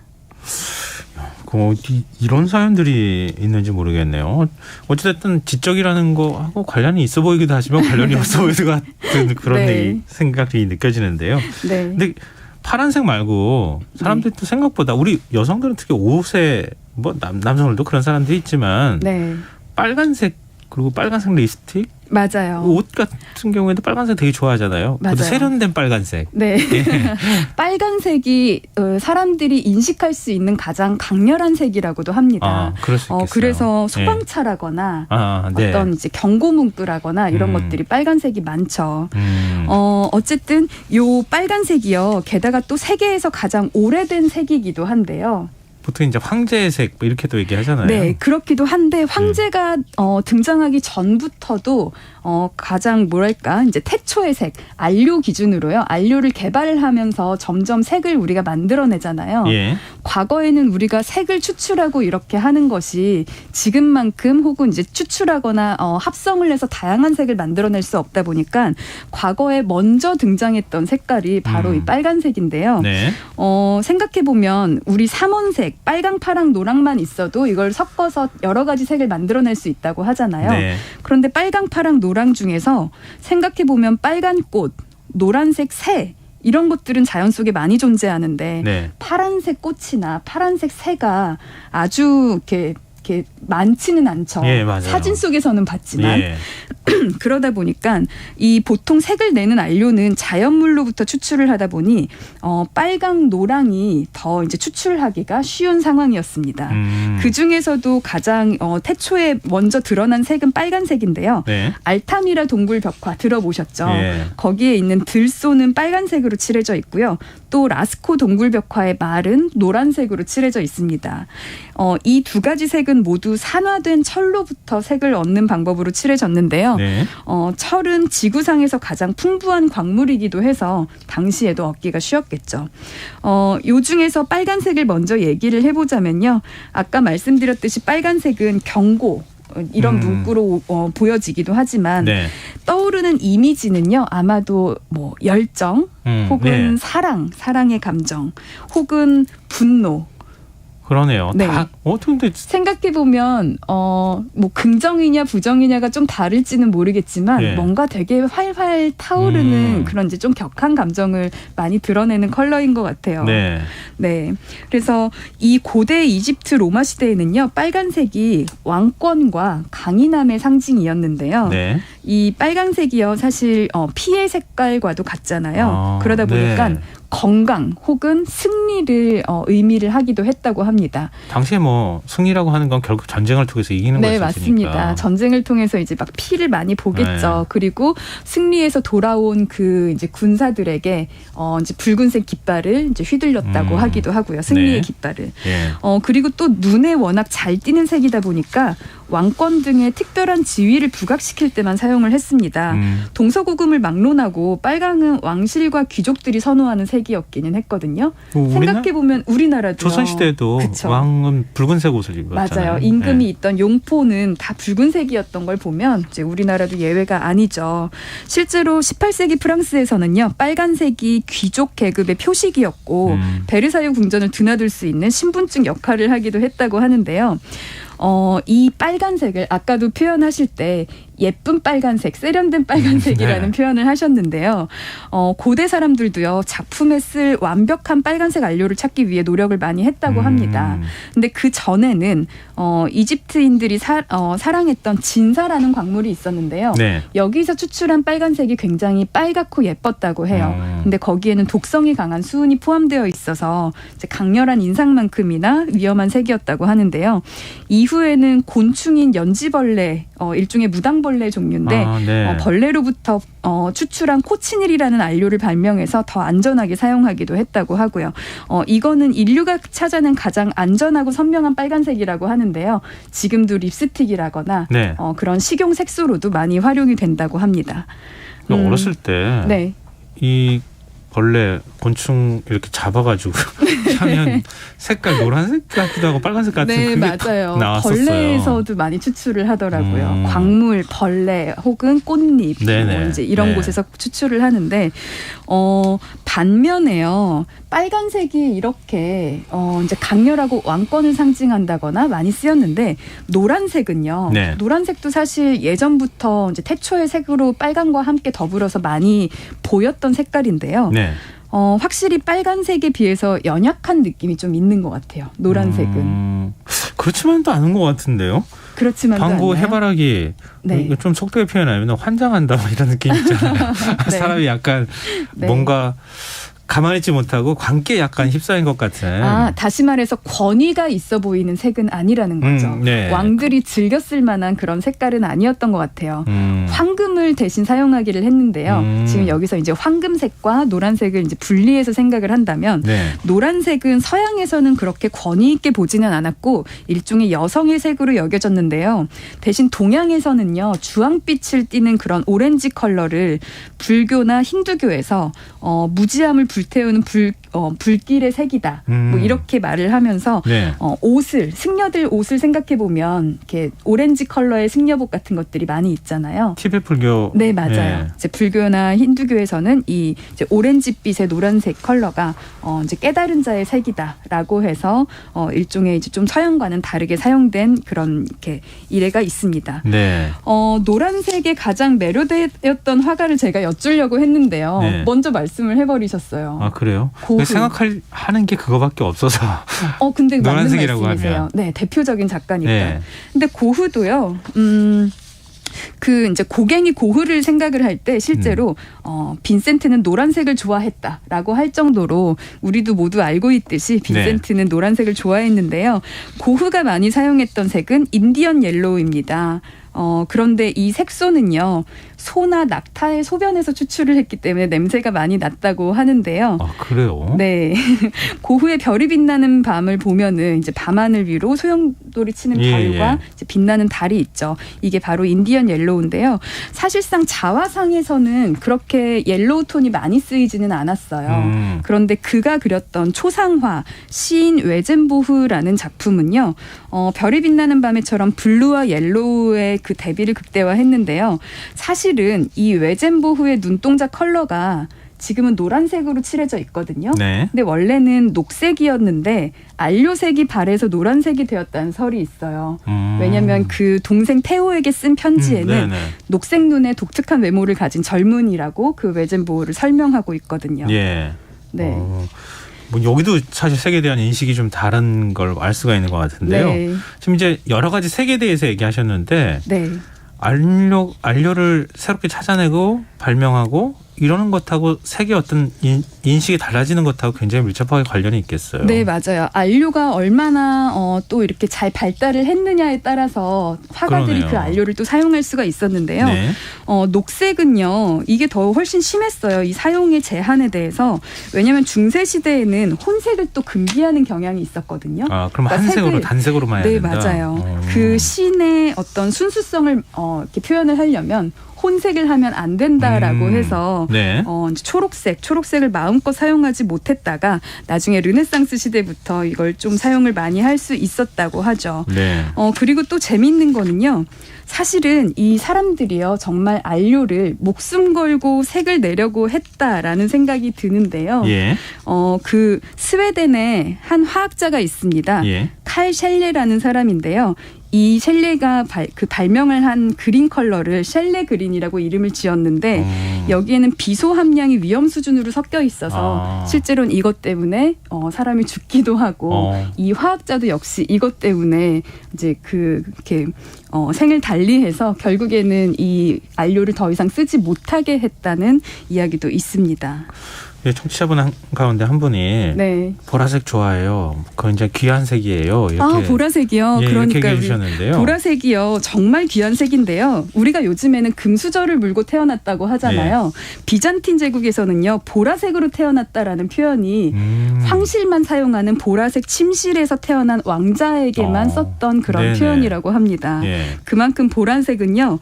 이런 사연들이 있는지 모르겠네요. 어쨌든 지적이라는 거하고 관련이 있어 보이기도 하지만 관련이 없어 보이기도 같은 그런 네. 생각이 느껴지는데요. 네. 근데 파란색 말고 사람들이 또 생각보다 우리 여성들은 특히 옷에 뭐 남성들도 그런 사람들이 있지만 네. 빨간색 그리고 빨간색 립스틱 맞아요. 옷 같은 경우에도 빨간색 되게 좋아하잖아요. 맞아요. 세련된 빨간색. 네. 빨간색이 사람들이 인식할 수 있는 가장 강렬한 색이라고도 합니다. 그럴 수 있겠어요. 그래서 소방차라거나 네. 어떤 이제 경고 문구라거나 이런 것들이 빨간색이 많죠. 어쨌든 요 빨간색이요. 게다가 또 세계에서 가장 오래된 색이기도 한데요. 보통 이제 황제의 색 이렇게도 얘기하잖아요. 네, 그렇기도 한데 황제가 등장하기 전부터도 가장 뭐랄까 이제 태초의 색, 안료 기준으로요. 안료를 개발을 하면서 점점 색을 우리가 만들어내잖아요. 예. 과거에는 우리가 색을 추출하고 이렇게 하는 것이 지금만큼 혹은 이제 추출하거나 합성을 해서 다양한 색을 만들어낼 수 없다 보니까 과거에 먼저 등장했던 색깔이 바로 이 빨간색인데요. 네. 생각해 보면 우리 삼원색 빨강, 파랑, 노랑만 있어도 이걸 섞어서 여러 가지 색을 만들어낼 수 있다고 하잖아요. 네. 그런데 빨강, 파랑, 노랑 중에서 생각해 보면 빨간 꽃, 노란색 새 이런 것들은 자연 속에 많이 존재하는데 네. 파란색 꽃이나 파란색 새가 아주 이렇게 많지는 않죠. 예, 맞아요. 사진 속에서는 봤지만 예. 그러다 보니까 이 보통 색을 내는 안료는 자연물로부터 추출을 하다 보니 빨강, 노랑이 더 이제 추출하기가 쉬운 상황이었습니다. 그 중에서도 가장 태초에 먼저 드러난 색은 빨간색인데요. 네. 알타미라 동굴 벽화 들어보셨죠? 예. 거기에 있는 들소는 빨간색으로 칠해져 있고요. 또 라스코 동굴 벽화의 말은 노란색으로 칠해져 있습니다. 이 두 가지 색은 모두 산화된 철로부터 색을 얻는 방법으로 칠해졌는데요. 네. 철은 지구상에서 가장 풍부한 광물이기도 해서 당시에도 얻기가 쉬웠겠죠. 요 중에서 빨간색을 먼저 얘기를 해보자면요. 아까 말씀드렸듯이 빨간색은 경고 이런 문구로 보여지기도 하지만 네. 떠오르는 이미지는요. 아마도 뭐 열정 혹은 네. 사랑의 감정 혹은 분노 그러네요. 네. 다 근데 생각해 보면 뭐 긍정이냐 부정이냐가 좀 다를지는 모르겠지만 예. 뭔가 되게 활활 타오르는 그런 이제 좀 격한 감정을 많이 드러내는 컬러인 것 같아요. 네. 네. 그래서 이 고대 이집트 로마 시대에는요. 빨간색이 왕권과 강인함의 상징이었는데요. 네. 이 빨간색이요. 사실 피의 색깔과도 같잖아요. 그러다 보니까 네. 건강 혹은 승리를 의미를 하기도 했다고 합니다. 당시에 뭐 승리라고 하는 건 결국 전쟁을 통해서 이기는 네, 것이니까. 맞습니다. 전쟁을 통해서 이제 막 피를 많이 보겠죠. 네. 그리고 승리해서 돌아온 그 이제 군사들에게 이제 붉은색 깃발을 이제 휘둘렸다고 하기도 하고요. 승리의 네. 깃발을. 예. 그리고 또 눈에 워낙 잘 띄는 색이다 보니까 왕권 등의 특별한 지위를 부각시킬 때만 사용을 했습니다. 동서고금을 막론하고 빨강은 왕실과 귀족들이 선호하는 색이었기는 했거든요. 생각해보면 우리나라도 조선시대에도 그쵸. 왕은 붉은색 옷을 입었잖아요. 맞아요. 임금이 네. 있던 용포는 다 붉은색이었던 걸 보면 이제 우리나라도 예외가 아니죠. 실제로 18세기 프랑스에서는요. 빨간색이 귀족 계급의 표식이었고 베르사유 궁전을 드나들 수 있는 신분증 역할을 하기도 했다고 하는데요. 이 빨간색을 아까도 표현하실 때 예쁜 빨간색, 세련된 빨간색이라는 네. 표현을 하셨는데요. 고대 사람들도요. 작품에 쓸 완벽한 빨간색 안료를 찾기 위해 노력을 많이 했다고 합니다. 근데 그 전에는 이집트인들이 사랑했던 진사라는 광물이 있었는데요. 네. 여기서 추출한 빨간색이 굉장히 빨갛고 예뻤다고 해요. 근데 거기에는 독성이 강한 수은이 포함되어 있어서 이제 강렬한 인상만큼이나 위험한 색이었다고 하는데요. 이후에는 곤충인 연지벌레, 일종의 무당벌레 종류인데 네. 벌레로부터 추출한 코치닐이라는 안료를 발명해서 더 안전하게 사용하기도 했다고 하고요. 이거는 인류가 찾아낸 가장 안전하고 선명한 빨간색이라고 하는데요. 지금도 립스틱이라거나 네. 그런 식용 색소로도 많이 활용이 된다고 합니다. 어렸을 때 네. 이 벌레, 곤충 이렇게 잡아가지고 하면 색깔 노란색 같기도 하고 빨간색 같은 네, 그게 맞아요. 나왔었어요. 벌레에서도 많이 추출을 하더라고요. 광물, 벌레 혹은 꽃잎 뭐 이제 이런 네. 곳에서 추출을 하는데 반면에요. 빨간색이 이렇게 이제 강렬하고 왕권을 상징한다거나 많이 쓰였는데 노란색은요. 네. 노란색도 사실 예전부터 이제 태초의 색으로 빨간과 함께 더불어서 많이 보였던 색깔인데요. 네. 확실히 빨간색에 비해서 연약한 느낌이 좀 있는 것 같아요. 노란색은. 그렇지만도 않은 것 같은데요. 그렇지만도 방구 않나요? 해바라기 네. 좀 속되게 표현하면 환장한다 뭐 이런 느낌 있잖아요. 네. 사람이 약간 네. 뭔가 가만히 있지 못하고 광기에 약간 휩싸인 것 같은. 다시 말해서 권위가 있어 보이는 색은 아니라는 거죠. 네. 왕들이 즐겨 쓸 만한 그런 색깔은 아니었던 것 같아요. 황금을 대신 사용하기를 했는데요. 지금 여기서 이제 황금색과 노란색을 이제 분리해서 생각을 한다면 네. 노란색은 서양에서는 그렇게 권위 있게 보지는 않았고 일종의 여성의 색으로 여겨졌는데요. 대신 동양에서는요. 주황빛을 띠는 그런 오렌지 컬러를 불교나 힌두교에서 무지함을 불태우는 불길의 색이다. 뭐 이렇게 말을 하면서 네. 승려들 옷을 생각해 보면 이렇게 오렌지 컬러의 승려복 같은 것들이 많이 있잖아요. 티베트 불교. 네, 맞아요. 네. 이제 불교나 힌두교에서는 이 이제 오렌지빛의 노란색 컬러가 이제 깨달은 자의 색이다라고 해서 일종의 이제 좀 서양과는 다르게 사용된 그런 이렇게 일례가 있습니다. 네. 노란색에 가장 매료되었던 화가를 제가 여쭈려고 했는데요. 네. 먼저 말씀을 해버리셨어요. 아 그래요? 고흐. 생각하는 게 그거밖에 없어서. 근데 맞는 노란색이라고 말씀이세요. 하면. 네, 대표적인 작가니까. 네. 근데 고흐도요. 이제 고갱이 고흐를 생각을 할 때 실제로 빈센트는 노란색을 좋아했다라고 할 정도로 우리도 모두 알고 있듯이 빈센트는 네. 노란색을 좋아했는데요. 고흐가 많이 사용했던 색은 인디언 옐로우입니다. 그런데 이 색소는요. 소나 낙타의 소변에서 추출을 했기 때문에 냄새가 많이 났다고 하는데요. 아, 그래요? 네. 고흐의 별이 빛나는 밤을 보면은 이제 밤하늘 위로 소용돌이 치는 별과 이제 빛나는 달이 있죠. 이게 바로 인디언 옐로우인데요. 사실상 자화상에서는 그렇게 옐로우 톤이 많이 쓰이지는 않았어요. 그런데 그가 그렸던 초상화 시인 웨젠보흐라는 작품은요. 별이 빛나는 밤에처럼 블루와 옐로우의 그 대비를 극대화했는데요. 사실은 이 웨젠보흐의 눈동자 컬러가 지금은 노란색으로 칠해져 있거든요. 네. 근데 원래는 녹색이었는데 안료색이 발해서 노란색이 되었다는 설이 있어요. 왜냐하면 그 동생 테오에게 쓴 편지에는 녹색 눈의 독특한 외모를 가진 젊은이라고 그 웨젠보흐를 설명하고 있거든요. 예. 네. 뭐 여기도 사실 색에 대한 인식이 좀 다른 걸 알 수가 있는 것 같은데요. 네. 지금 이제 여러 가지 색에 대해서 얘기하셨는데 네. 안료를 새롭게 찾아내고 발명하고 이러는 것하고 색의 어떤 인식이 달라지는 것하고 굉장히 밀접하게 관련이 있겠어요. 네, 맞아요. 안료가 얼마나 또 이렇게 잘 발달을 했느냐에 따라서 화가들이 그러네요. 그 안료를 또 사용할 수가 있었는데요. 네. 녹색은요. 이게 더 훨씬 심했어요. 이 사용의 제한에 대해서. 왜냐하면 중세 시대에는 혼색을 또 금기하는 경향이 있었거든요. 아, 그럼 그러니까 한색으로 단색으로만 해야 네, 된다. 맞아요. 그 신의 어떤 순수성을 이렇게 표현을 하려면 혼색을 하면 안 된다라고 해서 네. 이제 초록색을 마음껏 사용하지 못했다가 나중에 르네상스 시대부터 이걸 좀 사용을 많이 할 수 있었다고 하죠. 네. 그리고 또 재미있는 거는요. 사실은 이 사람들이요 정말 안료를 목숨 걸고 색을 내려고 했다라는 생각이 드는데요. 예. 그 스웨덴에 한 화학자가 있습니다. 예. 칼 셸레라는 사람인데요. 이 셸레가 발명을 한 그린 컬러를 셸레 그린이라고 이름을 지었는데 여기에는 비소 함량이 위험 수준으로 섞여 있어서 실제로는 이것 때문에 사람이 죽기도 하고 이 화학자도 역시 이것 때문에 이제 그렇게 생을 달리해서 결국에는 이 안료를 더 이상 쓰지 못하게 했다는 이야기도 있습니다. 청취자분 가운데 한 분이 네. 보라색 좋아해요. 그건 이제 귀한 색이에요. 이렇게. 보라색이요. 예, 그러니까 이렇게 해주셨는데요. 보라색이요. 정말 귀한 색인데요. 우리가 요즘에는 금수저를 물고 태어났다고 하잖아요. 비잔틴 제국에서는요. 보라색으로 태어났다라는 표현이 황실만 사용하는 보라색 침실에서 태어난 왕자에게만 썼던 그런 네네. 표현이라고 합니다. 예. 그만큼 보라색은요.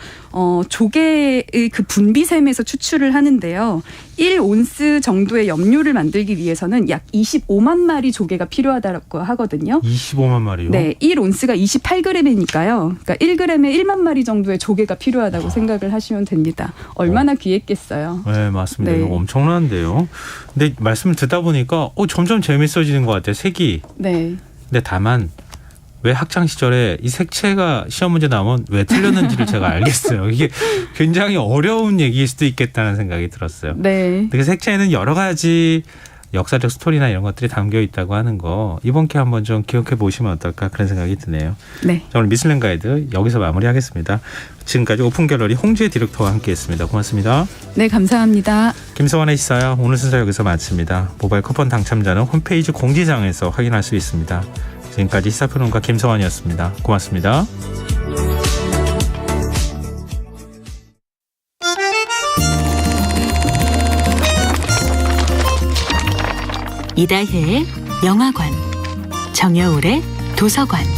조개의 그 분비샘에서 추출을 하는데요. 1온스 정도의 염료를 만들기 위해서는 약 25만 마리 조개가 필요하다고 하거든요. 25만 마리요? 네, 1온스가 28g이니까요. 그러니까 1g에 1만 마리 정도의 조개가 필요하다고 생각을 하시면 됩니다. 얼마나 귀했겠어요. 네, 맞습니다. 네. 이거 엄청난데요. 근데 말씀을 듣다 보니까 점점 재밌어지는 것 같아요. 색이. 네. 근데 다만 왜 학창 시절에 이 색채가 시험 문제 나오면 왜 틀렸는지를 제가 알겠어요. 이게 굉장히 어려운 얘기일 수도 있겠다는 생각이 들었어요. 네. 그 색채에는 여러 가지 역사적 스토리나 이런 것들이 담겨 있다고 하는 거 이번 기회에 한번 좀 기억해 보시면 어떨까 그런 생각이 드네요. 네. 자, 오늘 미슐랭 가이드 여기서 마무리하겠습니다. 지금까지 오픈 갤러리 홍주혜 디렉터와 함께했습니다. 고맙습니다. 네, 감사합니다. 김성환의 시사야 오늘 순서 여기서 마칩니다. 모바일 쿠폰 당첨자는 홈페이지 공지사항에서 확인할 수 있습니다. 지금까지 시사평론가 김성환이었습니다. 고맙습니다. 이다혜의 영화관, 정여울의 도서관.